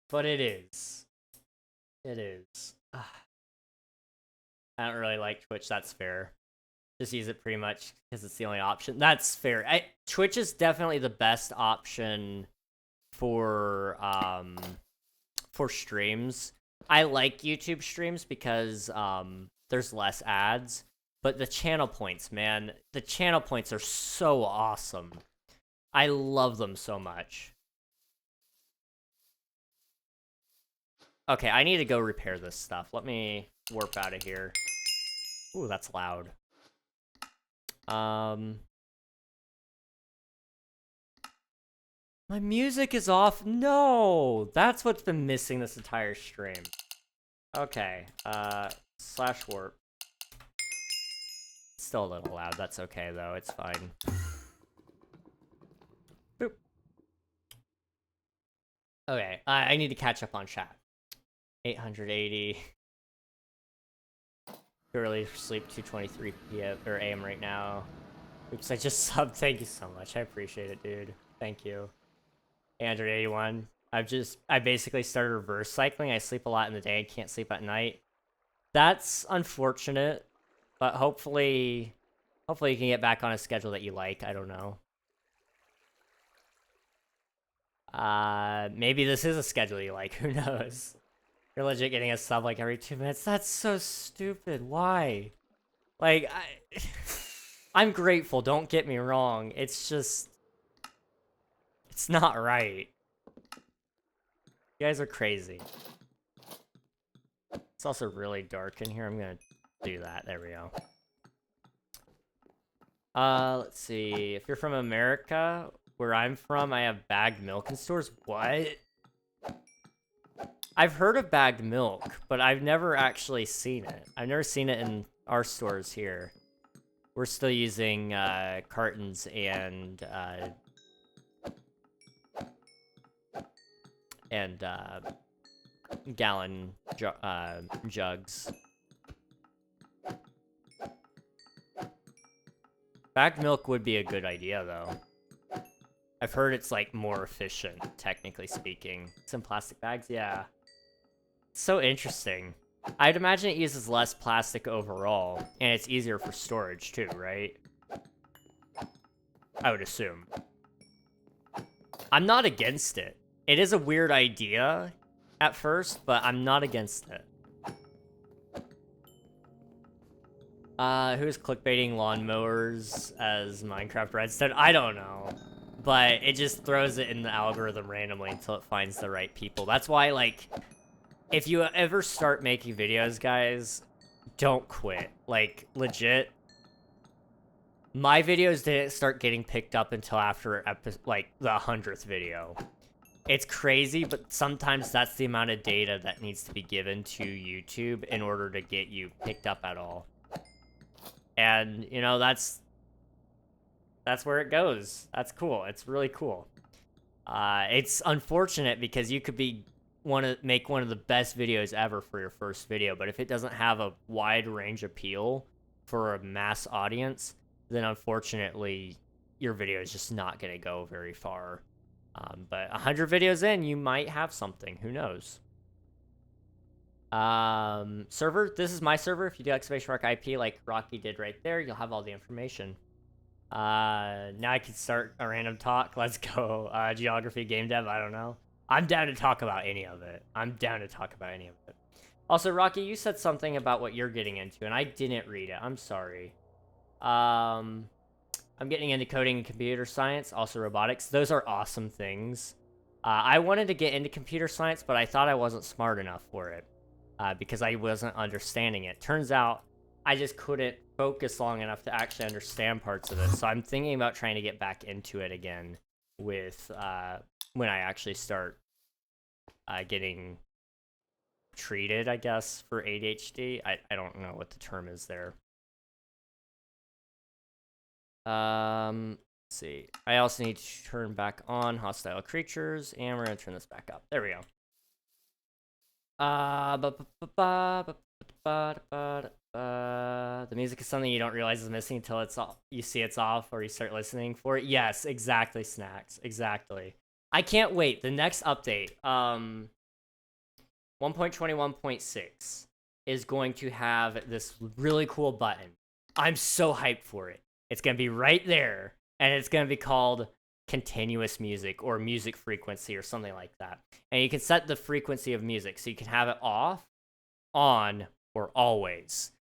But it is. It is. I don't really like Twitch, that's fair. Just use it pretty much because it's the only option. That's fair. Twitch is definitely the best option for streams. I like YouTube streams because there's less ads, but the channel points, man, the channel points are so awesome. I love them so much. Okay, I need to go repair this stuff. Let me warp out of here. Ooh, that's loud. My music is off. No, that's what's been missing this entire stream. Okay, slash warp. Still a little loud. That's okay though. It's fine. Boop. Okay, I need to catch up on chat. 880. Early sleep 2:23 p.m. or a.m. right now. Oops, I just subbed. Thank you so much. I appreciate it, dude. Thank you. 881. I basically started reverse cycling. I sleep a lot in the day and can't sleep at night. That's unfortunate, but hopefully you can get back on a schedule that you like. I don't know. Maybe this is a schedule you like. Who knows? You're legit getting a sub like every 2 minutes. That's so stupid. Why? Like, I'm grateful. Don't get me wrong. It's just, it's not right. You guys are crazy. It's also really dark in here. I'm gonna do that. There we go. Let's see. If you're from America, where I'm from, I have bagged milk in stores. What? I've heard of bagged milk, but I've never actually seen it. I've never seen it in our stores here. We're still using cartons and gallon jugs. Bagged milk would be a good idea, though. I've heard it's, like, more efficient, technically speaking. Some plastic bags, yeah. So interesting. I'd imagine it uses less plastic overall, and it's easier for storage, too, right? I would assume. I'm not against it. It is a weird idea at first, but I'm not against it. Who's clickbaiting lawnmowers as Minecraft Redstone? I don't know. But it just throws it in the algorithm randomly until it finds the right people. That's why, like, if you ever start making videos, guys, don't quit. Like, legit. My videos didn't start getting picked up until after, like, the 100th video. It's crazy, but sometimes that's the amount of data that needs to be given to YouTube in order to get you picked up at all. And, you know, that's where it goes. That's cool. It's really cool. It's unfortunate because you could make one of the best videos ever for your first video, but if it doesn't have a wide range appeal for a mass audience, then unfortunately your video is just not going to go very far. But 100 videos in, you might have something. Who knows? Server, this is my server. If you do !IP like Rocky did right there, you'll have all the information. Now I can start a random talk. Let's go. Geography, game dev, I don't know. I'm down to talk about any of it. Also, Rocky, you said something about what you're getting into, and I didn't read it. I'm sorry. I'm getting into coding and computer science, also robotics. Those are awesome things. I wanted to get into computer science, but I thought I wasn't smart enough for it because I wasn't understanding it. Turns out I just couldn't focus long enough to actually understand parts of it. So I'm thinking about trying to get back into it again with when I actually start getting treated, I guess, for ADHD. I don't know what the term is there. Let's see. I also need to turn back on hostile creatures, and we're gonna turn this back up. There we go. The music is something you don't realize is missing until it's off. You see it's off, or you start listening for it. Yes, exactly, Snacks. Exactly. I can't wait. The next update, 1.21.6, is going to have this really cool button. I'm so hyped for it. It's gonna be right there, and it's gonna be called continuous music or music frequency or something like that. And you can set the frequency of music, so you can have it off, on, or always.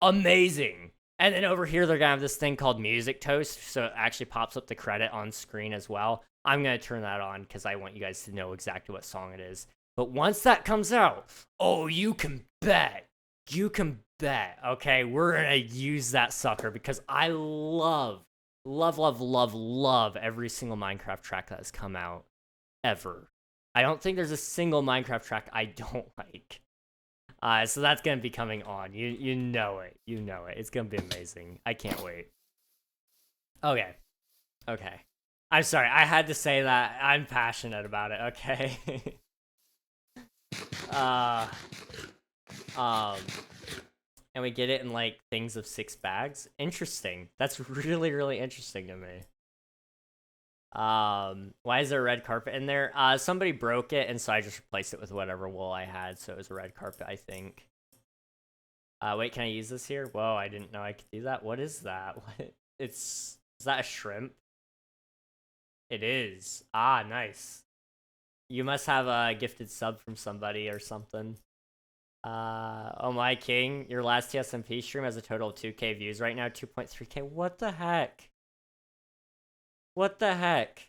Amazing. And then over here, they're gonna have this thing called Music Toast, so it actually pops up the credit on screen as well. I'm gonna turn that on because I want you guys to know exactly what song it is. But once that comes out, oh, you can bet. You can bet, okay? We're gonna use that sucker because I love every single Minecraft track that has come out ever. I don't think there's a single Minecraft track I don't like. So that's gonna be coming on. You know it. You know it. It's gonna be amazing. I can't wait. Okay. Okay. I'm sorry. I had to say that. I'm passionate about it. Okay. uh. And we get it in like things of 6 bags. Interesting. That's really interesting to me. Why is there a red carpet in there? Somebody broke it, and so I just replaced it with whatever wool I had, so it was a red carpet, I think. Wait, can I use this here? Whoa, I didn't know I could do that. What is that? What? Is that a shrimp? It is. Ah, nice. You must have a gifted sub from somebody or something. Oh my king, your last TSMP stream has a total of 2K views right now, 2.3K. What the heck? What the heck?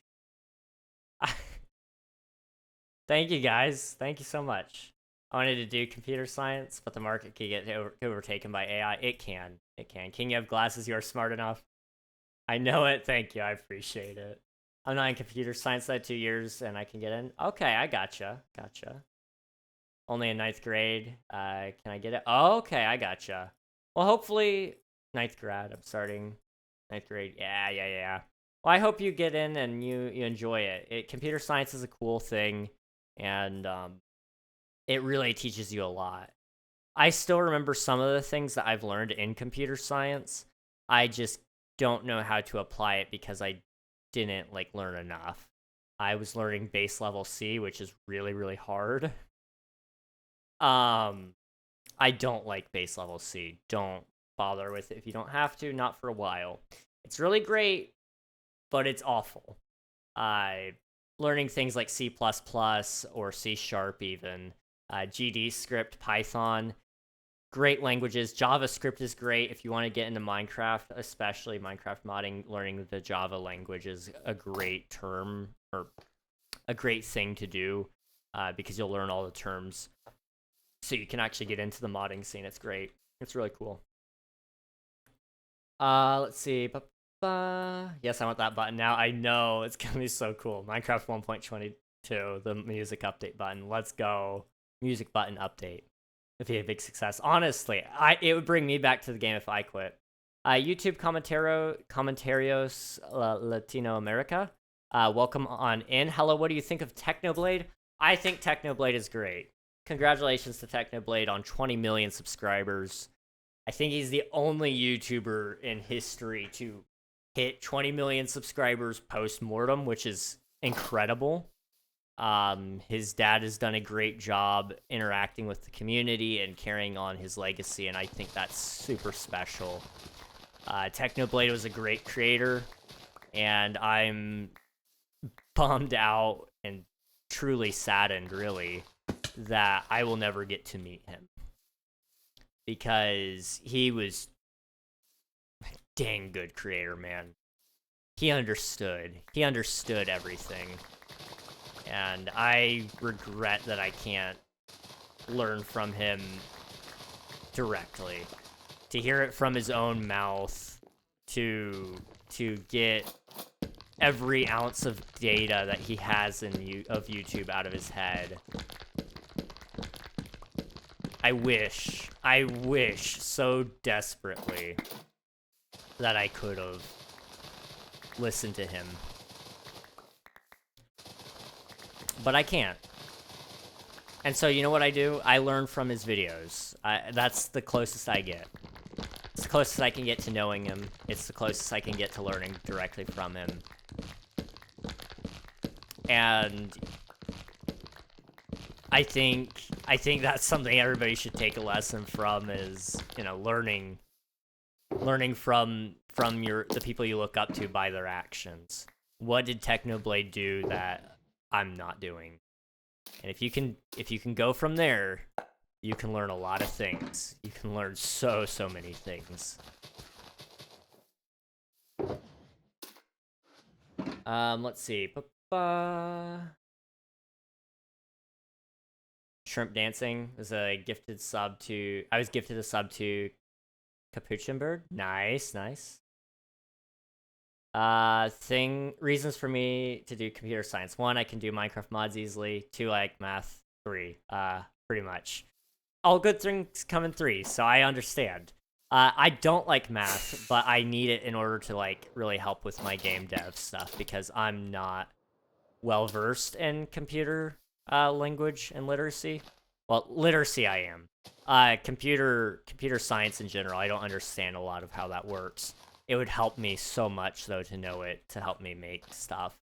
Thank you guys. Thank you so much. I wanted to do computer science, but the market can get overtaken by AI. It can. It can. King, you have glasses. You are smart enough. I know it. Thank you. I appreciate it. I'm not in computer science that 2 years, and I can get in. Okay, I gotcha. Gotcha. Only in 9th grade. Can I get it? Oh, okay, I gotcha. Well, hopefully 9th grad. I'm starting 9th grade. Yeah. Well, I hope you get in and you enjoy it. Computer science is a cool thing, and it really teaches you a lot. I still remember some of the things that I've learned in computer science. I just don't know how to apply it because I didn't like learn enough. I was learning base level C, which is really hard. I don't like base level C. Don't bother with it if you don't have to, not for a while. It's really great, but it's awful. Learning things like C++ or C# even, GD script, Python, great languages. JavaScript is great if you want to get into Minecraft, especially Minecraft modding. Learning the Java language is a great term or a great thing to do because you'll learn all the terms. So you can actually get into the modding scene. It's great. It's really cool. Let's see. Yes, I want that button now. I know. It's going to be so cool. Minecraft 1.22, the music update button. Let's go. Music button update. It'd be a big success. Honestly, it would bring me back to the game if I quit. YouTube Comentarios Latino America. Welcome on in. Hello, what do you think of Technoblade? I think Technoblade is great. Congratulations to Technoblade on 20 million subscribers. I think he's the only YouTuber in history to hit 20 million subscribers post-mortem, which is incredible. His dad has done a great job interacting with the community and carrying on his legacy, and I think that's super special. Technoblade was a great creator, and I'm bummed out and truly saddened, really, that I will never get to meet him. Because he was dang good creator, man. He understood. He understood everything. And I regret that I can't learn from him directly. To hear it from his own mouth, to get every ounce of data that he has of YouTube out of his head. I wish so desperately that I could have listened to him. But I can't. And so you know what I do? I learn from his videos. That's the closest I get. It's the closest I can get to knowing him. It's the closest I can get to learning directly from him. And I think that's something everybody should take a lesson from, is, you know, learning from the people you look up to by their actions. What did Technoblade do that I'm not doing? And if you can go from there, you can learn a lot of things. You can learn so many things. Let's see. Shrimp Dancing was a gifted sub to... I was gifted a sub to Capuchin Bird. Nice. Reasons for me to do computer science. 1, I can do Minecraft mods easily. 2, I like math. 3, pretty much. All good things come in 3, so I understand. I don't like math, but I need it in order to, like, really help with my game dev stuff, because I'm not well-versed in computer language and literacy. Well, literacy I am. Computer science in general, I don't understand a lot of how that works. It would help me so much, though, to know it, to help me make stuff.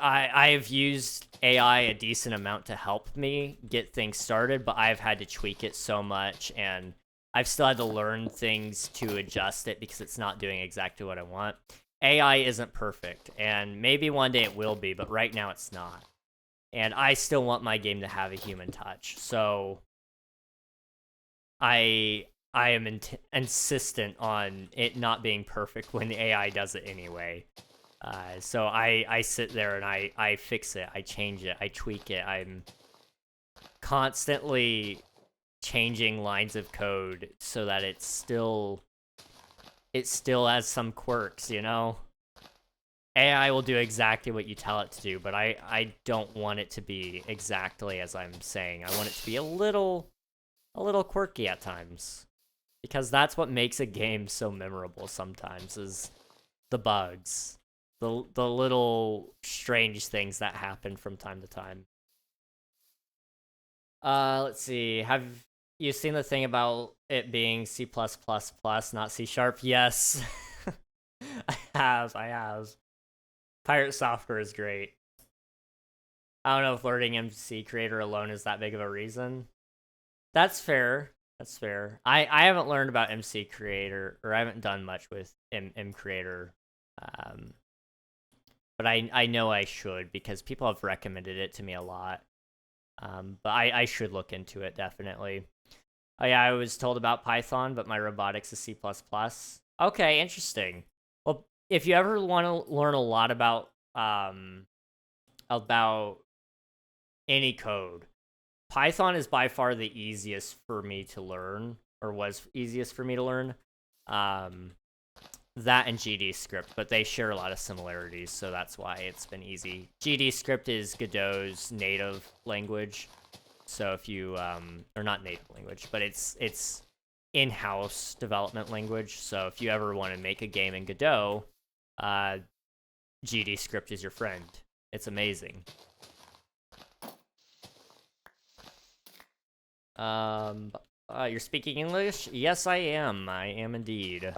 I've used AI a decent amount to help me get things started, but I've had to tweak it so much, and I've still had to learn things to adjust it because it's not doing exactly what I want. AI isn't perfect, and maybe one day it will be, but right now it's not. And I still want my game to have a human touch, so I am insistent on it not being perfect when the AI does it anyway. So I sit there and I fix it, I change it, I tweak it. I'm constantly changing lines of code so that it still has some quirks, you know? AI will do exactly what you tell it to do, but I don't want it to be exactly as I'm saying. I want it to be a little quirky at times, because that's what makes a game so memorable sometimes, is the bugs, the little strange things that happen from time to time. Let's see. Have you seen the thing about it being C+++, not C#? Yes. I have. Pirate software is great. I don't know if learning MC Creator alone is that big of a reason. That's fair. I haven't learned about MC Creator, or I haven't done much with M Creator, but I know I should, because people have recommended it to me a lot. But I should look into it, definitely. Oh yeah, I was told about Python, but my robotics is C++. Okay, interesting. Well, if you ever want to learn a lot about any code, Python is by far the easiest for me to learn, or was easiest for me to learn. That and GD script, but they share a lot of similarities, so that's why it's been easy. GD script is Godot's native language, so if you or not native language, but it's in-house development language. So if you ever want to make a game in Godot, GD script is your friend. It's amazing. You're speaking English? Yes, I am. I am indeed.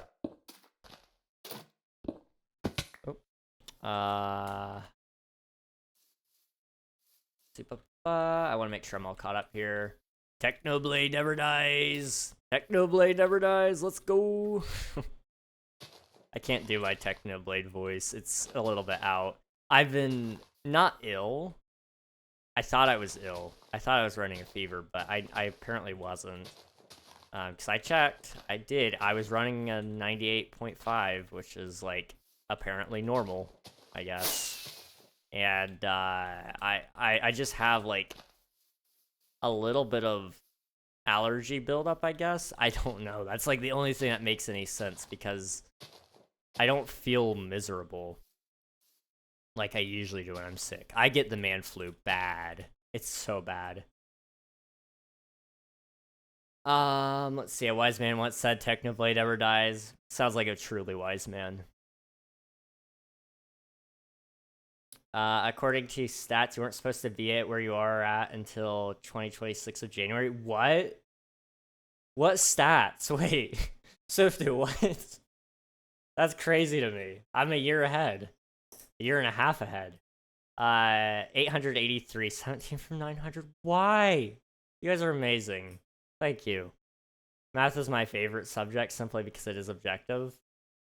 I want to make sure I'm all caught up here. Technoblade never dies. Technoblade never dies. Let's go. I can't do my Technoblade voice. It's a little bit out. I've been not ill. I thought I was ill, I thought I was running a fever, but I apparently wasn't. Because I checked. I did. I was running a 98.5, which is, like, apparently normal, I guess. And I just have, like, a little bit of allergy buildup, I guess. I don't know. That's, like, the only thing that makes any sense, because I don't feel miserable like I usually do when I'm sick. I get the man flu bad. It's so bad. Let's see. A wise man once said, "Technoblade ever dies." Sounds like a truly wise man. According to stats, you weren't supposed to be at where you are at until 2026 of January. What? What stats? Wait, Swifty, what? That's crazy to me. I'm a year ahead. A year and a half ahead. 883, 17 from 900. Why? You guys are amazing. Thank you. Math is my favorite subject simply because it is objective.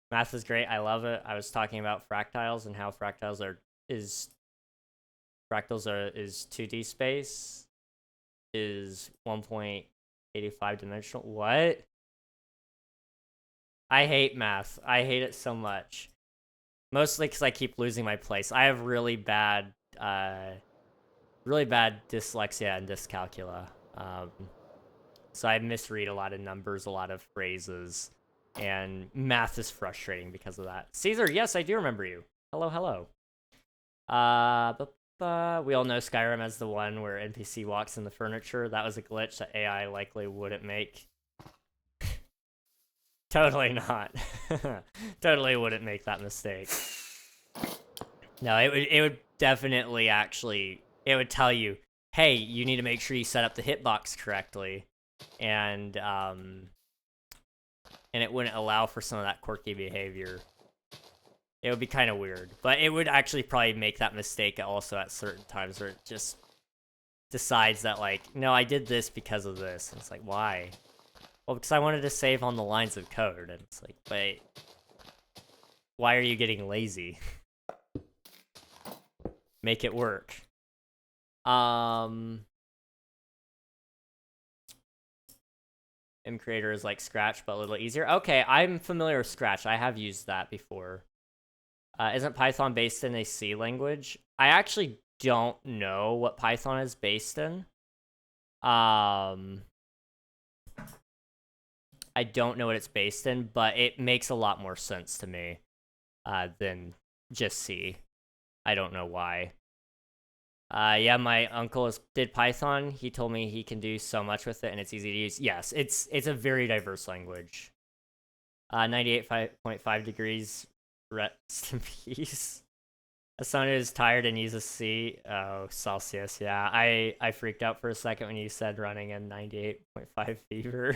Math is great. I love it. I was talking about fractals and how fractals is 2D space, is 1.85 dimensional. What? I hate math. I hate it so much. Mostly because I keep losing my place. I have really bad dyslexia and dyscalculia. So I misread a lot of numbers, a lot of phrases, and math is frustrating because of that. Caesar, yes, I do remember you. Hello, hello. We all know Skyrim as the one where NPC walks in the furniture. That was a glitch that AI likely wouldn't make. Totally not. Totally wouldn't make that mistake. No, it would definitely actually, it would tell you, hey, you need to make sure you set up the hitbox correctly. And it wouldn't allow for some of that quirky behavior. It would be kind of weird, but it would actually probably make that mistake also at certain times where it just decides that, like, no, I did this because of this. And it's like, why? Well, because I wanted to save on the lines of code. And it's like, wait, why are you getting lazy? Make it work. Creator is like Scratch, but a little easier. Okay, I'm familiar with Scratch. I have used that before. Isn't Python based in a C language? I actually don't know what Python is based in. I don't know what it's based in, but it makes a lot more sense to me than just C. I don't know why. Yeah, my uncle did Python. He told me he can do so much with it, and it's easy to use. Yes, it's a very diverse language. 98.5 degrees. Rest in peace. As someone who's tired and uses C, oh, Celsius, yeah. I freaked out for a second when you said running in 98.5 fever.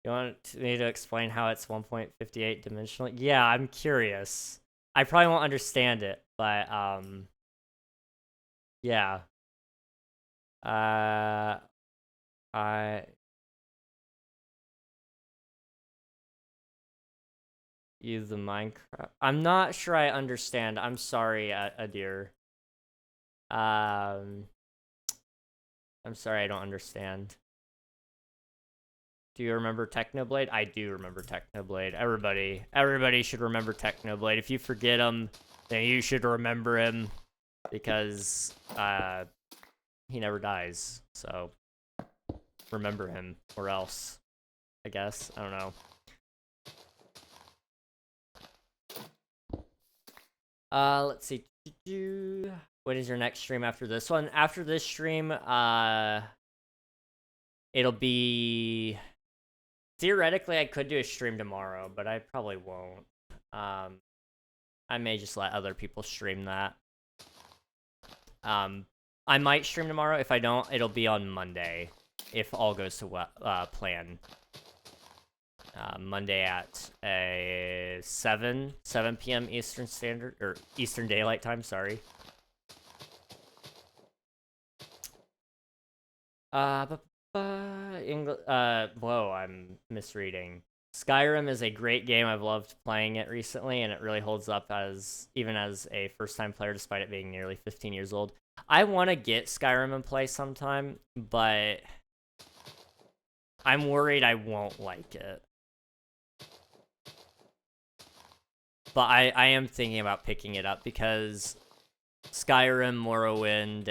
You want me to explain how it's 1.58 dimensional? Yeah, I'm curious. I probably won't understand it, but, yeah. I use the Minecraft. I'm not sure I understand. I'm sorry, Adir. I'm sorry, I don't understand. Do you remember Technoblade? I do remember Technoblade. Everybody should remember Technoblade. If you forget him, then you should remember him because he never dies. So remember him, or else, I guess. I don't know. Let's see. What is your next stream after this one? After this stream, it'll be... Theoretically, I could do a stream tomorrow, but I probably won't. I may just let other people stream that. I might stream tomorrow. If I don't, it'll be on Monday, if all goes to plan. Monday at 7 p.m. Eastern Standard, or Eastern Daylight Time, sorry. Whoa, I'm misreading. Skyrim is a great game. I've loved playing it recently, and it really holds up even as a first-time player, despite it being nearly 15 years old. I want to get Skyrim and play sometime, but I'm worried I won't like it. But I am thinking about picking it up because Skyrim, Morrowind,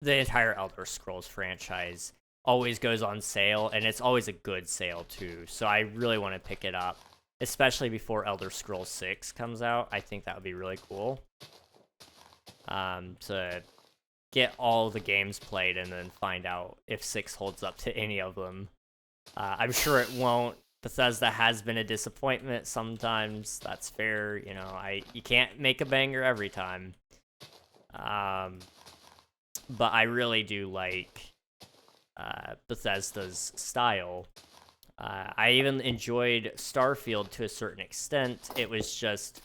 the entire Elder Scrolls franchise always goes on sale, and it's always a good sale too. So I really want to pick it up, especially before Elder Scrolls 6 comes out. I think that would be really cool. To get all the games played and then find out if 6 holds up to any of them. I'm sure it won't. Bethesda has been a disappointment sometimes. That's fair. You know, you can't make a banger every time. But I really do like Bethesda's style. I even enjoyed Starfield to a certain extent. It was just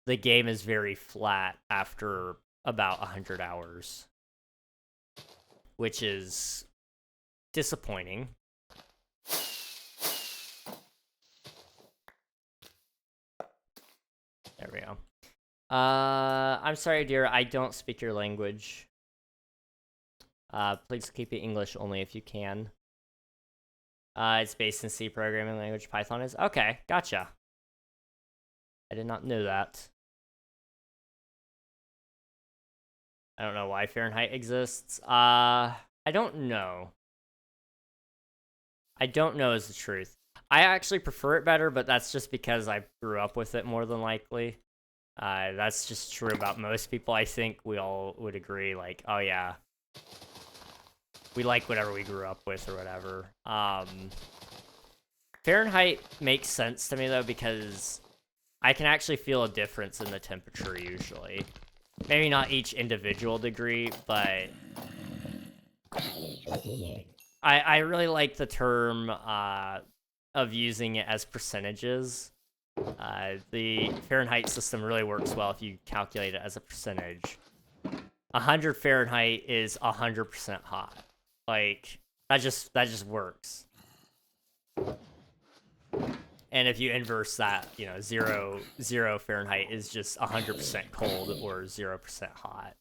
the game is very flat after about 100 hours, which is disappointing. There we go. I'm sorry, dear. I don't speak your language. Please keep it English only if you can. It's based in C programming language. Python is okay. Gotcha. I did not know that. I don't know why Fahrenheit exists. I don't know. I don't know is the truth. I actually prefer it better, but that's just because I grew up with it more than likely. That's just true about most people. I think we all would agree, like, oh yeah, we like whatever we grew up with or whatever. Fahrenheit makes sense to me, though, because I can actually feel a difference in the temperature usually. Maybe not each individual degree, but I really like the term of using it as percentages. The Fahrenheit system really works well if you calculate it as a percentage. 100 Fahrenheit is 100% hot. Like, that just works. And if you inverse that, you know, zero Fahrenheit is just 100% cold or 0% hot.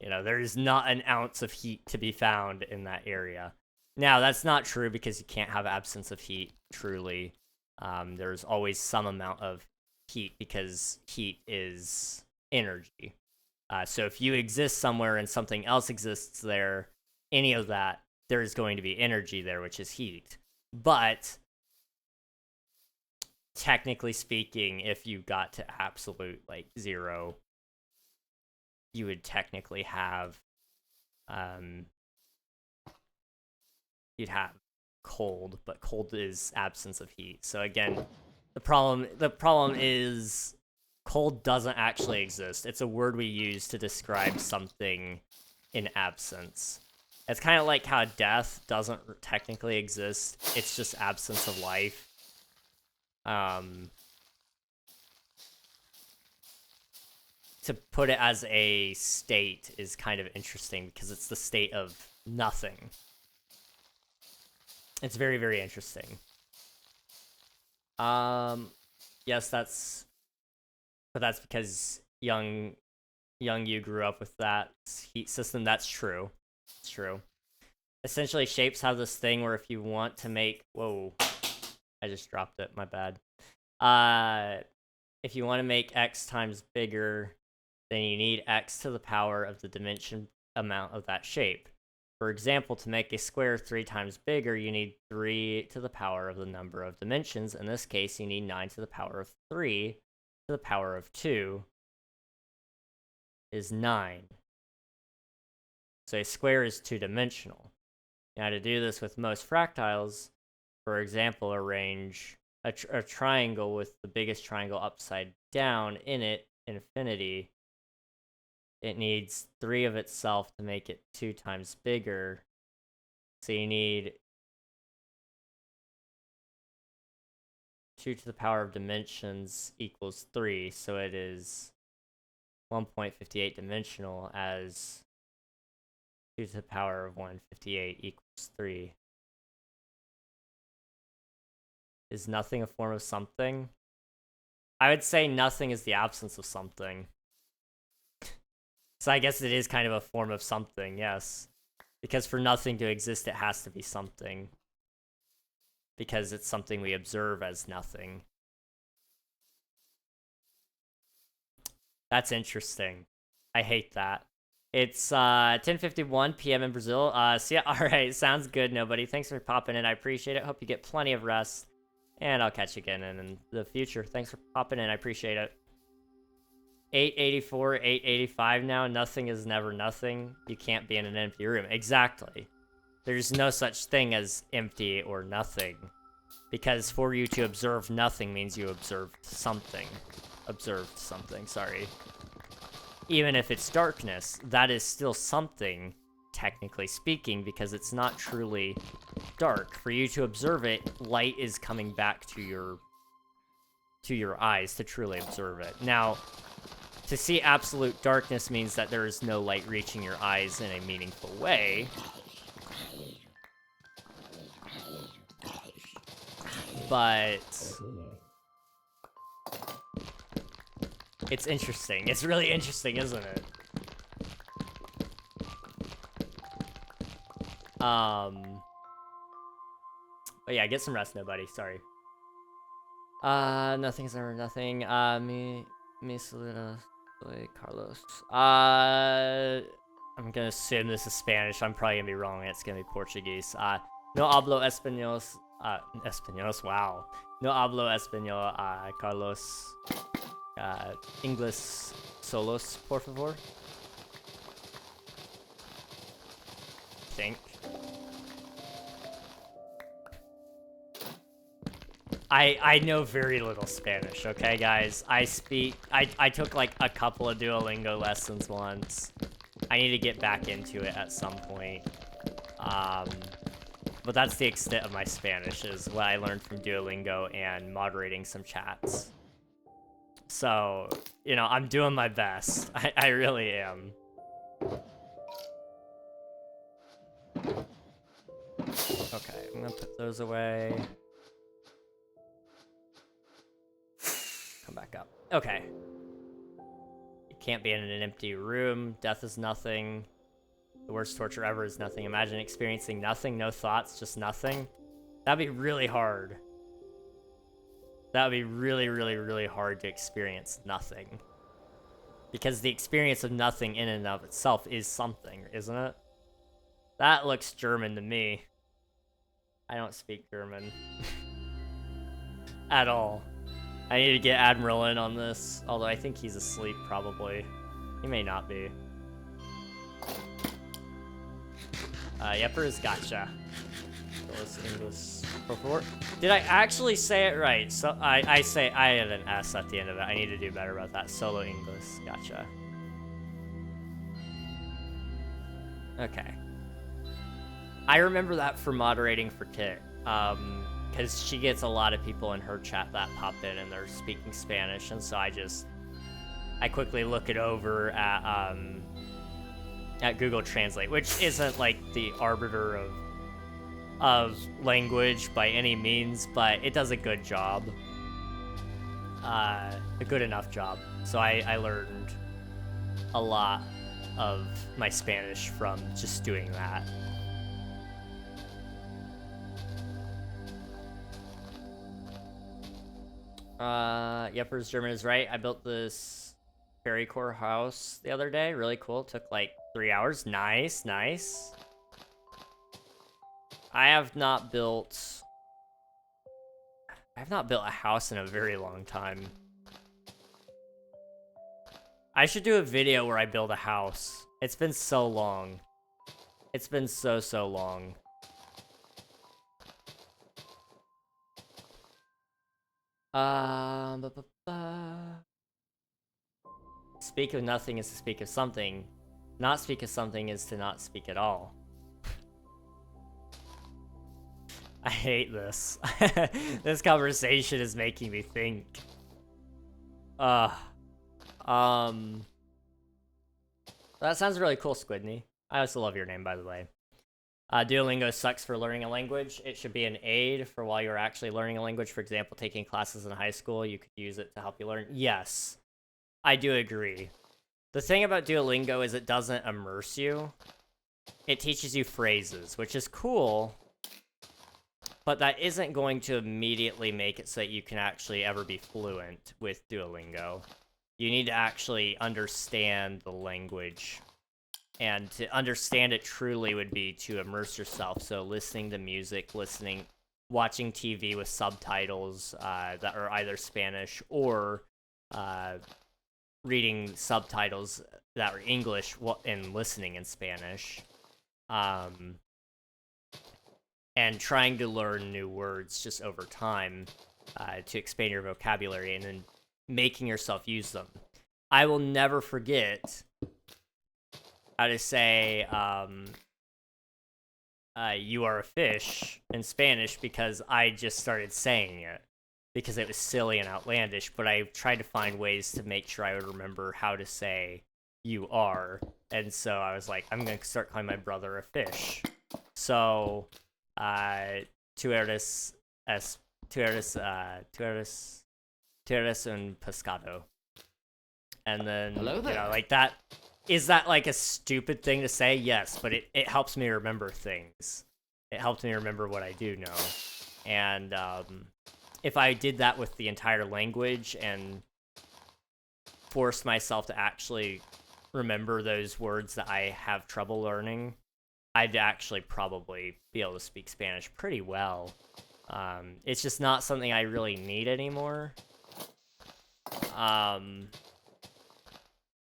You know, there's not an ounce of heat to be found in that area. Now, that's not true because you can't have absence of heat, truly. There's always some amount of heat because heat is energy. So if you exist somewhere and something else exists there, any of that, there's going to be energy there, which is heat. But technically speaking, if you got to absolute, like, 0, you would technically have, you'd have cold, but cold is absence of heat. So again, the problem is cold doesn't actually exist. It's a word we use to describe something in absence. It's kind of like how death doesn't technically exist. It's just absence of life. To put it as a state is kind of interesting because it's the state of nothing. It's very, very interesting. Yes, but that's because young you grew up with that heat system. That's true. It's true. Essentially, shapes have this thing where if you want to make, whoa, I just dropped it. My bad. If you want to make x times bigger, then you need x to the power of the dimension amount of that shape. For example, to make a square 3 times bigger, you need 3 to the power of the number of dimensions. In this case, you need 9 to the power of 3 to the power of 2 is 9. So a square is 2-dimensional. Now to do this with most fractals, for example, arrange a triangle with the biggest triangle upside down in it, infinity. It needs 3 of itself to make it 2 times bigger. So you need 2 to the power of dimensions equals 3. So it is 1.58 dimensional as 2 to the power of 158 equals 3. Is nothing a form of something? I would say nothing is the absence of something. So I guess it is kind of a form of something, yes. Because for nothing to exist, it has to be something. Because it's something we observe as nothing. That's interesting. I hate that. It's 10:51 p.m. in Brazil. So yeah, all right, sounds good, nobody. Thanks for popping in. I appreciate it. Hope you get plenty of rest. And I'll catch you again in the future. Thanks for popping in. I appreciate it. 884, 885 now. Nothing is never nothing. You can't be in an empty room. Exactly. There's no such thing as empty or nothing. Because for you to observe nothing means you observed something. Observed something, sorry. Even if it's darkness, that is still something, technically speaking, because it's not truly dark. For you to observe it, light is coming back to your eyes to truly observe it. Now, to see absolute darkness means that there is no light reaching your eyes in a meaningful way. But it's interesting. It's really interesting, isn't it? But yeah, get some rest, nobody. Sorry. Nothing's ever nothing. Me Salida, Carlos. I'm gonna assume this is Spanish. I'm probably gonna be wrong. It's gonna be Portuguese. No hablo español. Español. Wow. No hablo español. Carlos. English solos, por favor. Think. I know very little Spanish, okay, guys? I took like a couple of Duolingo lessons once. I need to get back into it at some point. But that's the extent of my Spanish, is what I learned from Duolingo and moderating some chats. So, you know, I'm doing my best. I really am. Okay, I'm gonna put those away. Come back up. Okay. You can't be in an empty room. Death is nothing. The worst torture ever is nothing. Imagine experiencing nothing, no thoughts, just nothing. That'd be really hard. That would be really, really, really hard to experience nothing. Because the experience of nothing in and of itself is something, isn't it? That looks German to me. I don't speak German. At all. I need to get Admiral in on this. Although I think he's asleep, probably. He may not be. Yepers, gotcha. English, por favor. Did I actually say it right? So I say I had an S at the end of it. I need to do better about that. Solo English, gotcha. Okay. I remember that for moderating for Kit, because she gets a lot of people in her chat that pop in and they're speaking Spanish, and so I quickly look it over at Google Translate, which isn't like the arbiter of language by any means, but it does a good job. A good enough job. So I learned a lot of my Spanish from just doing that. Yepper's German is right. I built this fairy core house the other day. Really cool. Took like 3 hours. Nice, nice. I have not built a house in a very long time. I should do a video where I build a house. It's been so long. It's been so long. Speak of nothing is to speak of something. Not speak of something is to not speak at all. I hate this. This conversation is making me think. That sounds really cool, Squidney. I also love your name, by the way. Duolingo sucks for learning a language. It should be an aid for while you're actually learning a language. For example, taking classes in high school, you could use it to help you learn. Yes, I do agree. The thing about Duolingo is it doesn't immerse you. It teaches you phrases, which is cool, but that isn't going to immediately make it so that you can actually ever be fluent with Duolingo. You need to actually understand the language. And to understand it truly would be to immerse yourself. So listening to music, watching TV with subtitles that are either Spanish or reading subtitles that are English and listening in Spanish. And trying to learn new words just over time to expand your vocabulary and then making yourself use them. I will never forget how to say you are a fish in Spanish because I just started saying it because it was silly and outlandish, but I tried to find ways to make sure I would remember how to say you are. And so I was like, I'm going to start calling my brother a fish. So, tú eres un pescado. And then,
Hello there.
you know, like that. Is that like a stupid thing to say? Yes, but it helps me remember things. It helps me remember what I do know. And if I did that with the entire language and forced myself to actually remember those words that I have trouble learning, I'd actually probably be able to speak Spanish pretty well. It's just not something I really need anymore.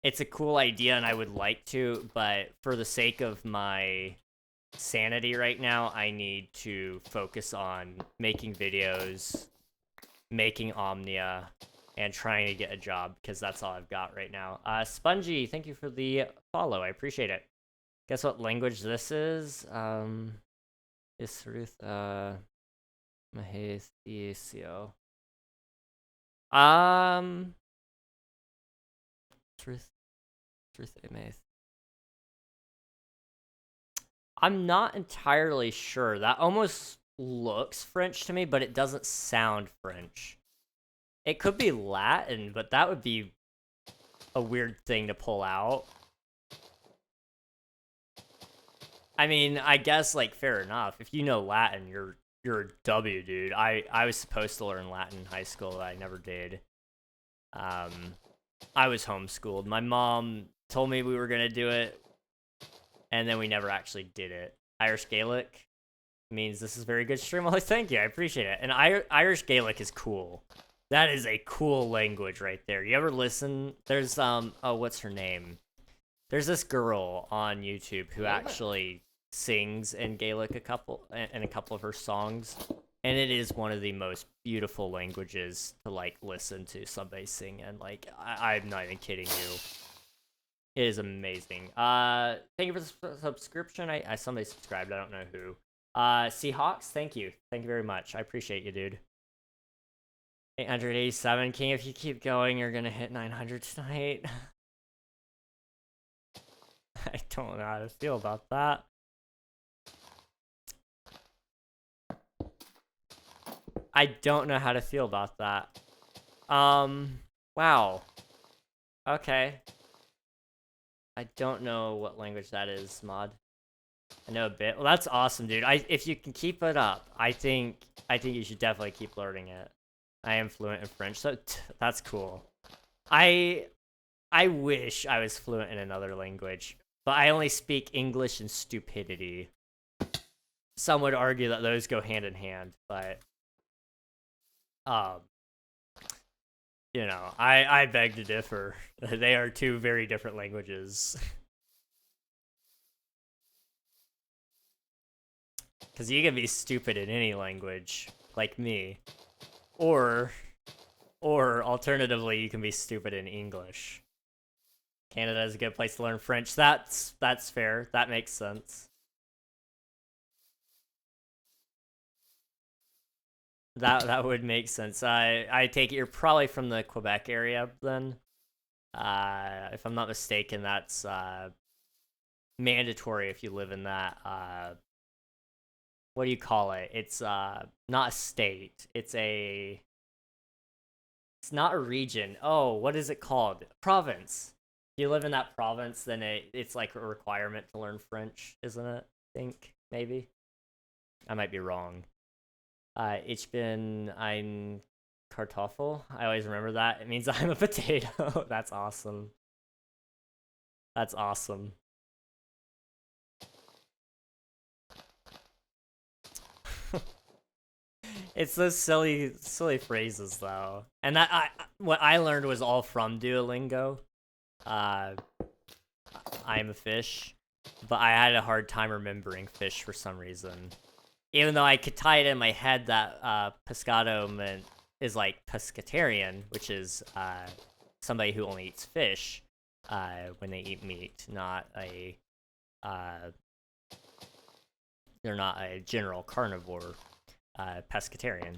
It's a cool idea and I would like to, but for the sake of my sanity right now, I need to focus on making videos, making Omnia, and trying to get a job, because that's all I've got right now. Spongy, thank you for the follow. I appreciate it. Guess what language this is? Isruth, Mahesio. Truth Amath. I'm not entirely sure. That almost looks French to me, but it doesn't sound French. It could be Latin, but that would be a weird thing to pull out. I mean, I guess, like, fair enough. If you know Latin, you're a W, dude. I was supposed to learn Latin in high school, but I never did. I was homeschooled. My mom told me we were going to do it, and then we never actually did it. Irish Gaelic means this is very good stream. Well, thank you. I appreciate it. And Irish Gaelic is cool. That is a cool language right there. You ever listen? There's, oh, what's her name? There's this girl on YouTube who actually sings in Gaelic in a couple of her songs. And it is one of the most beautiful languages to, like, listen to somebody sing. And, like, I'm not even kidding you. It is amazing. Thank you for the subscription. Somebody subscribed. I don't know who. Seahawks, thank you. Thank you very much. I appreciate you, dude. 887. King, if you keep going, you're going to hit 900 tonight. I don't know how to feel about that. I don't know how to feel about that. Wow. Okay. I don't know what language that is, mod. I know a bit. Well, that's awesome, dude. If you can keep it up, I think you should definitely keep learning it. I am fluent in French, so that's cool. I wish I was fluent in another language, but I only speak English and stupidity. Some would argue that those go hand in hand, but you know, I beg to differ. They are two very different languages. Because you can be stupid in any language, like me. Or alternatively, you can be stupid in English. Canada is a good place to learn French. That's fair. That makes sense. That would make sense. I take it you're probably from the Quebec area then. If I'm not mistaken, that's mandatory if you live in that. What do you call it? It's not a state. It's not a region. Oh, what is it called? Province. you live in that province, then it's like a requirement to learn French, isn't it? I think maybe. I might be wrong. Ich bin ein Kartoffel. I always remember that. It means I'm a potato. That's awesome. That's awesome. It's those silly phrases though, and what I learned was all from Duolingo. I'm a fish, but I had a hard time remembering fish for some reason. Even though I could tie it in my head that pescado is like pescatarian, which is somebody who only eats fish when they eat meat, not a they're not a general carnivore. Pescatarian.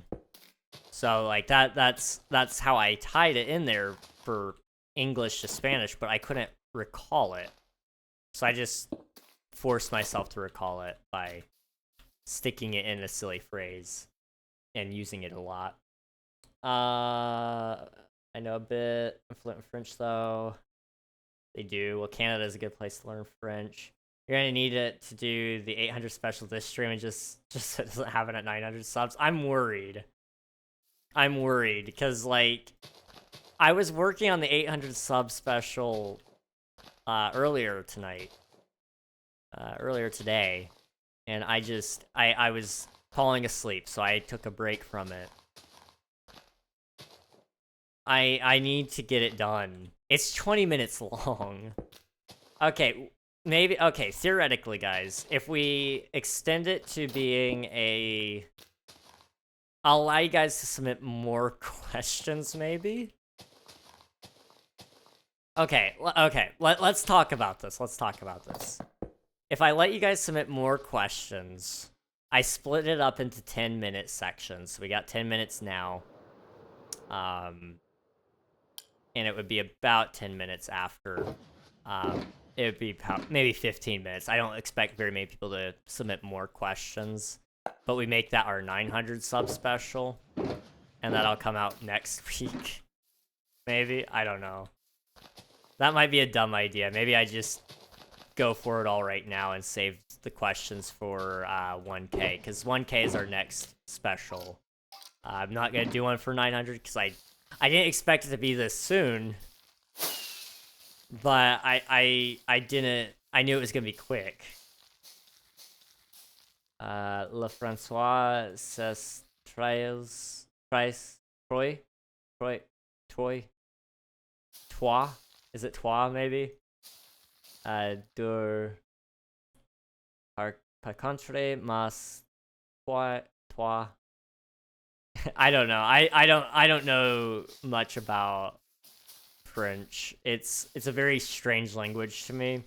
So like that's how I tied it in there for English to Spanish, but I couldn't recall it. So I just forced myself to recall it by sticking it in a silly phrase and using it a lot. I know a bit. I'm fluent in French though. They do. Well, Canada is a good place to learn French. You're gonna need it to do the 800 special this stream and just it doesn't have it at 900 subs. I'm worried because like I was working on the 800 sub special earlier today, and I was falling asleep, so I took a break from it. I need to get it done. It's 20 minutes long. Okay. Maybe, okay, theoretically, guys, if we extend it to being I'll allow you guys to submit more questions, maybe? Okay, let's talk about this. If I let you guys submit more questions, I split it up into 10-minute sections. So we got 10 minutes now. And it would be about 10 minutes after. It would be maybe 15 minutes. I don't expect very many people to submit more questions, but we make that our 900 sub special, and that'll come out next week. Maybe? I don't know. That might be a dumb idea. Maybe I just go for it all right now and save the questions for 1K, because 1K is our next special. I'm not going to do one for 900, because I didn't expect it to be this soon. But I knew it was gonna be quick. Le Francois says Troy? Toi? Is it toi, maybe? Par contre, mas toi. I don't know. I don't know much about French. It's a very strange language to me,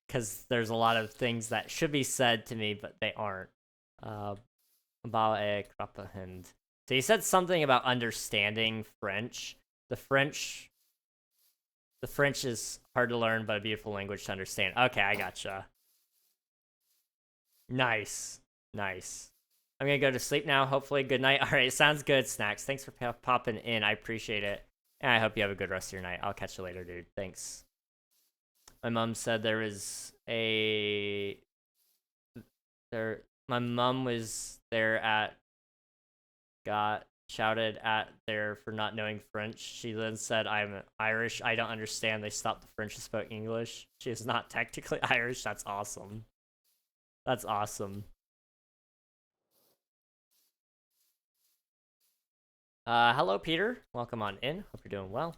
because there's a lot of things that should be said to me, but they aren't. About a Krapahend. So he said something about understanding French. The French is hard to learn, but a beautiful language to understand. Okay, I gotcha. Nice. I'm gonna go to sleep now. Hopefully, good night. All right, sounds good, Snacks. Thanks for popping in. I appreciate it. And I hope you have a good rest of your night. I'll catch you later, dude. Thanks. My mom said my mom was there got shouted at there for not knowing French. She then said, I'm Irish. I don't understand. They stopped the French and spoke English. She is not technically Irish. That's awesome. Hello, Peter. Welcome on in. Hope you're doing well.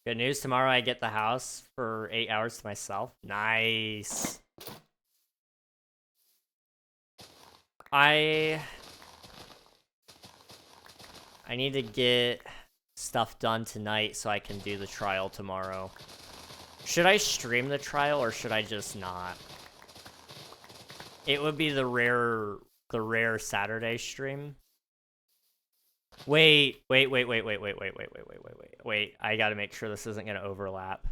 Good news. Tomorrow I get the house for 8 hours to myself. Nice. I need to get stuff done tonight so I can do the trial tomorrow. Should I stream the trial or should I just not? It would be the rare Saturday stream. Wait. I gotta make sure this isn't gonna overlap.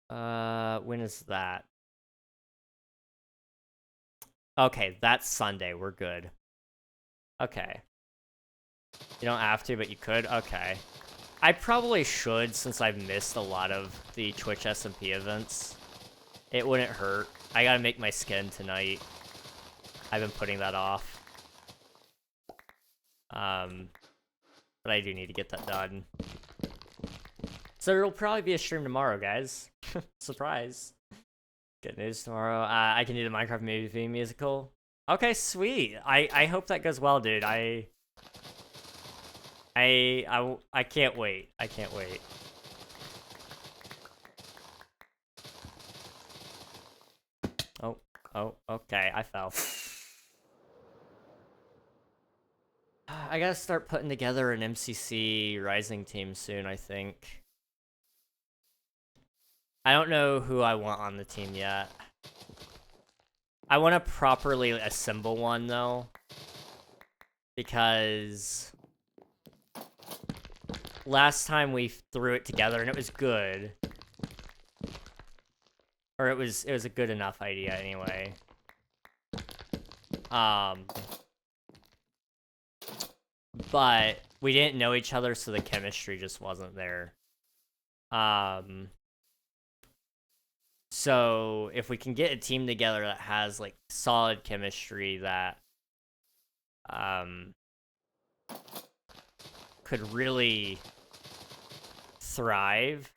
When is that? Okay, that's Sunday. We're good. Okay. You don't have to, but you could? Okay. I probably should, since I've missed a lot of the Twitch SMP events. It wouldn't hurt. I gotta make my skin tonight. I've been putting that off. But I do need to get that done. So there'll probably be a stream tomorrow, guys. Surprise. Good news tomorrow. I can do the Minecraft movie musical. Okay, sweet. I hope that goes well, dude. I can't wait. I can't wait. Oh, okay. I fell. I gotta start putting together an MCC Rising team soon, I think. I don't know who I want on the team yet. I want to properly assemble one, though. Because last time we threw it together and it was good. Or it was a good enough idea anyway. But we didn't know each other, so the chemistry just wasn't there. So if we can get a team together that has like solid chemistry that could really thrive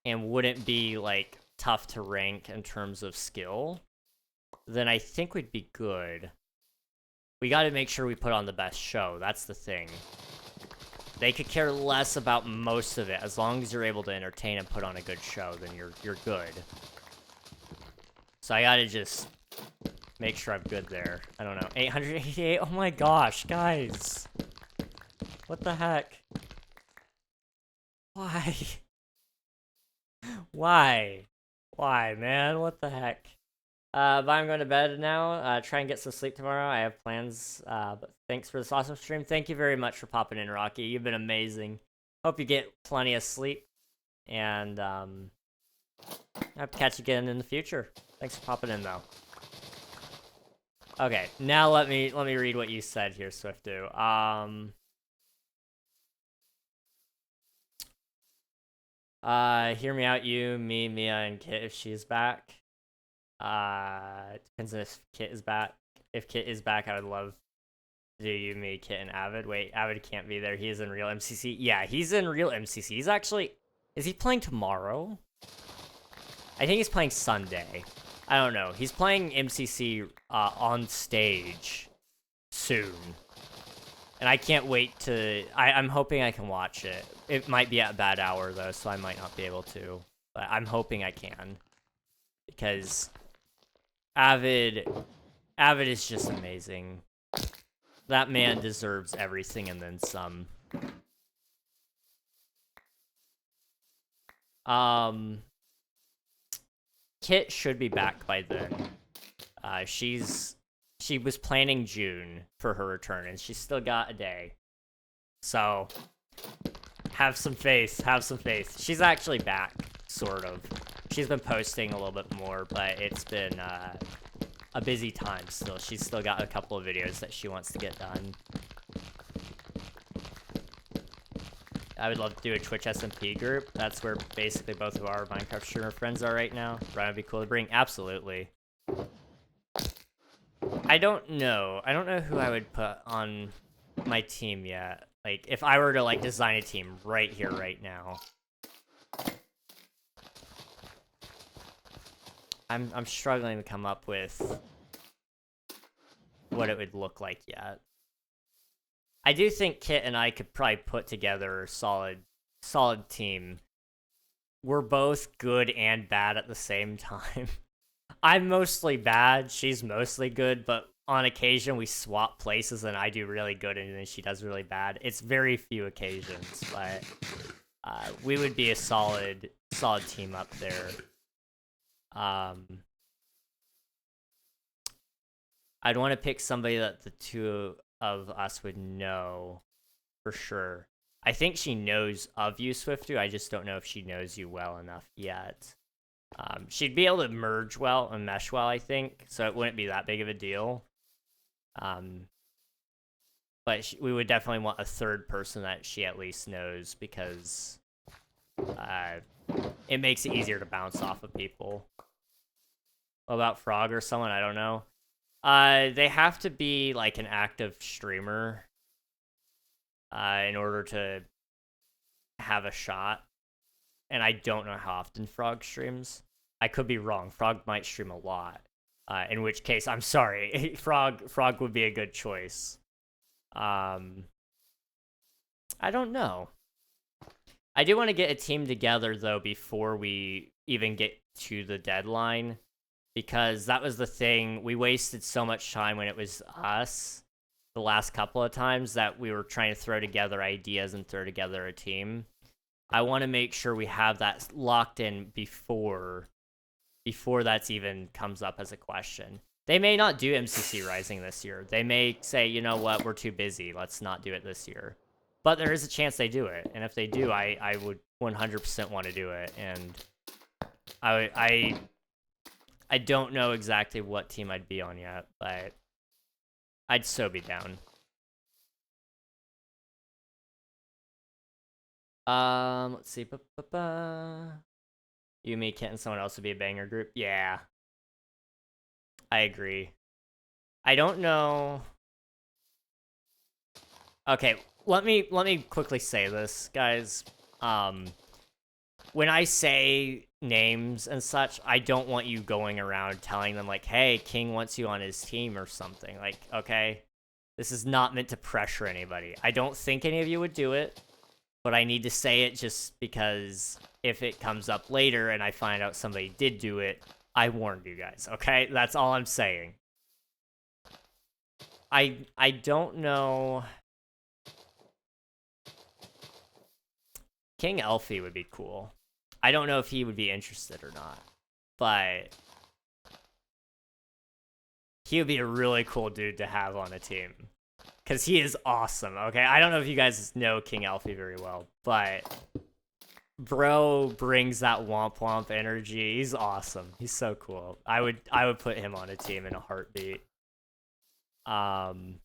and wouldn't be like tough to rank in terms of skill, then I think we'd be good. We got to make sure we put on the best show. That's the thing. They could care less about most of it. As long as you're able to entertain and put on a good show, then you're good. So I gotta just make sure I'm good there. I don't know. 888? Oh my gosh, guys. What the heck? Why? Why? Why, man? What the heck? But I'm going to bed now. Try and get some sleep tomorrow. I have plans. But thanks for this awesome stream. Thank you very much for popping in, Rocky. You've been amazing. Hope you get plenty of sleep. And I'll catch you again in the future. Thanks for popping in, though. Okay, now let me read what you said here, Swiftu. Hear me out, you, me, Mia, and Kit if she's back. Depends if Kit is back. If Kit is back, I would love to do you, me, Kit, and Avid. Wait, Avid can't be there. He is in real MCC. Yeah, he's in real MCC. He's actually... Is he playing tomorrow? I think he's playing Sunday. I don't know. He's playing MCC on stage soon. And I can't wait to... I'm hoping I can watch it. It might be at a bad hour, though, so I might not be able to. But I'm hoping I can. Because... Avid is just amazing. That man deserves everything and then some. Kit should be back by then. She was planning June for her return, and she's still got a day. So, have some faith, have some faith. She's actually back, sort of. She's been posting a little bit more, but it's been a busy time still. She's still got a couple of videos that she wants to get done. I would love to do a Twitch SMP group. That's where basically both of our Minecraft streamer friends are right now. Ryan would be cool to bring. Absolutely. I don't know. I don't know who I would put on my team yet. Like, if I were to, like, design a team right here, right now. I'm struggling to come up with what it would look like yet. I do think Kit and I could probably put together a solid team. We're both good and bad at the same time. I'm mostly bad, she's mostly good, but on occasion we swap places and I do really good and then she does really bad. It's very few occasions, but we would be a solid team up there. I'd want to pick somebody that the two of us would know for sure. I think she knows of you, Swiftu. I just don't know if she knows you well enough yet. She'd be able to merge well and mesh well, I think, so it wouldn't be that big of a deal. But we would definitely want a third person that she at least knows, because it makes it easier to bounce off of people. What about Frog or someone? I don't know. They have to be like an active streamer in order to have a shot. And I don't know how often Frog streams. I could be wrong. Frog might stream a lot. In which case, I'm sorry. Frog would be a good choice. I don't know. I do want to get a team together, though, before we even get to the deadline, because that was the thing. We wasted so much time when it was us the last couple of times that we were trying to throw together ideas and throw together a team. I want to make sure we have that locked in before that's even comes up as a question. They may not do MCC Rising this year. They may say, you know what, we're too busy. Let's not do it this year. But there is a chance they do it. And if they do, I would 100% want to do it. And I don't know exactly what team I'd be on yet, but I'd so be down. Let's see. You, me, Kent, and someone else would be a banger group. Yeah. I agree. I don't know. Okay, let me quickly say this, guys. When I say names and such, I don't want you going around telling them like, "Hey, King wants you on his team" or something. Like, okay, this is not meant to pressure anybody. I don't think any of you would do it, but I need to say it just because if it comes up later and I find out somebody did do it, I warned you guys, okay? That's all I'm saying. I don't know. King Elfie would be cool. I don't know if he would be interested or not, but he would be a really cool dude to have on a team, because he is awesome, okay? I don't know if you guys know King Elfie very well, but bro brings that womp womp energy. He's awesome. He's so cool. I would put him on a team in a heartbeat. I'm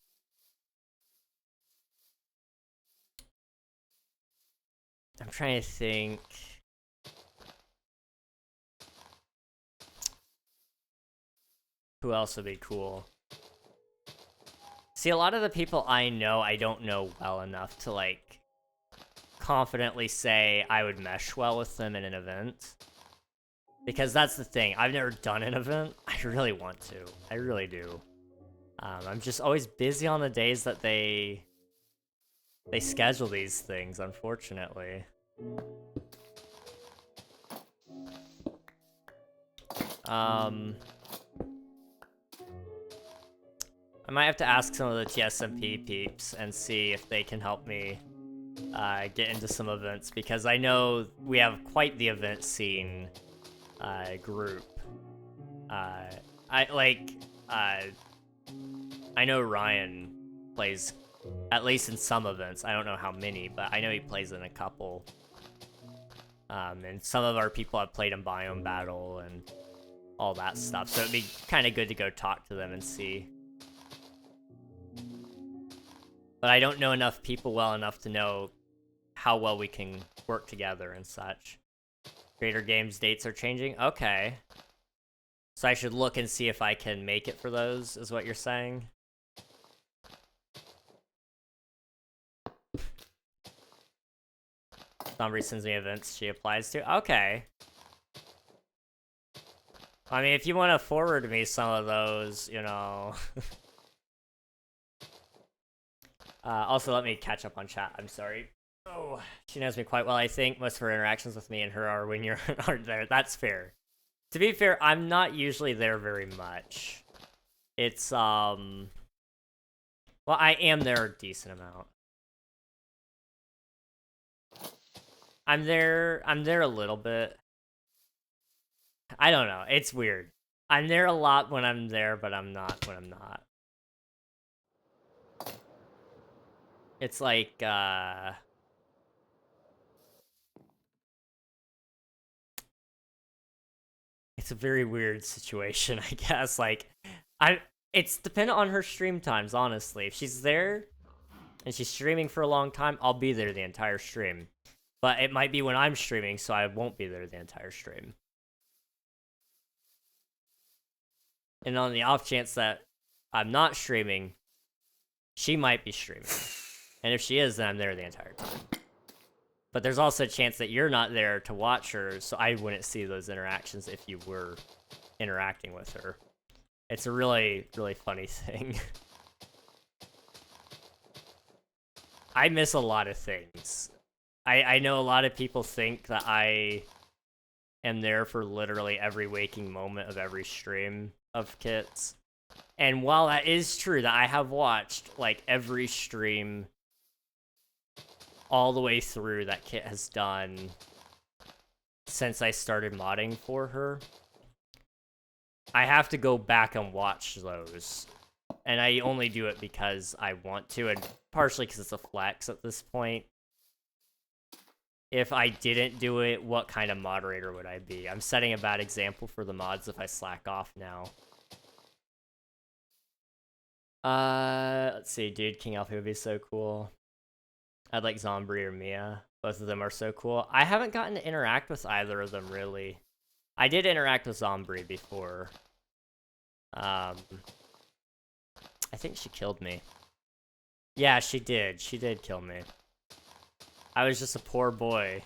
trying to think. Who else would be cool? See, a lot of the people I know, I don't know well enough to, like, confidently say I would mesh well with them in an event. Because that's the thing. I've never done an event. I really want to. I really do. I'm just always busy on the days that they schedule these things, unfortunately. I might have to ask some of the TSMP peeps and see if they can help me get into some events, because I know we have quite the event scene group. I know Ryan plays at least in some events. I don't know how many, but I know he plays in a couple. And some of our people have played in Biome Battle and all that stuff, so it'd be kind of good to go talk to them and see. But I don't know enough people well enough to know how well we can work together and such. Creator Games dates are changing? Okay. So I should look and see if I can make it for those, is what you're saying? Somebody sends me events she applies to? Okay. I mean, if you want to forward me some of those, you know. Also, let me catch up on chat. I'm sorry. Oh, she knows me quite well, I think. Most of her interactions with me and her are when you're aren't there. That's fair. To be fair, I'm not usually there very much. It's, well, I am there a decent amount. I'm there a little bit. I don't know. It's weird. I'm there a lot when I'm there, but I'm not when I'm not. It's like, it's a very weird situation, I guess. Like, it's dependent on her stream times, honestly. If she's there, and she's streaming for a long time, I'll be there the entire stream. But it might be when I'm streaming, so I won't be there the entire stream. And on the off chance that I'm not streaming, she might be streaming. And if she is, then I'm there the entire time. But there's also a chance that you're not there to watch her, so I wouldn't see those interactions if you were interacting with her. It's a really, really funny thing. I miss a lot of things. I know a lot of people think that I am there for literally every waking moment of every stream of Kit's. And while that is true, that I have watched, like, every stream all the way through that Kit has done since I started modding for her, I have to go back and watch those. And I only do it because I want to, and partially because it's a flex at this point. If I didn't do it, what kind of moderator would I be? I'm setting a bad example for the mods if I slack off now. Let's see, dude, King Alpha would be so cool. I'd like Zombie or Mia. Both of them are so cool. I haven't gotten to interact with either of them, really. I did interact with Zombie before. I think she killed me. Yeah, she did. She did kill me. I was just a poor boy.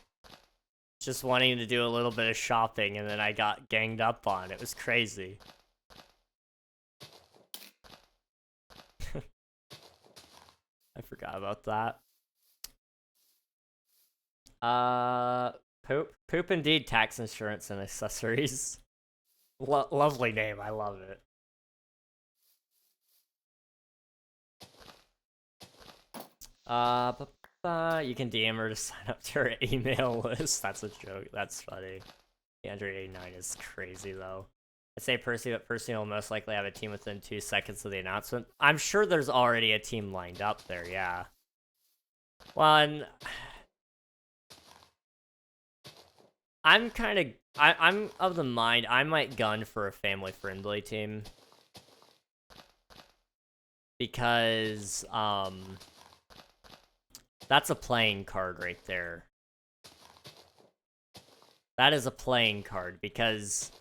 Just wanting to do a little bit of shopping, and then I got ganged up on. It was crazy. I forgot about that. Poop indeed, tax insurance and accessories. Lovely name, I love it. You can DM her to sign up to her email list. That's a joke. That's funny. The 189 is crazy, though. I'd say Percy, but Percy will most likely have a team within 2 seconds of the announcement. I'm sure there's already a team lined up there, yeah. Well, and I'm of the mind I might gun for a family-friendly team. Because, that's a playing card right there. That is a playing card, because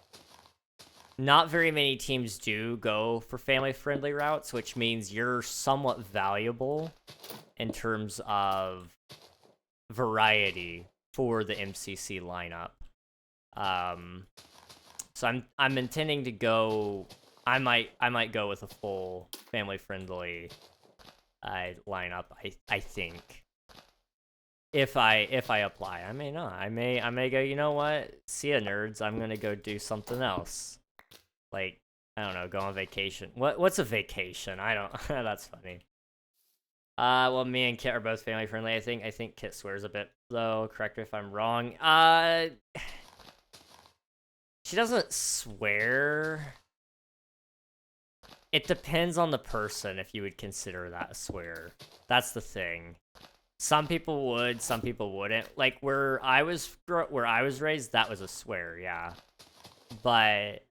not very many teams do go for family-friendly routes, which means you're somewhat valuable in terms of variety for the MCC lineup. So I'm intending to go. I might go with a full family-friendly lineup. I think. If I apply, I may not. I may go, you know what? See ya, nerds. I'm gonna go do something else. Like, I don't know, go on vacation. What's a vacation? I don't. That's funny. Well, me and Kit are both family friendly. I think Kit swears a bit though. Correct me if I'm wrong. She doesn't swear. It depends on the person if you would consider that a swear. That's the thing. Some people would, some people wouldn't. Like where I was raised, that was a swear, yeah. But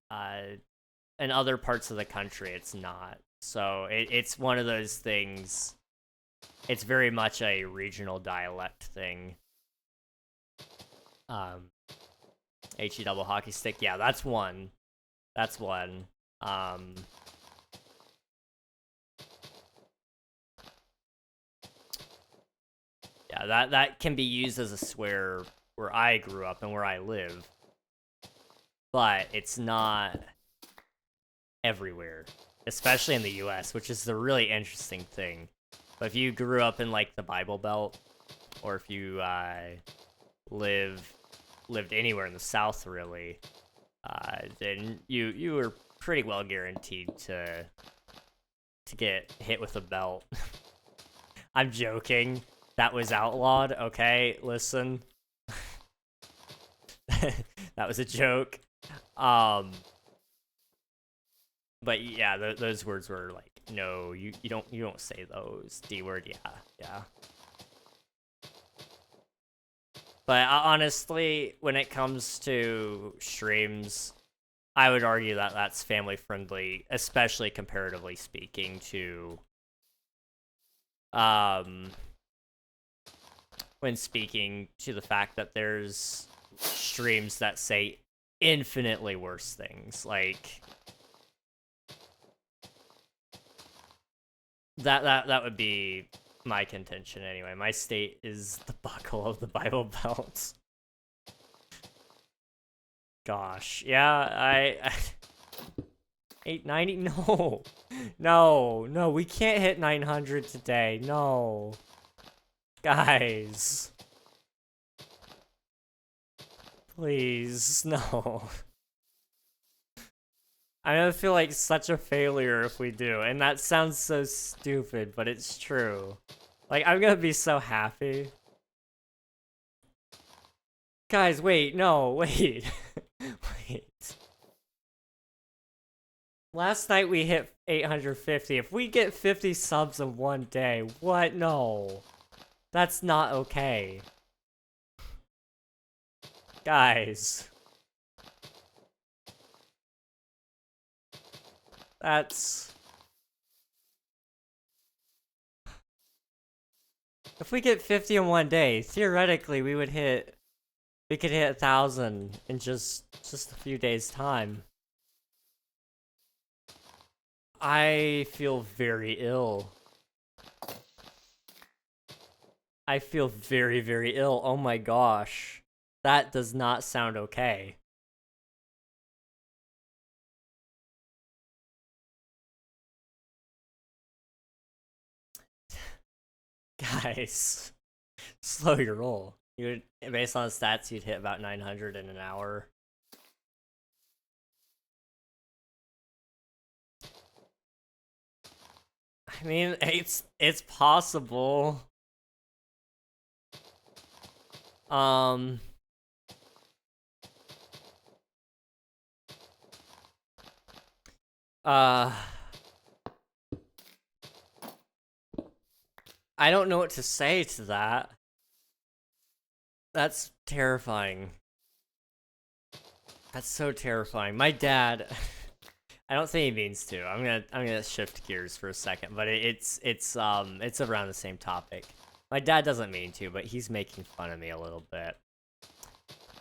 in other parts of the country, it's not. So it's one of those things. It's very much a regional dialect thing. HE double hockey stick, yeah, that's one. That's one. Yeah, that can be used as a swear where I grew up and where I live. But it's not everywhere, especially in the US, which is the really interesting thing. But if you grew up in like the Bible Belt, or if you lived anywhere in the South, really, then you were pretty well guaranteed to get hit with a belt. I'm joking. That was outlawed. Okay, listen. That was a joke. But yeah, those words were like, no, you don't say those. D word, yeah. But honestly, when it comes to streams, I would argue that that's family friendly, especially comparatively speaking to Um, when speaking to the fact that there's streams that say infinitely worse things, like that would be my contention anyway. My state is the buckle of the Bible Belt. Gosh, yeah, I 890. No, no, we can't hit 900 today. No, guys, please, no. I'm gonna feel like such a failure if we do, and that sounds so stupid, but it's true. Like, I'm gonna be so happy. Guys, wait, no, wait. Wait. Last night we hit 850. If we get 50 subs in one day, what? No. That's not okay. Guys. That's... If we get 50 in one day, theoretically we could hit 1,000 in just a few days' time. I feel very ill. I feel very, very ill. Oh my gosh. That does not sound okay. Guys, slow your roll. You would, based on the stats, you'd hit about 900 in an hour. I mean, it's possible. Um, I don't know what to say to that. That's terrifying. That's so terrifying. My dad, I don't think he means to. I'm gonna shift gears for a second, but it's around the same topic. My dad doesn't mean to, but he's making fun of me a little bit.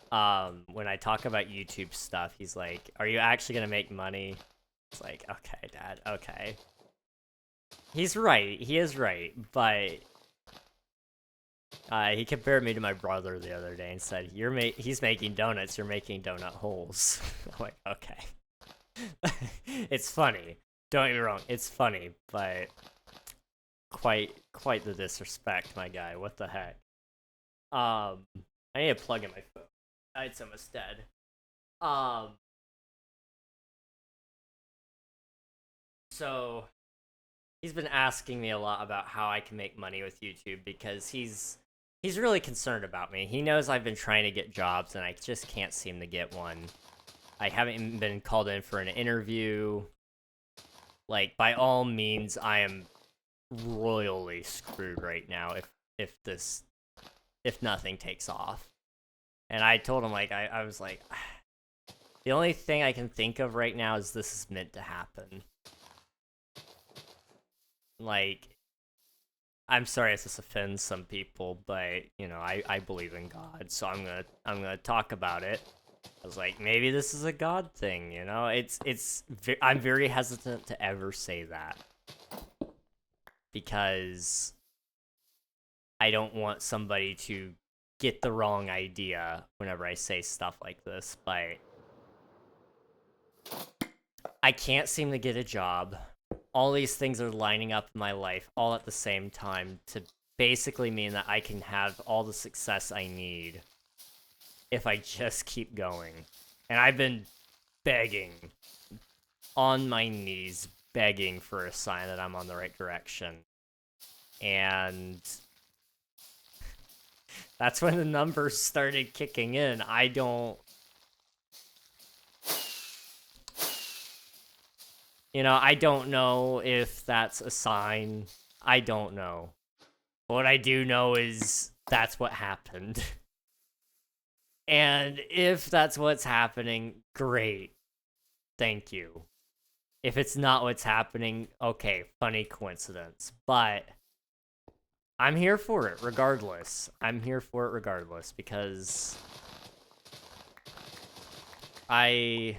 When I talk about YouTube stuff, he's like, "Are you actually gonna make money?" It's like, "Okay, Dad, okay." He's right. He is right, but he compared me to my brother the other day and said, he's making donuts, you're making donut holes." I'm like, okay. It's funny. Don't get me wrong, it's funny, but quite the disrespect, my guy. What the heck? I need a plug in my phone. It's almost dead. So he's been asking me a lot about how I can make money with YouTube because he's really concerned about me. He knows I've been trying to get jobs and I just can't seem to get one. I haven't even been called in for an interview. Like, by all means, I am royally screwed right now if nothing takes off. And I told him, like, I was like, the only thing I can think of right now is this is meant to happen. Like, I'm sorry if this offends some people, but you know, I believe in God, so I'm gonna talk about it. I was like, maybe this is a God thing, you know? I'm very hesitant to ever say that because I don't want somebody to get the wrong idea whenever I say stuff like this, but I can't seem to get a job. All these things are lining up in my life all at the same time to basically mean that I can have all the success I need if I just keep going. And I've been begging, on my knees, begging for a sign that I'm on the right direction. And that's when the numbers started kicking in. I don't... You know, I don't know if that's a sign. I don't know. What I do know is that's what happened. And if that's what's happening, great. Thank you. If it's not what's happening, okay, funny coincidence. But I'm here for it regardless. I'm here for it regardless because I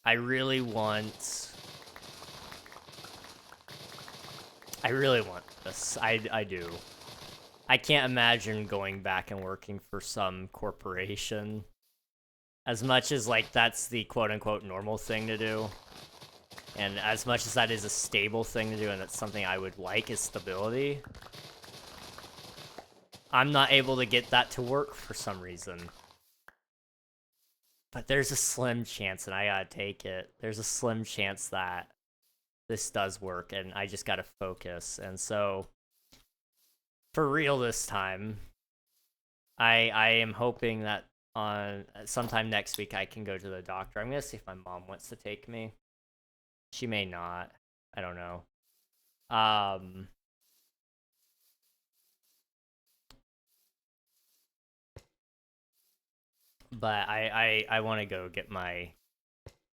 really want this. I do. I can't imagine going back and working for some corporation. As much as like that's the quote unquote normal thing to do. And as much as that is a stable thing to do and that's something I would like is stability, I'm not able to get that to work for some reason. But there's a slim chance, and I gotta take it. There's a slim chance that this does work, and I just gotta focus. And so, for real this time, I am hoping that on sometime next week I can go to the doctor. I'm gonna see if my mom wants to take me. She may not. I don't know. But I want to go get my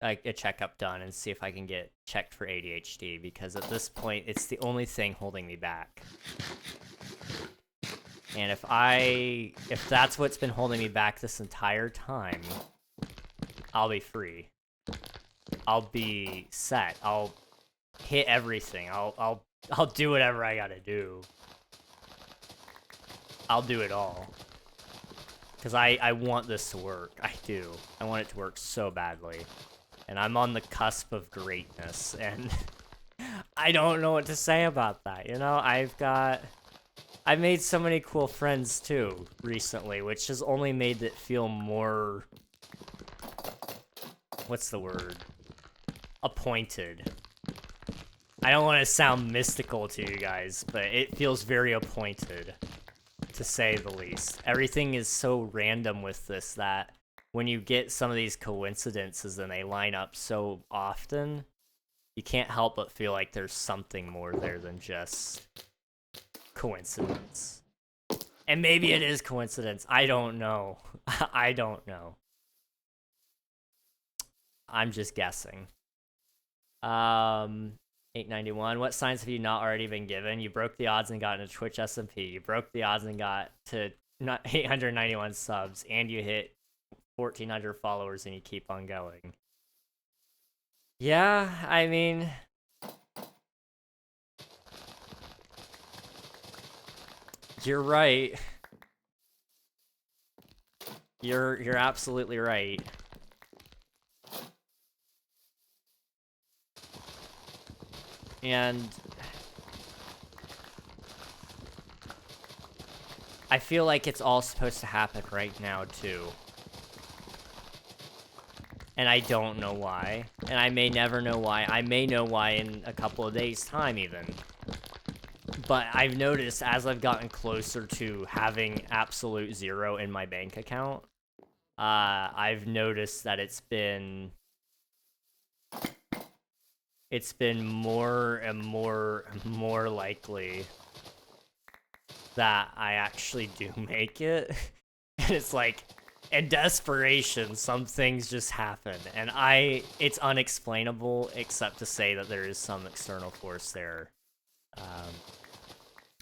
a checkup done and see if I can get checked for ADHD, because at this point it's the only thing holding me back. And if that's what's been holding me back this entire time, I'll be free. I'll be set. I'll hit everything. I'll do whatever I gotta do. I'll do it all. Because I want this to work. I do. I want it to work so badly. And I'm on the cusp of greatness, and I don't know what to say about that, you know? I've made so many cool friends, too, recently, which has only made it feel more... What's the word? Appointed. I don't want to sound mystical to you guys, but it feels very appointed, to say the least. Everything is so random with this that when you get some of these coincidences and they line up so often, you can't help but feel like there's something more there than just coincidence. And maybe it is coincidence. I don't know. I don't know. I'm just guessing. 891. What signs have you not already been given? You broke the odds and got into Twitch SMP. You broke the odds and got to 891 subs, and you hit 1,400 followers, and you keep on going. Yeah, I mean, you're right. You're absolutely right. And I feel like it's all supposed to happen right now, too. And I don't know why. And I may never know why. I may know why in a couple of days' time, even. But I've noticed as I've gotten closer to having absolute zero in my bank account, I've noticed that it's been more and more likely that I actually do make it. And it's like, in desperation, some things just happen. And it's unexplainable, except to say that there is some external force there.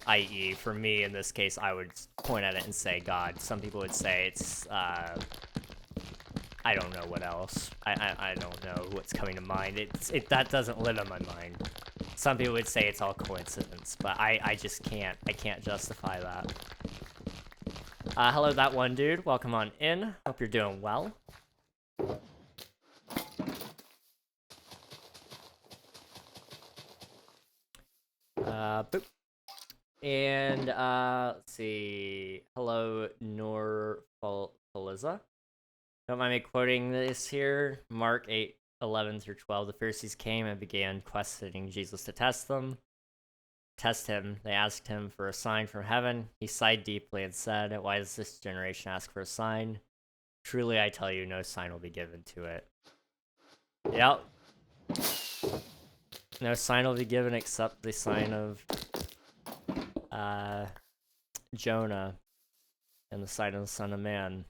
I.e., for me, in this case, I would point at it and say God. Some people would say it's, I don't know what else. I don't know what's coming to mind. That doesn't live in my mind. Some people would say it's all coincidence, but I just can't. I can't justify that. Hello, that one dude. Welcome on in. Hope you're doing well. Boop. And, let's see. Hello, Faliza. Don't mind me quoting this here. Mark 8:11 through 12. The Pharisees came and began questioning Jesus to test him. They asked him for a sign from heaven. He sighed deeply and said, "Why does this generation ask for a sign? Truly, I tell you, no sign will be given to it." Yep. No sign will be given except the sign of Jonah and the sign of the Son of Man.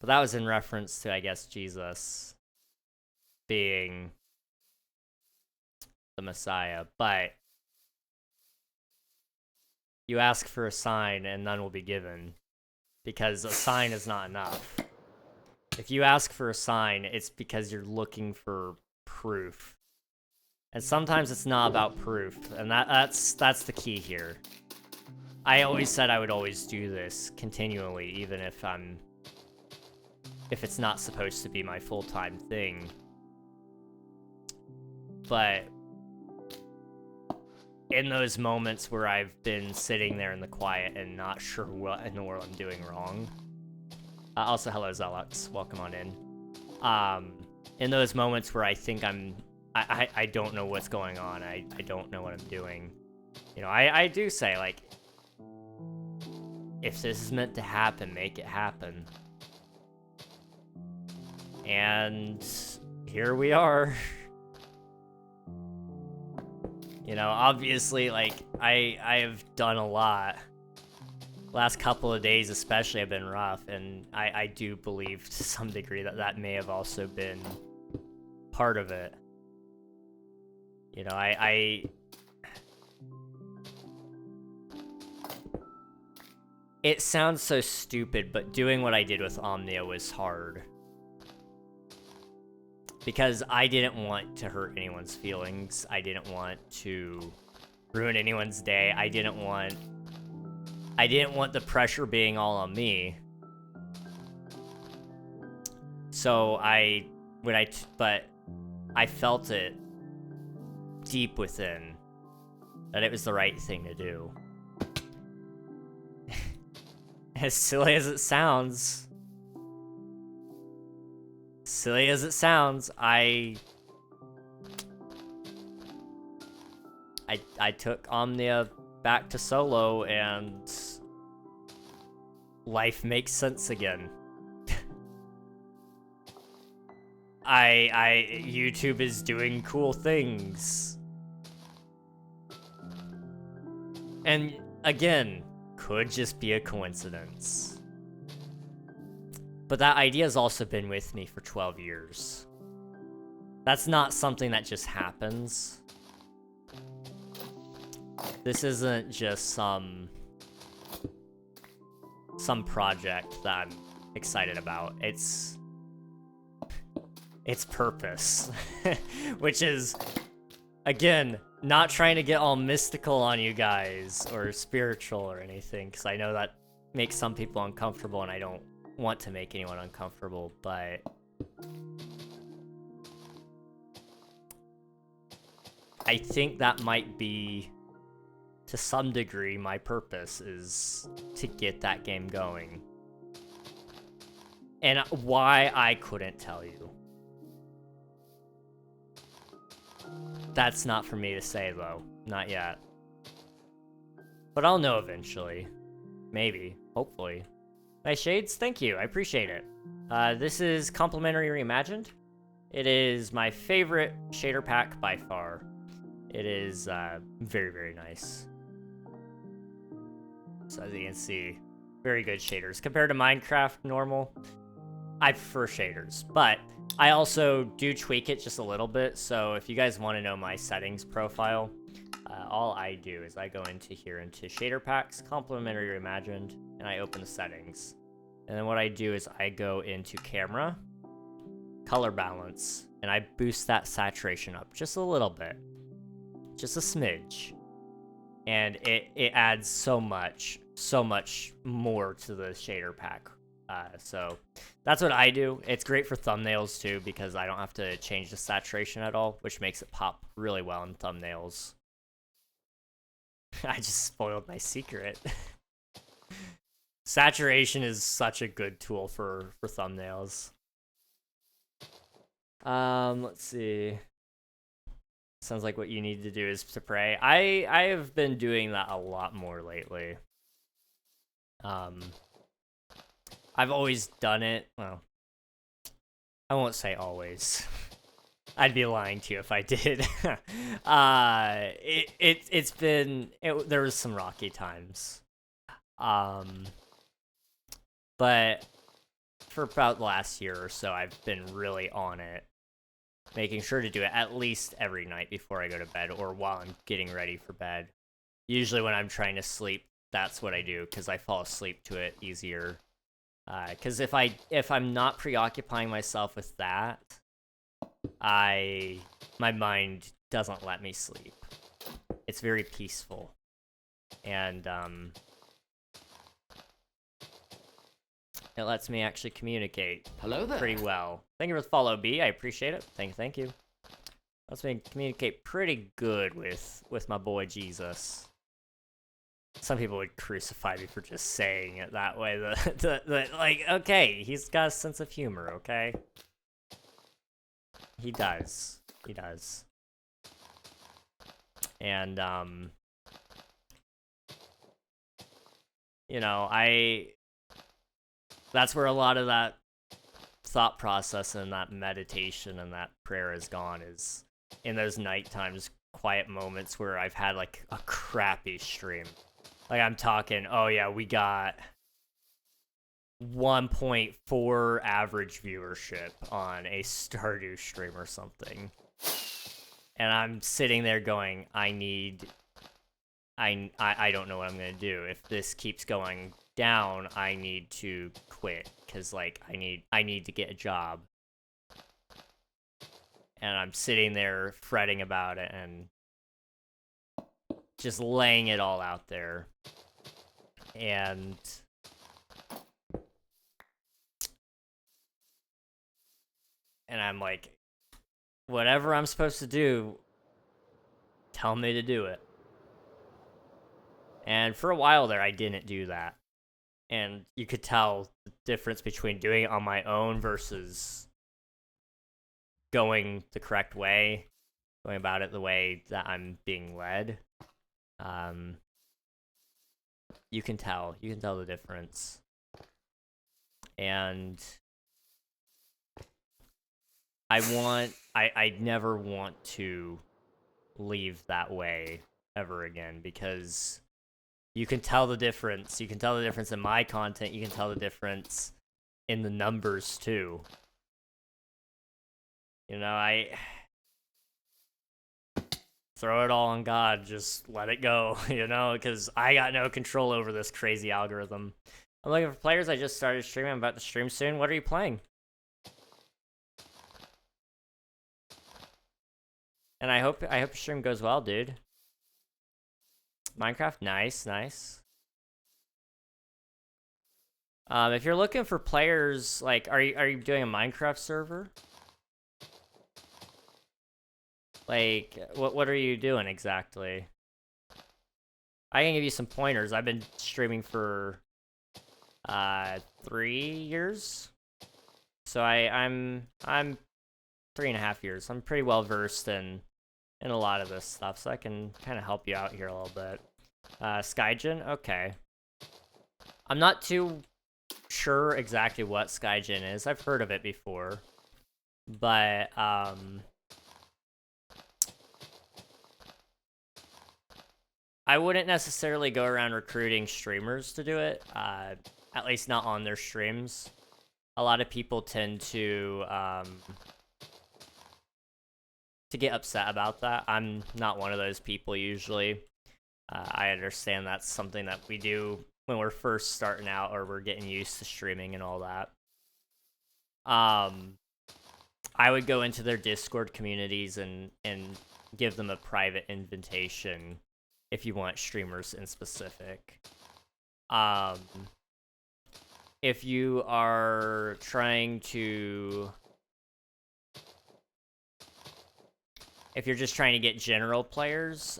But that was in reference to, I guess, Jesus being the Messiah, but you ask for a sign and none will be given, because a sign is not enough. If you ask for a sign, it's because you're looking for proof. And sometimes it's not about proof, and that's the key here. I always said I would always do this continually, even if it's not supposed to be my full-time thing. But in those moments where I've been sitting there in the quiet and not sure what in the world I'm doing wrong. Also, hello, Zelux. Welcome on in. In those moments where I think I don't know what's going on, I don't know what I'm doing. You know, I do say, like, if this is meant to happen, make it happen. And here we are. You know, obviously, like, I have done a lot. Last couple of days especially have been rough, and I do believe to some degree that may have also been part of it. You know, it sounds so stupid, but doing what I did with Omnia was hard. Because I didn't want to hurt anyone's feelings. I didn't want to ruin anyone's day. I didn't want the pressure being all on me. So but I felt it deep within that it was the right thing to do. As silly as it sounds, I took Omnia back to solo, and life makes sense again. YouTube is doing cool things. And again, could just be a coincidence. But that idea has also been with me for 12 years. That's not something that just happens. This isn't just some project that I'm excited about. It's purpose. Which is, again, not trying to get all mystical on you guys or spiritual or anything, because I know that makes some people uncomfortable, and I don't want to make anyone uncomfortable, but I think that might be, to some degree, my purpose is to get that game going. And why, I couldn't tell you. That's not for me to say, though. Not yet. But I'll know eventually. Maybe. Hopefully. Nice shades, thank you, I appreciate it. This is Complimentary Reimagined. It is my favorite shader pack by far. It is very, very nice. So as you can see, very good shaders. Compared to Minecraft normal, I prefer shaders, but I also do tweak it just a little bit. So if you guys want to know my settings profile, all I do is I go into shader packs, Complimentary Reimagined, and I open the settings. And then what I do is I go into camera, color balance, and I boost that saturation up just a little bit, just a smidge. And it adds so much more to the shader pack. So that's what I do. It's great for thumbnails too, because I don't have to change the saturation at all, which makes it pop really well in thumbnails. I just spoiled my secret. Saturation is such a good tool for thumbnails. Let's see. Sounds like what you need to do is to pray. I have been doing that a lot more lately. I've always done it. Well, I won't say always. I'd be lying to you if I did. There was some rocky times. But for about the last year or so, I've been really on it. making sure to do it at least every night before I go to bed or while I'm getting ready for bed. Usually when I'm trying to sleep, that's what I do because I fall asleep to it easier. Because if I'm not preoccupying myself with that, my mind doesn't let me sleep. It's very peaceful, and it lets me actually communicate
Hello there.
pretty well. Thank you for the follow, B. I appreciate it. Thank you. Lets me communicate pretty good with my boy Jesus. Some people would crucify me for just saying it that way. Like, okay, he's got a sense of humor, okay? He does. He does. And, you know, that's where a lot of that thought process and that meditation and that prayer is gone, is in those night times, quiet moments where I've had, like, a crappy stream. Like, I'm talking, oh yeah, we got 1.4 average viewership on a Stardew stream or something. And I'm sitting there going, I don't know what I'm gonna do. If this keeps going down, I need to quit, because, like, I need to get a job. And I'm sitting there fretting about it and just laying it all out there. And I'm like, whatever I'm supposed to do, tell me to do it. And for a while there, I didn't do that. And you could tell the difference between doing it on my own versus going the correct way, going about it the way that I'm being led. You can tell the difference. And I never want to leave that way ever again, because you can tell the difference. You can tell the difference in my content. You can tell the difference in the numbers too. You know, I throw it all on God. Just let it go, you know, because I got no control over this crazy algorithm. I'm looking for players. I just started streaming. I'm about to stream soon. What are you playing? And I hope your stream goes well, dude. Minecraft, nice. If you're looking for players, like, are you doing a Minecraft server? Like, what are you doing exactly? I can give you some pointers. I've been streaming for 3 years, so I'm 3.5 years. I'm pretty well versed in a lot of this stuff, so I can kind of help you out here a little bit. Skygen, okay. I'm not too sure exactly what Skygen is. I've heard of it before, but I wouldn't necessarily go around recruiting streamers to do it, at least not on their streams. A lot of people tend to get upset about that. I'm not one of those people usually. I understand that's something that we do when we're first starting out or we're getting used to streaming and all that. I would go into their Discord communities and give them a private invitation if you want streamers in specific. If you are trying to... If you're just trying to get general players,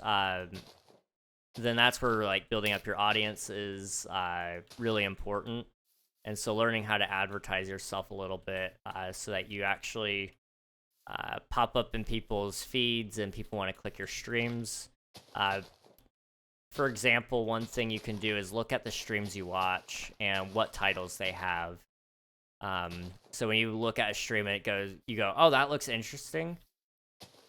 then that's where, like, building up your audience is really important. And so learning how to advertise yourself a little bit so that you actually pop up in people's feeds and people want to click your streams. For example, one thing you can do is look at the streams you watch and what titles they have. So when you look at a stream and you go, oh, that looks interesting.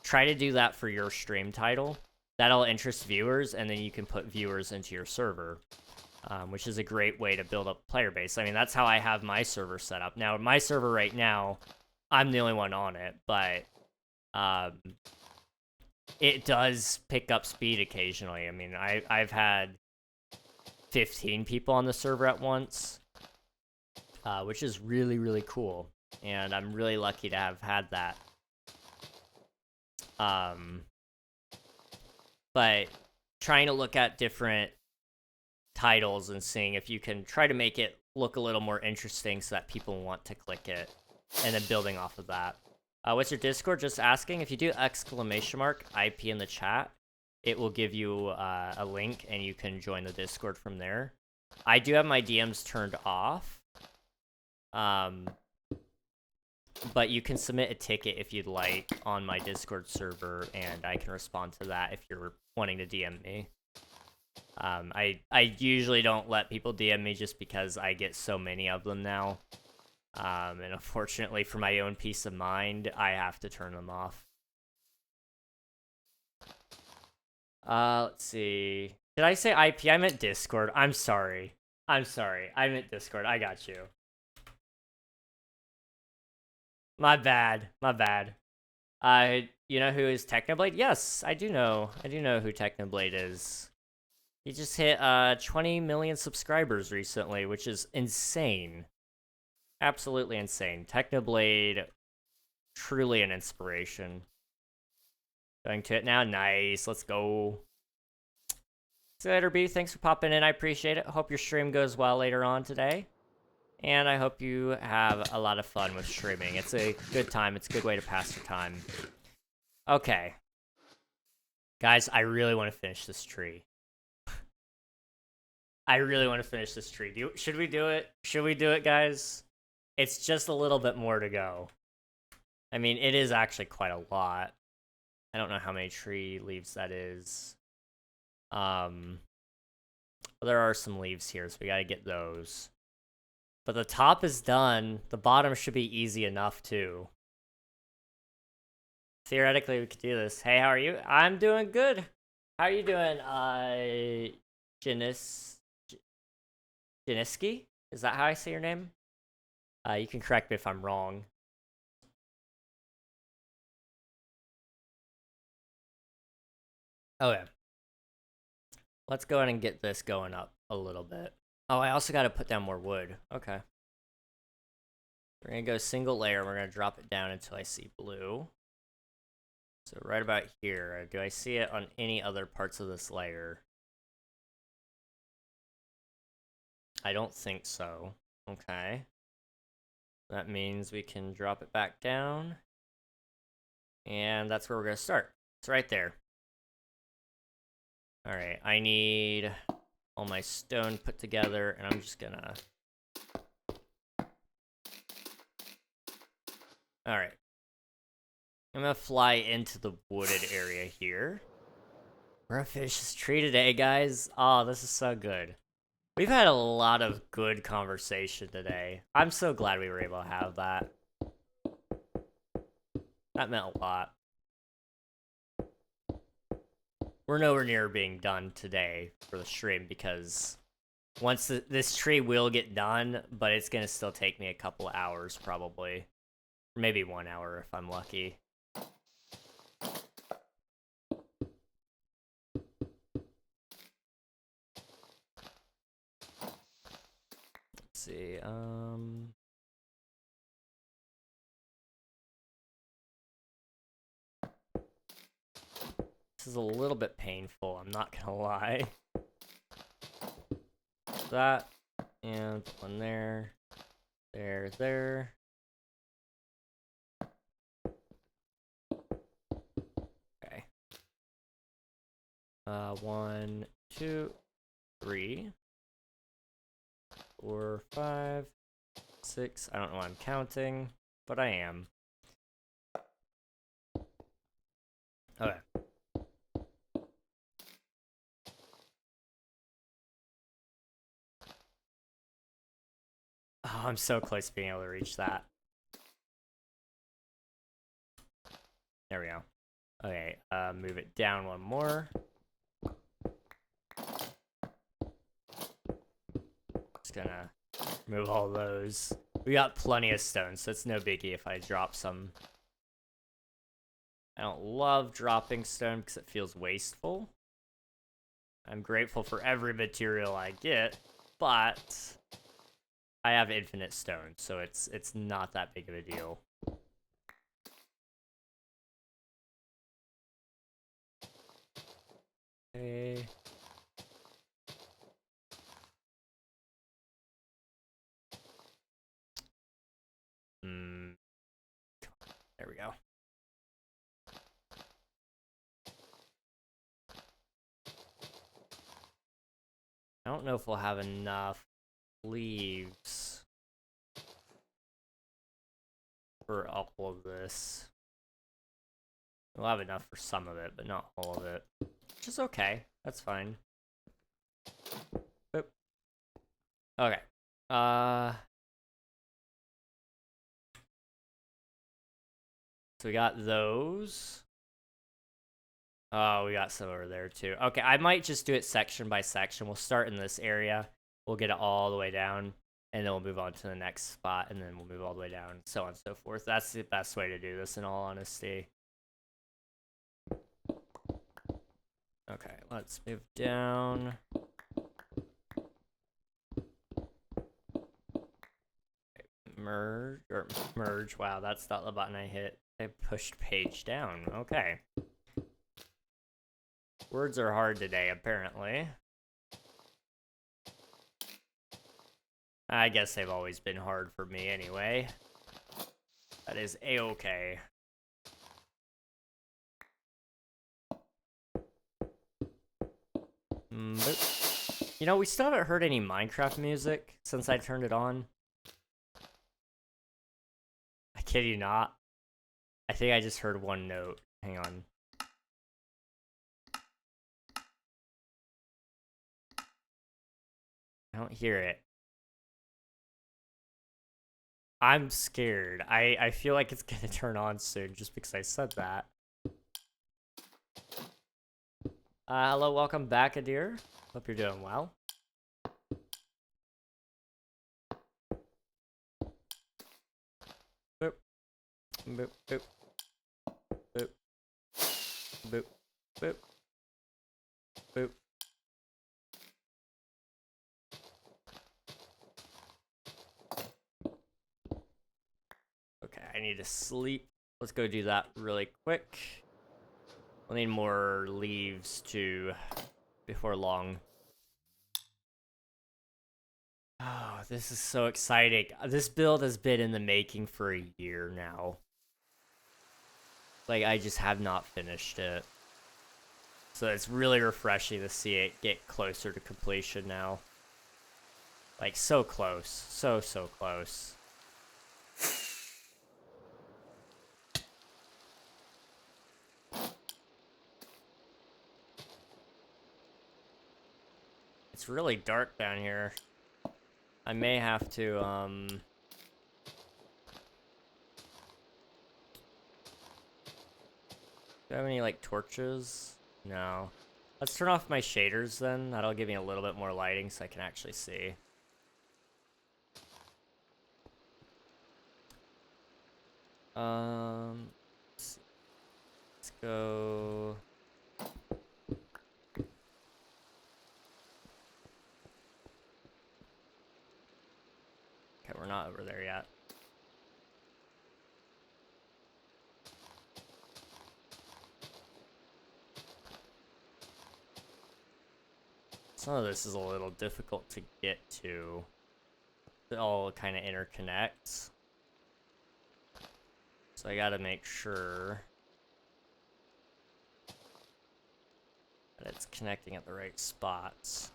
Try to do that for your stream title. That'll interest viewers, and then you can put viewers into your server, which is a great way to build up player base. I mean, that's how I have my server set up. Now, my server right now, I'm the only one on it, but It does pick up speed occasionally. I mean, I've had 15 people on the server at once, which is really, really cool. And I'm really lucky to have had that. But trying to look at different titles and seeing if you can try to make it look a little more interesting so that people want to click it, and then building off of that. What's your Discord? Just asking. If you do ! IP in the chat, it will give you a link and you can join the Discord from there. I do have my DMs turned off. But you can submit a ticket if you'd like on my Discord server, and I can respond to that if you're wanting to DM me. I usually don't let people DM me just because I get so many of them now. And unfortunately, for my own peace of mind, I have to turn them off. Let's see. Did I say IP? I meant Discord. I'm sorry. I meant Discord. I got you. My bad. You know who is Technoblade? Yes, I do know who Technoblade is. He just hit 20 million subscribers recently, which is insane. Absolutely insane. Technoblade, truly an inspiration. Going to it now. Nice. Let's go. See you later, B. Thanks for popping in. I appreciate it. Hope your stream goes well later on today. And I hope you have a lot of fun with streaming. It's a good time. It's a good way to pass your time. Okay. Guys, I really want to finish this tree. Should we do it? Should we do it, guys? It's just a little bit more to go. I mean, it is actually quite a lot. I don't know how many tree leaves that is. Well, there are some leaves here, so we gotta get those. But the top is done. The bottom should be easy enough, too. Theoretically, we could do this. Hey, how are you? I'm doing good. How are you doing, Janiski? Is that how I say your name? You can correct me if I'm wrong. Okay. Let's go ahead and get this going up a little bit. Oh, I also got to put down more wood. Okay. We're going to go single layer. We're going to drop it down until I see blue. So right about here. Do I see it on any other parts of this layer? I don't think so. Okay. That means we can drop it back down. And that's where we're going to start. It's right there. All right. I need all my stone put together, and I'm just gonna... Alright. I'm gonna fly into the wooded area here. We're gonna finish this tree today, guys. Oh, this is so good. We've had a lot of good conversation today. I'm so glad we were able to have that. That meant a lot. We're nowhere near being done today for the stream because once this tree will get done, but it's gonna still take me a couple hours probably. Maybe 1 hour if I'm lucky. Let's see, this is a little bit painful, I'm not gonna lie. That, and one there, there. Okay. 1, 2, 3, 4, 5, 6. I don't know why I'm counting, but I am. Okay. Oh, I'm so close to being able to reach that. There we go. Okay, move it down one more. Just gonna move all those. We got plenty of stones, so it's no biggie if I drop some. I don't love dropping stone because it feels wasteful. I'm grateful for every material I get, but I have infinite stone, so it's not that big of a deal. Okay. There we go. I don't know if we'll have enough leaves for all of this. We'll have enough for some of it, but not all of it. Which is okay. That's fine. Boop. Okay. So we got those. Oh, we got some over there too. Okay, I might just do it section by section. We'll start in this area. We'll get it all the way down, and then we'll move on to the next spot, and then we'll move all the way down, so on and so forth. That's the best way to do this, in all honesty. Okay, let's move down. Merge. Wow, that's not the button I hit. I pushed page down. Okay. Words are hard today, apparently. I guess they've always been hard for me anyway. That is a-okay. You know, we still haven't heard any Minecraft music since I turned it on. I kid you not. I think I just heard one note. Hang on. I don't hear it. I'm scared. I feel like it's gonna turn on soon just because I said that. Hello, welcome back, Adir. Hope you're doing well. Boop. Boop, boop. Boop. Boop. Boop. Boop. Okay, I need to sleep. Let's go do that really quick. We'll need more leaves too before long. Oh, this is so exciting. This build has been in the making for a year now. Like, I just have not finished it. So it's really refreshing to see it get closer to completion now. Like, so close. So close. It's really dark down here. I may have to, do I have any, like, torches? No. Let's turn off my shaders then. That'll give me a little bit more lighting so I can actually see. Let's go. Okay, we're not over there yet. Some of this is a little difficult to get to. It all kind of interconnects. So I gotta make sure that it's connecting at the right spots.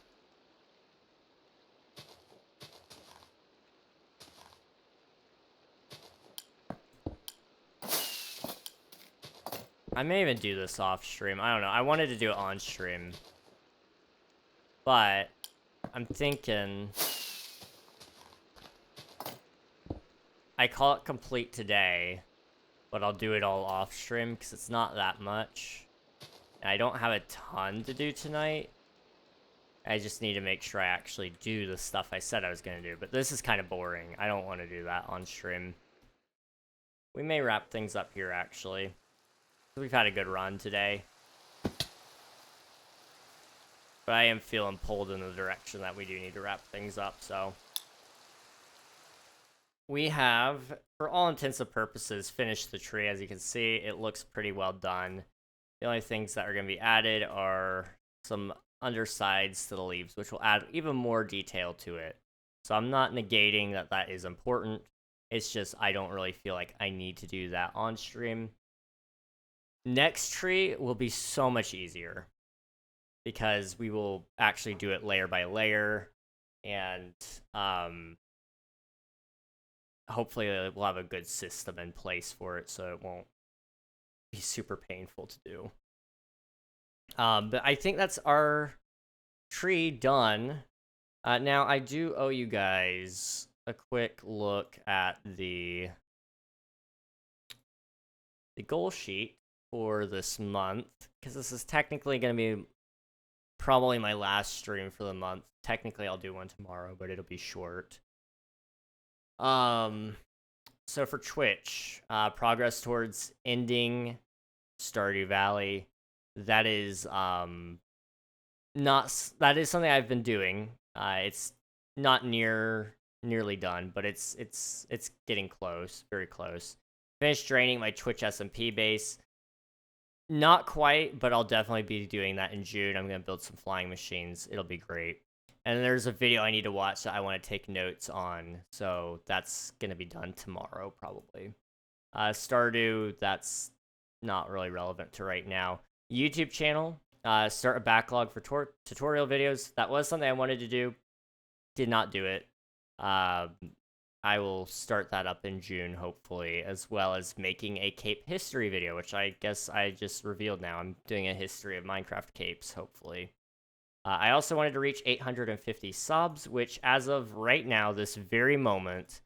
I may even do this off stream. I don't know. I wanted to do it on stream. But I'm thinking I call it complete today, but I'll do it all off stream because it's not that much. And I don't have a ton to do tonight. I just need to make sure I actually do the stuff I said I was going to do. But this is kind of boring. I don't want to do that on stream. We may wrap things up here, actually. We've had a good run today. But I am feeling pulled in the direction that we do need to wrap things up, so. We have, for all intents and purposes, finished the tree. As you can see, it looks pretty well done. The only things that are going to be added are some undersides to the leaves, which will add even more detail to it. So I'm not negating that that is important. It's just I don't really feel like I need to do that on stream. Next tree will be so much easier because we will actually do it layer by layer, and hopefully we'll have a good system in place for it so it won't be super painful to do. But I think that's our tree done. Now I do owe you guys a quick look at the goal sheet for this month, because this is technically going to be probably my last stream for the month. Technically I'll do one tomorrow, but it'll be short. So for Twitch, progress towards ending Stardew Valley. That is something I've been doing. It's not nearly done, but it's getting close, very close. Finished draining my Twitch SMP base. Not quite, but I'll definitely be doing that in June. I'm gonna build some flying machines. It'll be great. And there's a video I need to watch that I want to take notes on, so that's going to be done tomorrow, probably. Stardew, that's not really relevant to right now. YouTube channel, start a backlog for tutorial videos. That was something I wanted to do. Did not do it. I will start that up in June, hopefully, as well as making a cape history video, which I guess I just revealed now. I'm doing a history of Minecraft capes, hopefully. I also wanted to reach 850 subs, which as of right now, this very moment,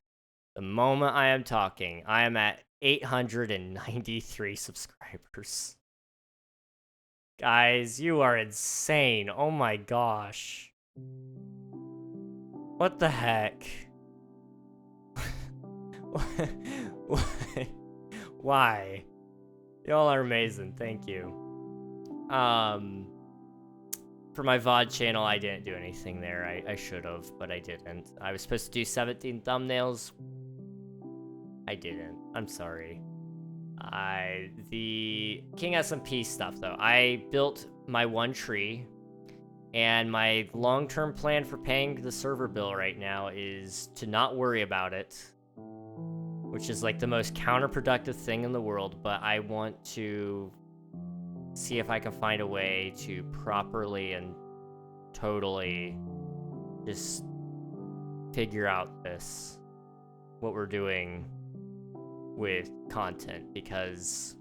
the moment I am talking, I am at 893 subscribers. Guys, you are insane. Oh my gosh. What the heck? Why? Y'all are amazing. Thank you. For my VOD channel, I didn't do anything there. I should have, but I didn't. I was supposed to do 17 thumbnails. I didn't. I'm sorry. The King SMP stuff, though. I built my one tree, and my long-term plan for paying the server bill right now is to not worry about it, which is like the most counterproductive thing in the world, but I want to see if I can find a way to properly and totally just figure out what we're doing with content, because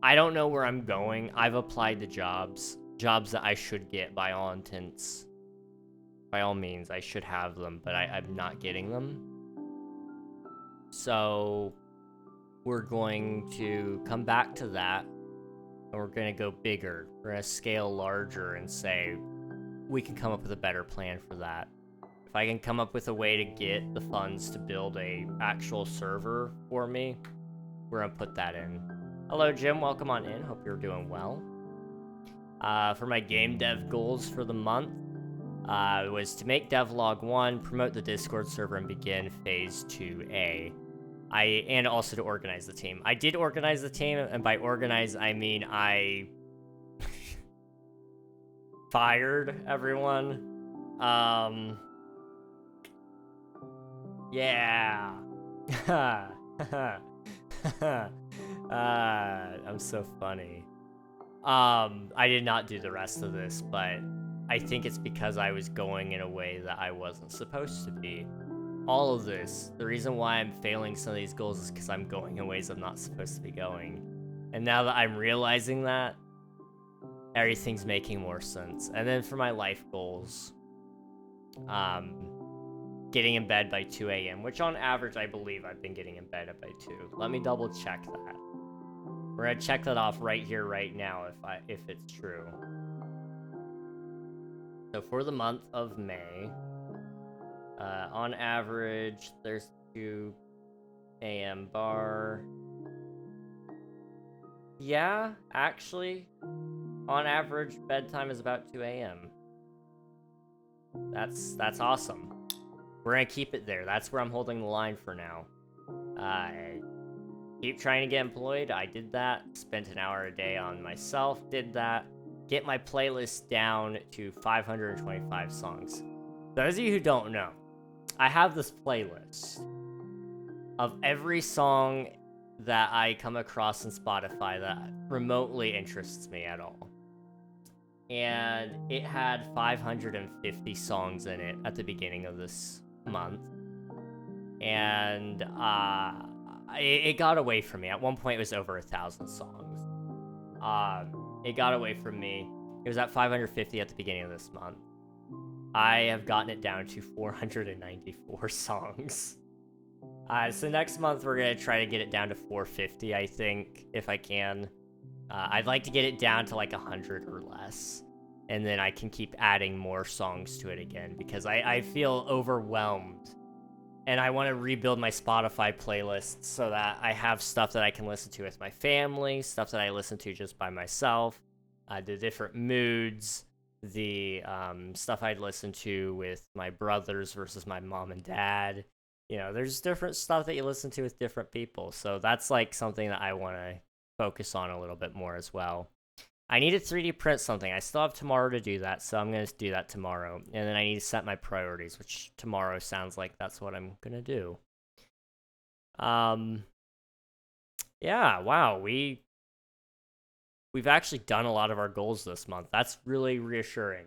I don't know where I'm going. I've applied to jobs that I should get by all intents. By all means, I should have them, but I'm not getting them. So we're going to come back to that, and we're going to go bigger. We're going to scale larger and say, we can come up with a better plan for that. If I can come up with a way to get the funds to build a actual server for me, we're gonna put that in. Hello, Jim. Welcome on in. Hope you're doing well. For my game dev goals for the month, was to make devlog 1, promote the Discord server, and begin phase 2A. And also to organize the team. I did organize the team, and by organize, I mean I fired everyone. Yeah. I'm so funny. I did not do the rest of this, but I think it's because I was going in a way that I wasn't supposed to be. All of this, the reason why I'm failing some of these goals is because I'm going in ways I'm not supposed to be going. And now that I'm realizing that, everything's making more sense. And then for my life goals, getting in bed by 2 a.m., which on average, I believe I've been getting in bed by 2. Let me double check that. We're gonna check that off right here, right now, if it's true. So for the month of May, on average, there's 2 a.m. bar. Yeah, actually, on average, bedtime is about 2 a.m. That's awesome. We're gonna keep it there. That's where I'm holding the line for now. Keep trying to get employed. I did that. Spent an hour a day on myself. Did that. Get my playlist down to 525 songs. Those of you who don't know, I have this playlist of every song that I come across in Spotify that remotely interests me at all. And it had 550 songs in it at the beginning of this month. And it got away from me. At one point, it was over 1,000 songs. It got away from me. It was at 550 at the beginning of this month. I have gotten it down to 494 songs. So next month we're gonna try to get it down to 450, I think, if I can. I'd like to get it down to like 100 or less, and then I can keep adding more songs to it again because I feel overwhelmed, and I want to rebuild my Spotify playlist so that I have stuff that I can listen to with my family, stuff that I listen to just by myself, the different moods, the stuff I'd listen to with my brothers versus my mom and dad. You know, there's different stuff that you listen to with different people. So that's like something that I want to focus on a little bit more as well. I need to 3D print something. I still have tomorrow to do that, so I'm going to do that tomorrow. And then I need to set my priorities, which tomorrow sounds like that's what I'm going to do. Yeah, wow, we've actually done a lot of our goals this month. That's really reassuring.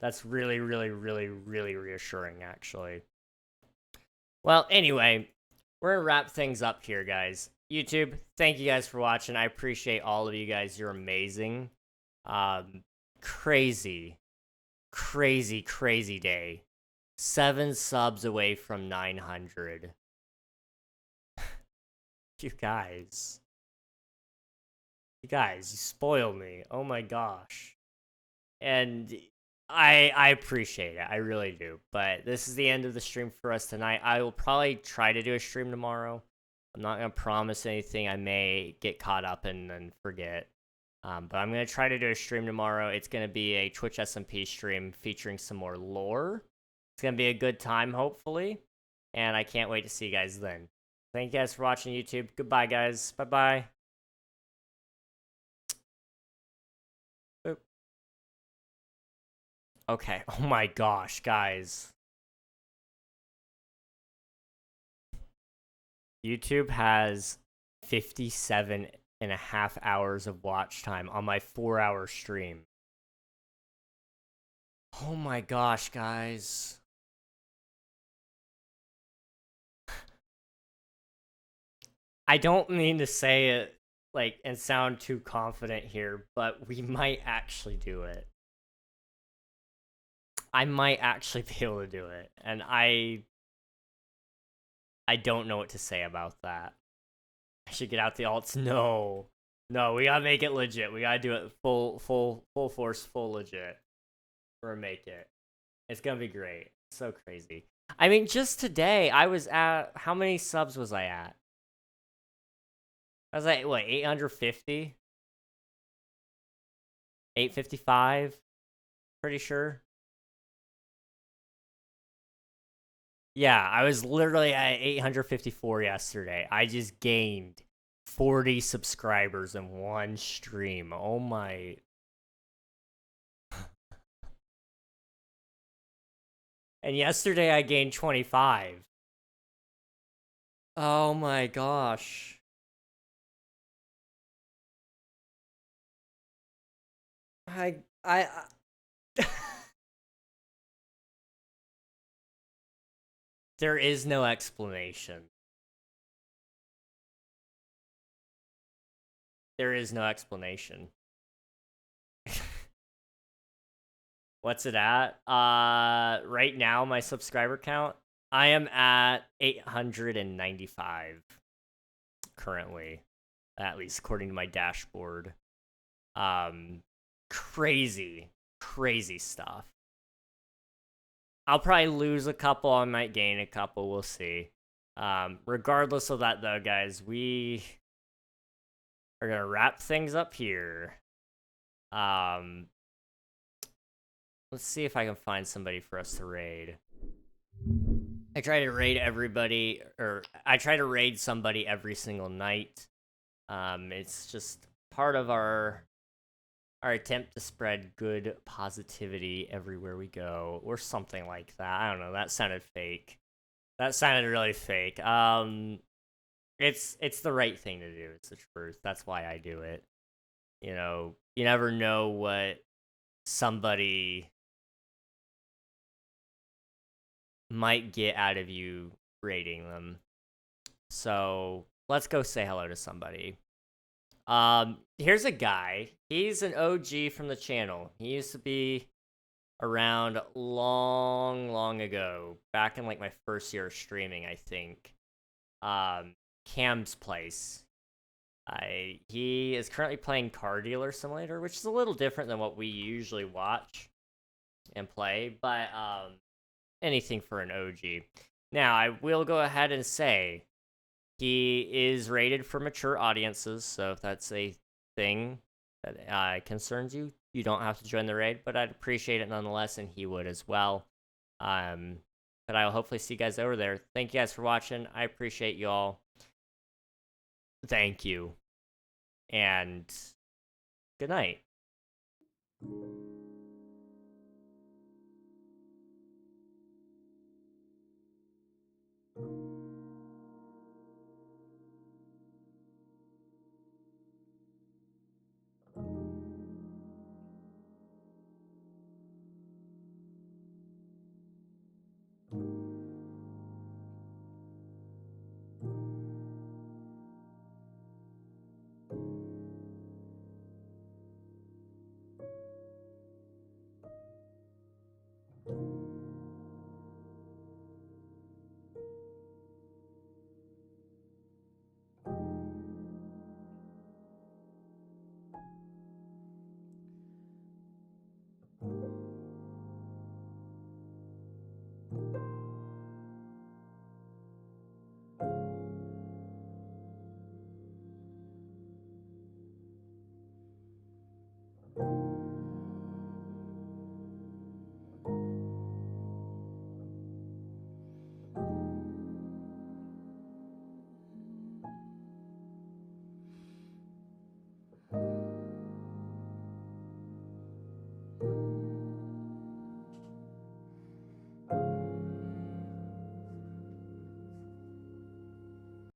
That's really, really, really, really reassuring, actually. Well, anyway, we're going to wrap things up here, guys. YouTube, thank you guys for watching. I appreciate all of you guys. You're amazing. Crazy, crazy, crazy day. 7 subs away from 900. You guys. You spoil me. Oh my gosh. And I appreciate it. I really do. But this is the end of the stream for us tonight. I will probably try to do a stream tomorrow. I'm not going to promise anything. I may get caught up and then forget. But I'm going to try to do a stream tomorrow. It's going to be a Twitch SMP stream featuring some more lore. It's going to be a good time, hopefully. And I can't wait to see you guys then. Thank you guys for watching YouTube. Goodbye, guys. Bye-bye. Okay. Oh my gosh, guys. YouTube has 57.5 hours of watch time on my 4-hour stream. Oh my gosh, guys. I don't mean to say it like and sound too confident here, but we might actually do it. I might actually be able to do it, and I don't know what to say about that. I should get out the alts. No, we gotta make it legit. We gotta do it full force, full legit. Or make it. It's gonna be great. So crazy. I mean, just today I was at how many subs was I at? I was at what 850, 855. Pretty sure. Yeah, I was literally at 854 yesterday. I just gained 40 subscribers in one stream. Oh my. And yesterday I gained 25. Oh my gosh. I There is no explanation. There is no explanation. What's it at? Right now my subscriber count, I am at 895 currently, at least according to my dashboard. Crazy stuff. I'll probably lose a couple, I might gain a couple, we'll see. Regardless of that though, guys, we we're gonna wrap things up here. Um, let's see if I can find somebody for us to raid. I try to raid everybody, or I try to raid somebody every single night. It's just part of our attempt to spread good positivity everywhere we go, or something like that. I don't know. That sounded fake. That sounded really fake. It's the right thing to do. It's the truth. That's why I do it. You know, you never know what somebody might get out of you rating them. So let's go say hello to somebody. Here's a guy. He's an OG from the channel. He used to be around long ago, back in like my first year of streaming, I think. Cam's Place. He is currently playing Car Dealer Simulator, which is a little different than what we usually watch and play, but anything for an OG. Now, I will go ahead and say he is rated for mature audiences, so if that's a thing that concerns you, you don't have to join the raid, but I'd appreciate it nonetheless, and he would as well. But I will hopefully see you guys over there. Thank you guys for watching. I appreciate you all. Thank you. And good night.